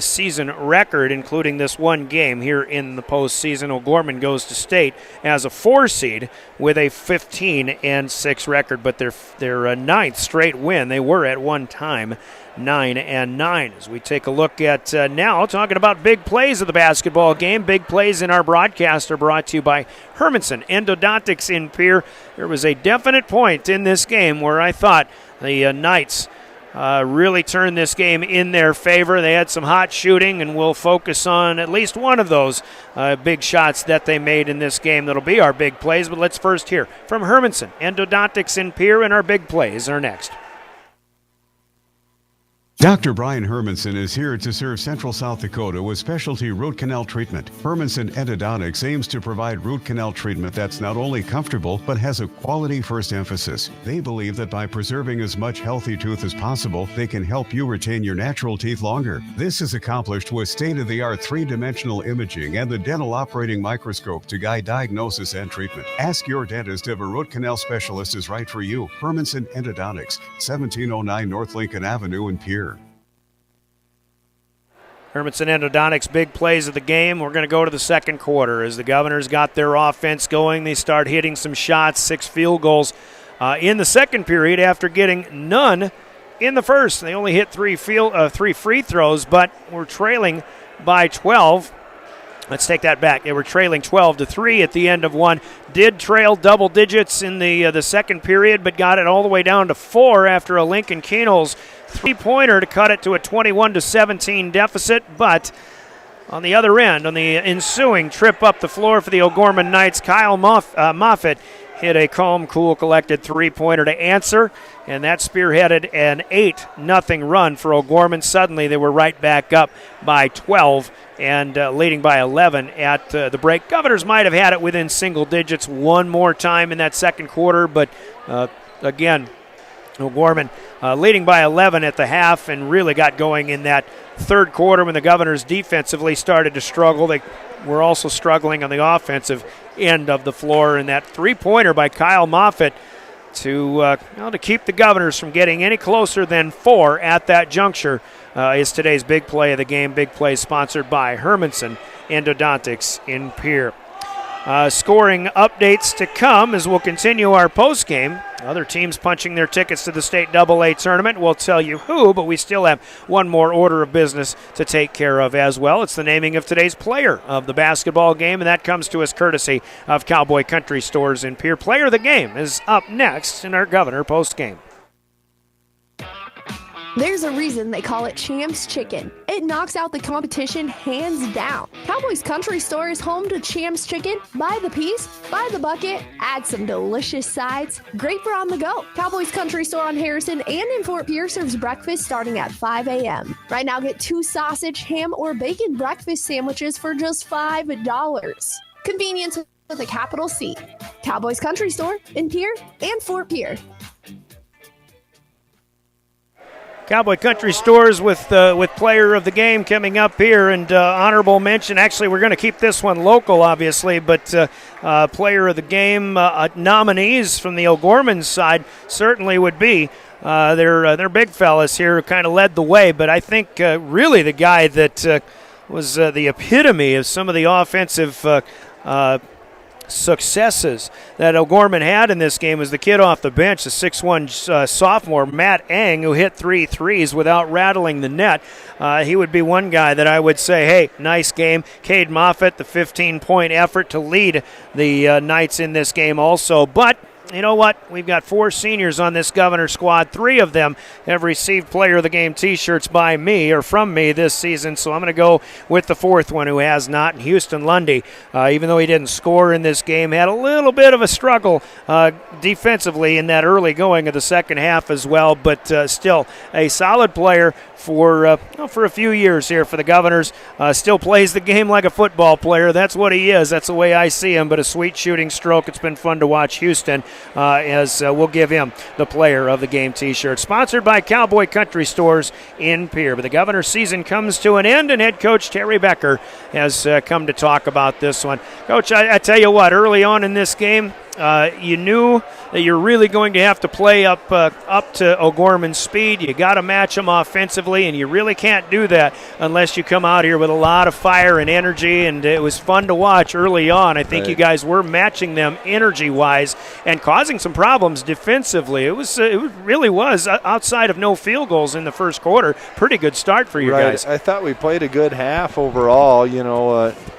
season record, including this one game here in the postseason. O'Gorman goes to state as a 4 seed with a 15-6 record, but their ninth straight win. They were at one time 9-9. As we take a look at now, talking about big plays of the basketball game. Big plays in our broadcast are brought to you by Hermanson Endodontics in Pierre. There was a definite point in this game where I thought the Knights really turned this game in their favor. They had some hot shooting, and we'll focus on at least one of those big shots that they made in this game. That'll be our big plays, but let's first hear from Hermanson Endodontics in Pierre, and our big plays are next. Dr. Brian Hermanson is here to serve Central South Dakota with specialty root canal treatment. Hermanson Endodontics aims to provide root canal treatment that's not only comfortable, but has a quality first emphasis. They believe that by preserving as much healthy tooth as possible, they can help you retain your natural teeth longer. This is accomplished with state-of-the-art three-dimensional imaging and the dental operating microscope to guide diagnosis and treatment. Ask your dentist if a root canal specialist is right for you. Hermanson Endodontics, 1709 North Lincoln Avenue in Pierre. Hermanson Endodontics, big plays of the game. We're going to go to the second quarter as the Governors got their offense going. They start hitting some shots, 6 field goals in the second period after getting none in the first. They only hit 3 free throws, but were trailing by 12. Let's take that back. They were trailing 12-3 at the end of one. Did trail double digits in the second period, but got it all the way down to 4 after a Lincoln Keenholz three-pointer to cut it to a 21-17 deficit. But on the other end, on the ensuing trip up the floor for the O'Gorman Knights, Kyle Moffitt hit a calm, cool, collected three-pointer to answer, and that spearheaded an 8-0 run for O'Gorman. Suddenly they were right back up by 12 and leading by 11 at the break. Governors might have had it within single digits one more time in that second quarter, but again, O'Gorman leading by 11 at the half and really got going in that third quarter when the Governors defensively started to struggle. They were also struggling on the offensive end of the floor, and that three-pointer by Kyle Moffitt to keep the Governors from getting any closer than 4 at that juncture is today's big play of the game. Big play sponsored by Hermanson Endodontics in Pierre. Scoring updates to come as we'll continue our postgame. Other teams punching their tickets to the state AA tournament. We'll tell you who, but we still have one more order of business to take care of as well. It's the naming of today's player of the basketball game, and that comes to us courtesy of Cowboy Country Stores in Pierre. Player of the game is up next in our Governor postgame. There's a reason they call it Champs Chicken. It knocks out the competition hands down. Cowboys Country Store is home to Champs Chicken. Buy the piece, buy the bucket, add some delicious sides. Great for on the go. Cowboys Country Store on Harrison and in Fort Pierre serves breakfast starting at 5 a.m. Right now, get 2 sausage, ham, or bacon breakfast sandwiches for just $5. Convenience with a capital C. Cowboys Country Store in Pierre and Fort Pierre. Cowboy Country Stores with player of the game coming up here, and honorable mention. Actually, we're going to keep this one local, obviously, but player of the game nominees from the O'Gorman side certainly would be. They're big fellas here who kind of led the way, but I think really the guy that was the epitome of some of the offensive successes that O'Gorman had in this game was the kid off the bench, the 6'1 sophomore, Matt Eng, who hit 3 threes without rattling the net. He would be one guy that I would say, hey, nice game. Cade Moffitt, the 15-point effort to lead the Knights in this game also. But you know what? We've got 4 seniors on this Governor squad. 3 of them have received Player of the Game T-shirts by me or from me this season, so I'm going to go with the 4th one who has not, Houston Lundy. Even though he didn't score in this game, had a little bit of a struggle defensively in that early going of the second half as well, but still a solid player for a few years here for the Governors. Still plays the game like a football player. That's what he is. That's the way I see him, but a sweet shooting stroke. It's been fun to watch Houston as we'll give him the Player of the Game T-shirt. Sponsored by Cowboy Country Stores in Pierre. But the Governor's season comes to an end, and head coach Terry Becker has come to talk about this one. Coach, I tell you what, early on in this game, you knew that you're really going to have to play up to O'Gorman's speed. You got to match them offensively, and you really can't do that unless you come out here with a lot of fire and energy, and it was fun to watch early on. I think you guys were matching them energy-wise and causing some problems defensively. It really was, outside of no field goals in the first quarter, pretty good start for you guys. I thought we played a good half overall,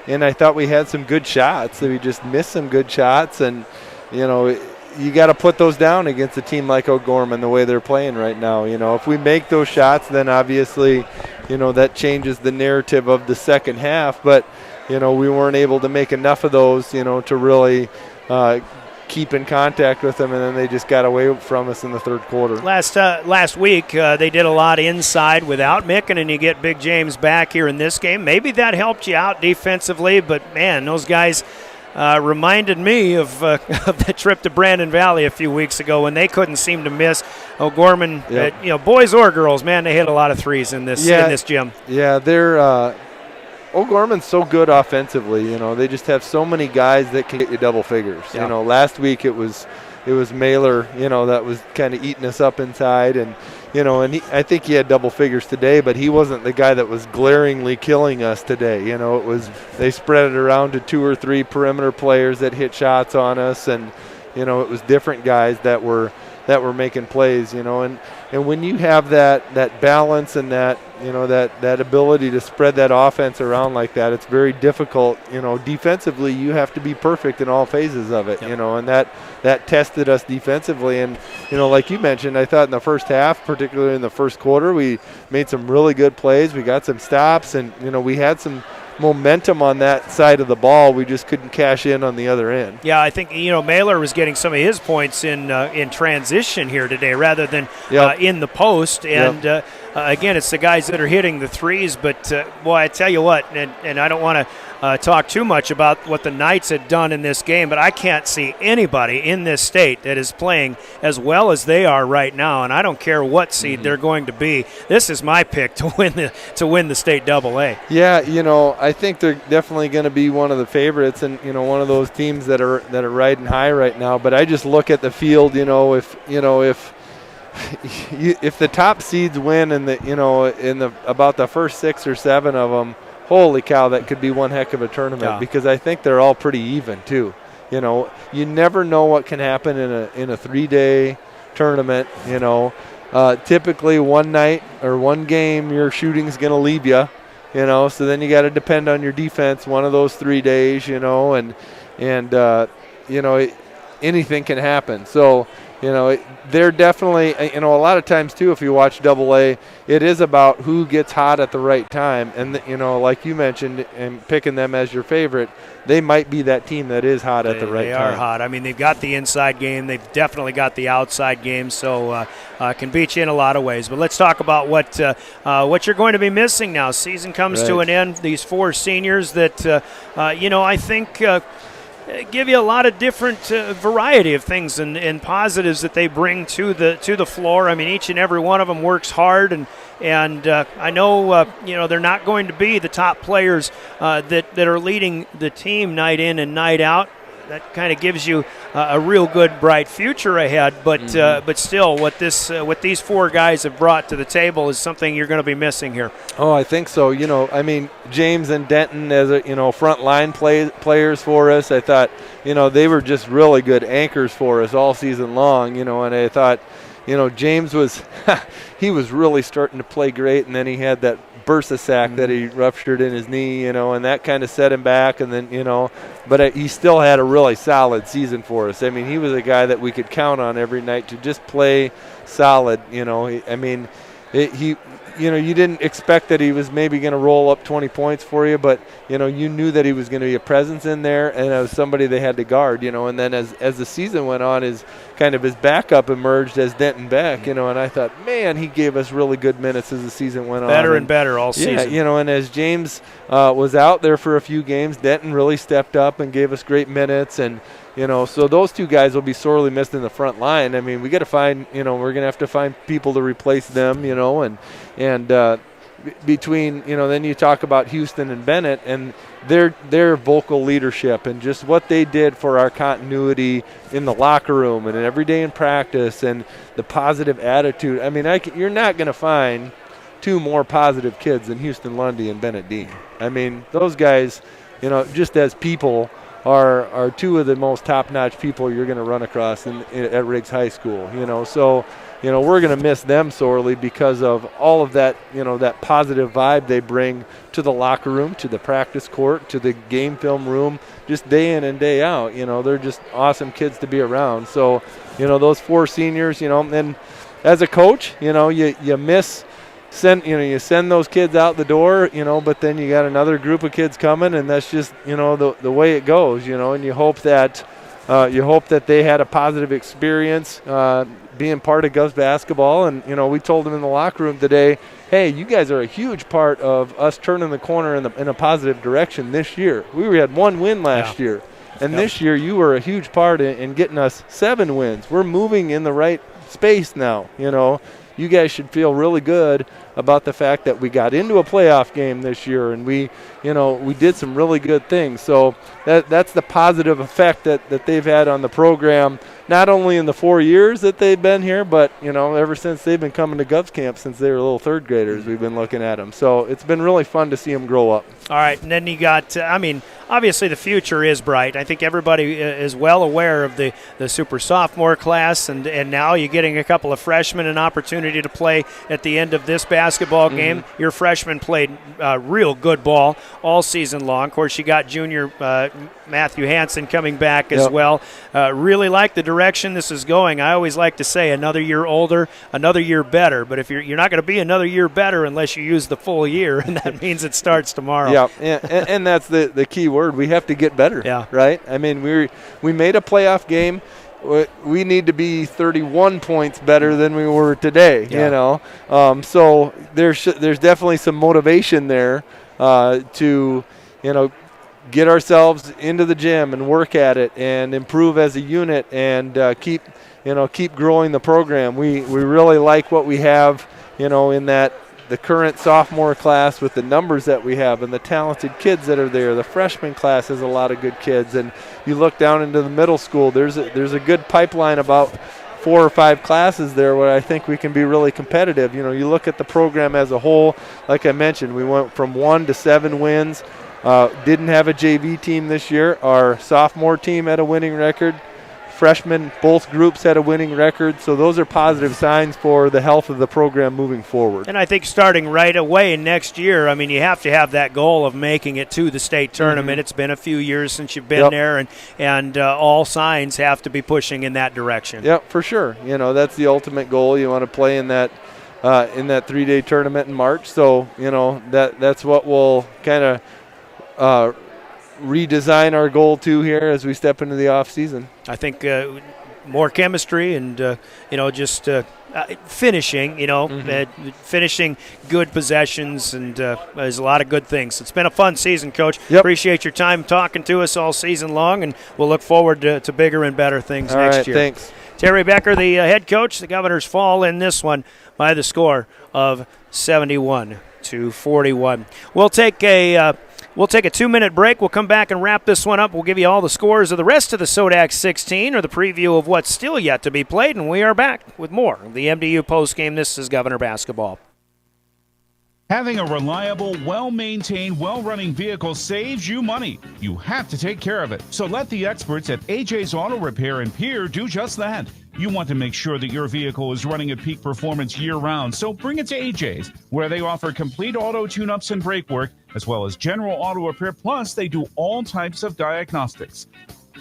and I thought we had some good shots. We just missed some good shots, and you got to put those down against a team like O'Gorman the way they're playing right now. If we make those shots, then obviously, that changes the narrative of the second half. But, we weren't able to make enough of those, to really keep in contact with them, and then they just got away from us in the third quarter. Last week, they did a lot inside without Micken, and you get Big James back here in this game. Maybe that helped you out defensively, but, man, those guys – reminded me of the trip to Brandon Valley a few weeks ago when they couldn't seem to miss. O'Gorman, boys or girls, man, they hit a lot of threes in this gym. Yeah, they're O'Gorman's so good offensively. They just have so many guys that can get you double figures. Yeah. Last week it was Mailer, that was kind of eating us up inside, and I think he had double figures today, but he wasn't the guy that was glaringly killing us today. It was, they spread it around to 2 or 3 perimeter players that hit shots on us, and it was different guys that were making plays. And when you have that balance and that ability to spread that offense around like that, it's very difficult. Defensively, you have to be perfect in all phases of it. Yep. And that tested us defensively. And like you mentioned, I thought in the first half, particularly in the first quarter, we made some really good plays. We got some stops, and we had some momentum on that side of the ball. We just couldn't cash in on the other end. Yeah, I think, Mailer was getting some of his points in transition here today rather than in the post. And, again, it's the guys that are hitting the threes. But, boy, I tell you what, and I don't want to talk too much about what the Knights had done in this game, but I can't see anybody in this state that is playing as well as they are right now, and I don't care what seed they're going to be. This is my pick to win the state AA. Yeah, I think they're definitely going to be one of the favorites, and one of those teams that are riding high right now. But I just look at the field, if the top seeds win in about the first 6 or 7 of them, holy cow, that could be one heck of a tournament because I think they're all pretty even too. You never know what can happen in a 3-day tournament. Typically one night or one game your shooting's going to leave you. So then you got to depend on your defense one of those 3 days. Anything can happen. So. They're definitely, a lot of times too, if you watch AA, it is about who gets hot at the right time. And, like you mentioned, and picking them as your favorite, they might be that team that is hot at the right time. They are hot. I mean, they've got the inside game. They've definitely got the outside game, so can beat you in a lot of ways. But let's talk about what you're going to be missing now. Season comes to an end. These 4 seniors that, I think give you a lot of different variety of things and positives that they bring to the floor. I mean, each and every one of them works hard, and I know they're not going to be the top players that are leading the team night in and night out. That kind of gives you a real good, bright future ahead. But still, what these 4 guys have brought to the table is something you're going to be missing here. Oh, I think so. James and Denton as front line players for us. I thought they were just really good anchors for us all season long. And I thought James was he was really starting to play great, and then he had that bursa sack that he ruptured in his knee, and that kind of set him back. And then, but he still had a really solid season for us. I mean, he was a guy that we could count on every night to just play solid. You didn't expect that he was maybe going to roll up 20 points for you, but, you knew that he was going to be a presence in there, and it was somebody they had to guard, and then as the season went on, his backup emerged as Denton Beck, and I thought, man, he gave us really good minutes as the season went on. Better and better all season. And as James was out there for a few games, Denton really stepped up and gave us great minutes, and so those 2 guys will be sorely missed in the front line. I mean, we got to find, we're going to have to find people to replace them, and between, then you talk about Houston and Bennett and their vocal leadership and just what they did for our continuity in the locker room and every day in practice and the positive attitude. I mean, you're not going to find 2 more positive kids than Houston Lundy and Bennett Dean. I mean, those guys, just as people, are 2 of the most top-notch people you're going to run across at Riggs High School. So we're going to miss them sorely because of all of that, that positive vibe they bring to the locker room, to the practice court, to the game film room, just day in and day out. They're just awesome kids to be around. So, those 4 seniors, and as a coach, you miss. You send those kids out the door, but then you got another group of kids coming, and that's just, the way it goes, and you hope that they had a positive experience being part of Govs basketball. And, we told them in the locker room today, hey, you guys are a huge part of us turning the corner in a positive direction this year. We had 1 win last year, and this year you were a huge part in getting us 7 wins. We're moving in the right space now, You guys should feel really good about the fact that we got into a playoff game this year, and we did some really good things. So that's the positive effect that they've had on the program, not only in the 4 years that they've been here, but ever since they've been coming to Govs camp since they were little 3rd graders. We've been looking at them. So it's been really fun to see them grow up. All right, and then you got, obviously the future is bright. I think everybody is well aware of the super sophomore class, and now you're getting a couple of freshmen an opportunity to play at the end of this basketball basketball game. Your freshman played real good ball all season long. Of course, you got junior Matthew Hansen coming back as well. Really like the direction this is going. I always like to say another year older, another year better. But if you're not going to be another year better unless you use the full year, and that means it starts tomorrow. Yeah, and that's the key word. We have to get better, right? I mean, we made a playoff game. We need to be 31 points better than we were today, you know. So there's definitely some motivation there to, you know, get ourselves into the gym and work at it and improve as a unit and keep growing the program. We really like what we have, you know, in the current sophomore class with the numbers that we have and the talented kids that are there. The freshman class has a lot of good kids, and you look down into the middle school, there's a good pipeline, about 4 or 5 classes there where I think we can be really competitive. You know, you look at the program as a whole, like I mentioned, we went from 1 to 7 wins. Didn't have a JV team this year. Our sophomore team had a winning record. Freshmen, both groups had a winning record, so those are positive signs for the health of the program moving forward. And I think starting right away next year, I mean, you have to have that goal of making it to the state tournament. It's been a few years since you've been there, and all signs have to be pushing in that direction. Yep, for sure. You know, that's the ultimate goal. You want to play in that 3-day tournament in March. So, you know, that's what we'll kind of redesign our goal to here as we step into the off season. I think more chemistry and just finishing, finishing good possessions, and there's a lot of good things. It's been a fun season, Coach. Appreciate your time talking to us all season long, and we'll look forward to bigger and better things next year. Thanks. Terry Becker, the head coach. The Governors fall in this one by the score of 71-41. We'll take a 2-minute break. We'll come back and wrap this one up. We'll give you all the scores of the rest of the SoDak 16 or the preview of what's still yet to be played, and we are back with more of the MDU postgame. This is Governor Basketball. Having a reliable, well-maintained, well-running vehicle saves you money. You have to take care of it. So let the experts at AJ's Auto Repair in Pierre do just that. You want to make sure that your vehicle is running at peak performance year-round, so bring it to AJ's, where they offer complete auto tune-ups and brake work, as well as general auto repair, plus they do all types of diagnostics.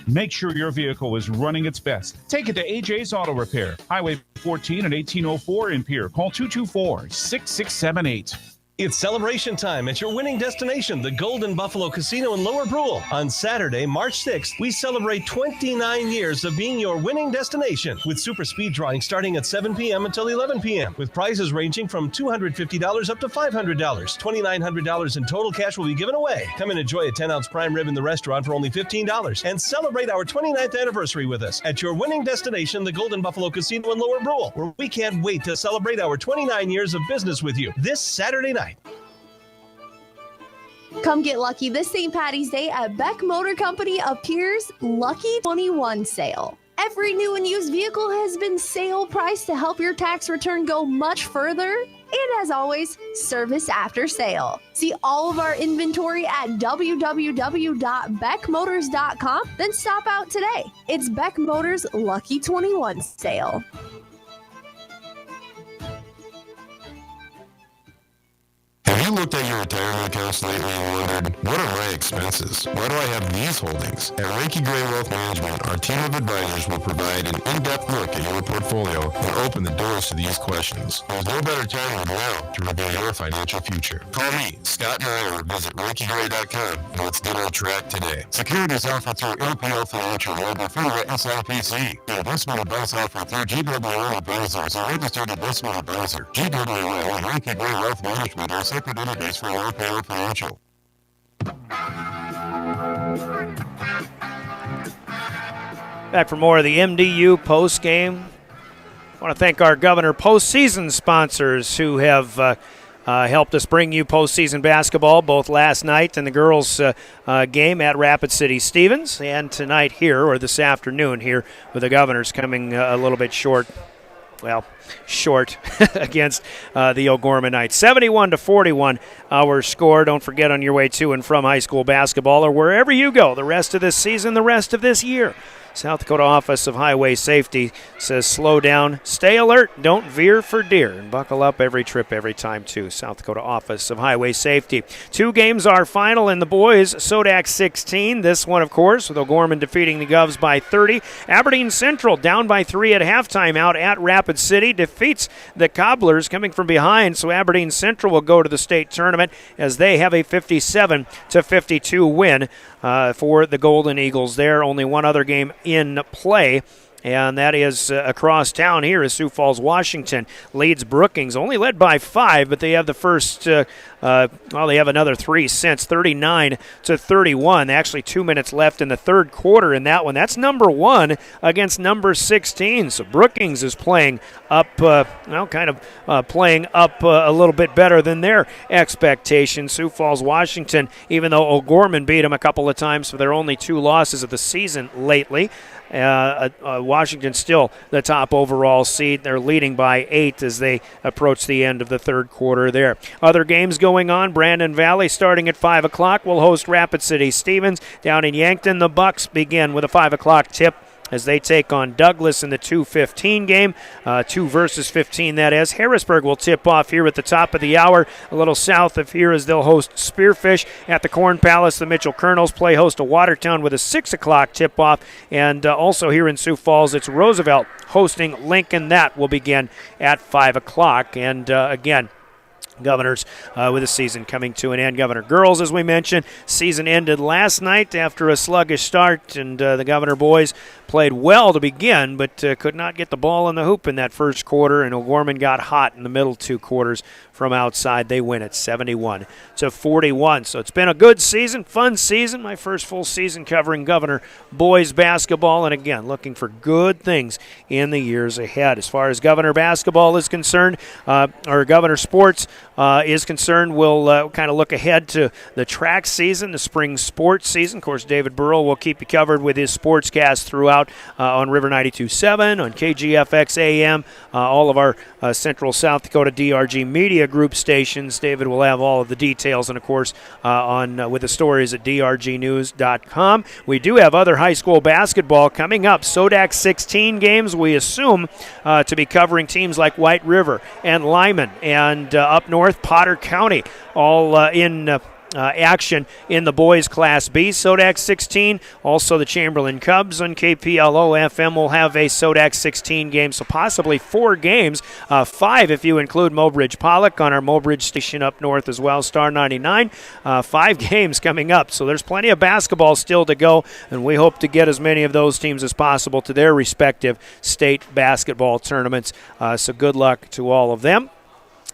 Make sure your vehicle is running its best. Take it to AJ's Auto Repair, Highway 14 and 1804 in Pierre. Call 224-6678. It's celebration time at your winning destination, the Golden Buffalo Casino in Lower Brule. On Saturday, March 6th, we celebrate 29 years of being your winning destination with super speed drawing starting at 7 p.m. until 11 p.m. with prizes ranging from $250 up to $500. $2,900 in total cash will be given away. Come and enjoy a 10-ounce prime rib in the restaurant for only $15 and celebrate our 29th anniversary with us at your winning destination, the Golden Buffalo Casino in Lower Brule, where we can't wait to celebrate our 29 years of business with you this Saturday night. Come get lucky this St. Patty's Day at Beck Motor Company of Pierre's Lucky 21 sale. Every new and used vehicle has been sale priced to help your tax return go much further. And as always, service after sale. See all of our inventory at www.beckmotors.com. Then stop out today. It's Beck Motors Lucky 21 sale. Have you looked at your retirement accounts lately and wondered, what are my expenses? Why do I have these holdings? At Reiki Gray Wealth Management, our team of advisors will provide an in-depth look at your portfolio and open the doors to these questions. There's no better time than now to review your financial future. Call me, Scott Meyer, or visit ReikiGray.com, and let's get on track today. Securities offered through LPL Financial and affiliate SIPC. The investment advice offered through GWL Advisors, a registered investment advisor. GWL and Reiki Gray Wealth Management are separate entities for LPL Financial. Back for more of the MDU post game. I want to thank our Governor postseason sponsors who have helped us bring you postseason basketball both last night and the girls' game at Rapid City Stevens, and tonight here, or this afternoon here, with the Governors coming a little bit short short against the O'Gorman Knights. 71-41 our score. Don't forget, on your way to and from high school basketball or wherever you go the rest of this season, the rest of this year, South Dakota Office of Highway Safety says slow down, stay alert, don't veer for deer, and buckle up every trip, every time too. South Dakota Office of Highway Safety. 2 games are final in the boys. SoDak 16. This one, of course, with O'Gorman defeating the Govs by 30. Aberdeen Central down by 3 at halftime out at Rapid City. Defeats the Cobblers coming from behind, so Aberdeen Central will go to the state tournament as they have a 57-52 win for the Golden Eagles there. Only one other game in play, and that is across town here as Sioux Falls, Washington leads Brookings, only led by 5, but they have the first, they have another 3 since, 39-31. Actually 2 minutes left in the third quarter in that one. That's number 1 against number 16, so Brookings is playing up, playing up a little bit better than their expectations. Sioux Falls, Washington, even though O'Gorman beat them a couple of times for their only 2 losses of the season lately, Washington still the top overall seed. They're leading by 8 as they approach the end of the third quarter there. Other games going on. Brandon Valley starting at 5 o'clock will host Rapid City Stevens. Down in Yankton, the Bucks begin with a 5 o'clock tip as they take on Douglas in the 2:15 game. 2 versus 15, that is. Harrisburg will tip off here at the top of the hour, a little south of here, as they'll host Spearfish at the Corn Palace. The Mitchell Colonels play host to Watertown with a 6 o'clock tip-off. And also here in Sioux Falls, it's Roosevelt hosting Lincoln. That will begin at 5 o'clock. And again, Governors with the season coming to an end. Governor girls, as we mentioned, season ended last night after a sluggish start, and the Governor boys played well to begin, but could not get the ball in the hoop in that first quarter, and O'Gorman got hot in the middle 2 quarters from outside. They win at 71-41. So it's been a good season, fun season, my first full season covering Governor boys basketball, and again, looking for good things in the years ahead. As far as Governor basketball is concerned, or Governor sports is concerned, we'll kind of look ahead to the track season, the spring sports season. Of course, David Burrell will keep you covered with his sportscast throughout on River 92.7, on KGFX AM, all of our Central South Dakota DRG Media Group stations. David will have all of the details, and of course with the stories at drgnews.com. We do have other high school basketball coming up. SoDak 16 games, we assume to be covering teams like White River and Lyman, and up north Potter County, all in action in the boys Class B. SoDak 16, also the Chamberlain Cubs on KPLO-FM will have a SoDak 16 game, so possibly 4 games, 5 if you include Mobridge Pollock on our Mobridge station up north as well, Star 99. 5 games coming up, so there's plenty of basketball still to go, and we hope to get as many of those teams as possible to their respective state basketball tournaments, so good luck to all of them.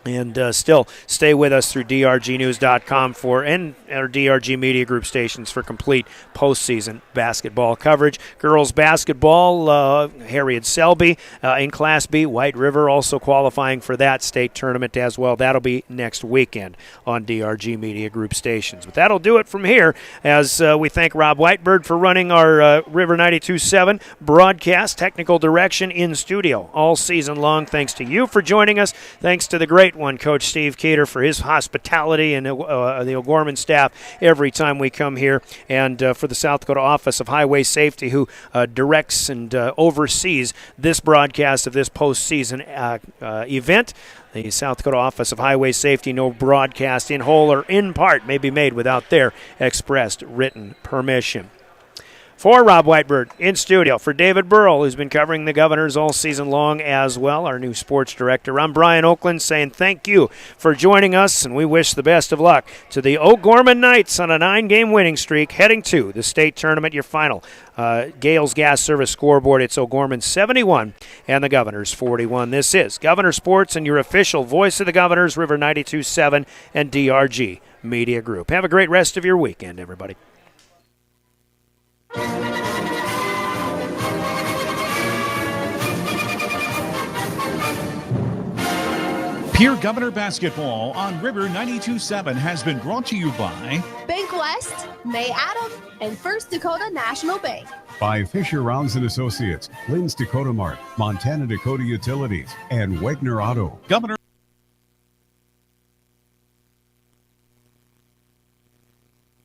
And still stay with us through drgnews.com and our DRG Media Group stations for complete postseason basketball coverage. Girls basketball, Harriet Selby in Class B. White River also qualifying for that state tournament as well. That'll be next weekend on DRG Media Group stations. But that'll do it from here as we thank Rob Whitebird for running our River 92.7 broadcast, technical direction in studio all season long. Thanks to you for joining us. Thanks to the great one, Coach Steve Keeter, for his hospitality, and the O'Gorman staff every time we come here, and for the South Dakota Office of Highway Safety, who directs and oversees this broadcast of this postseason event. The South Dakota Office of Highway Safety, no broadcast in whole or in part may be made without their expressed written permission. For Rob Whitebird in studio, for David Burrell, who's been covering the Governors all season long as well, our new sports director, I'm Brian Oakland saying thank you for joining us, and we wish the best of luck to the O'Gorman Knights on a 9-game winning streak heading to the state tournament. Your final Gales Gas Service scoreboard, it's O'Gorman 71 and the Governors 41. This is Governor Sports and your official voice of the Governors, River 92.7 and DRG Media Group. Have a great rest of your weekend, everybody. Pierre Governor Basketball on River 92.7 has been brought to you by Bank West, May Adam, and First Dakota National Bank. by Fisher Rounds and Associates, Lynn's Dakota Mart, Montana Dakota Utilities, and Wegner Auto. Governor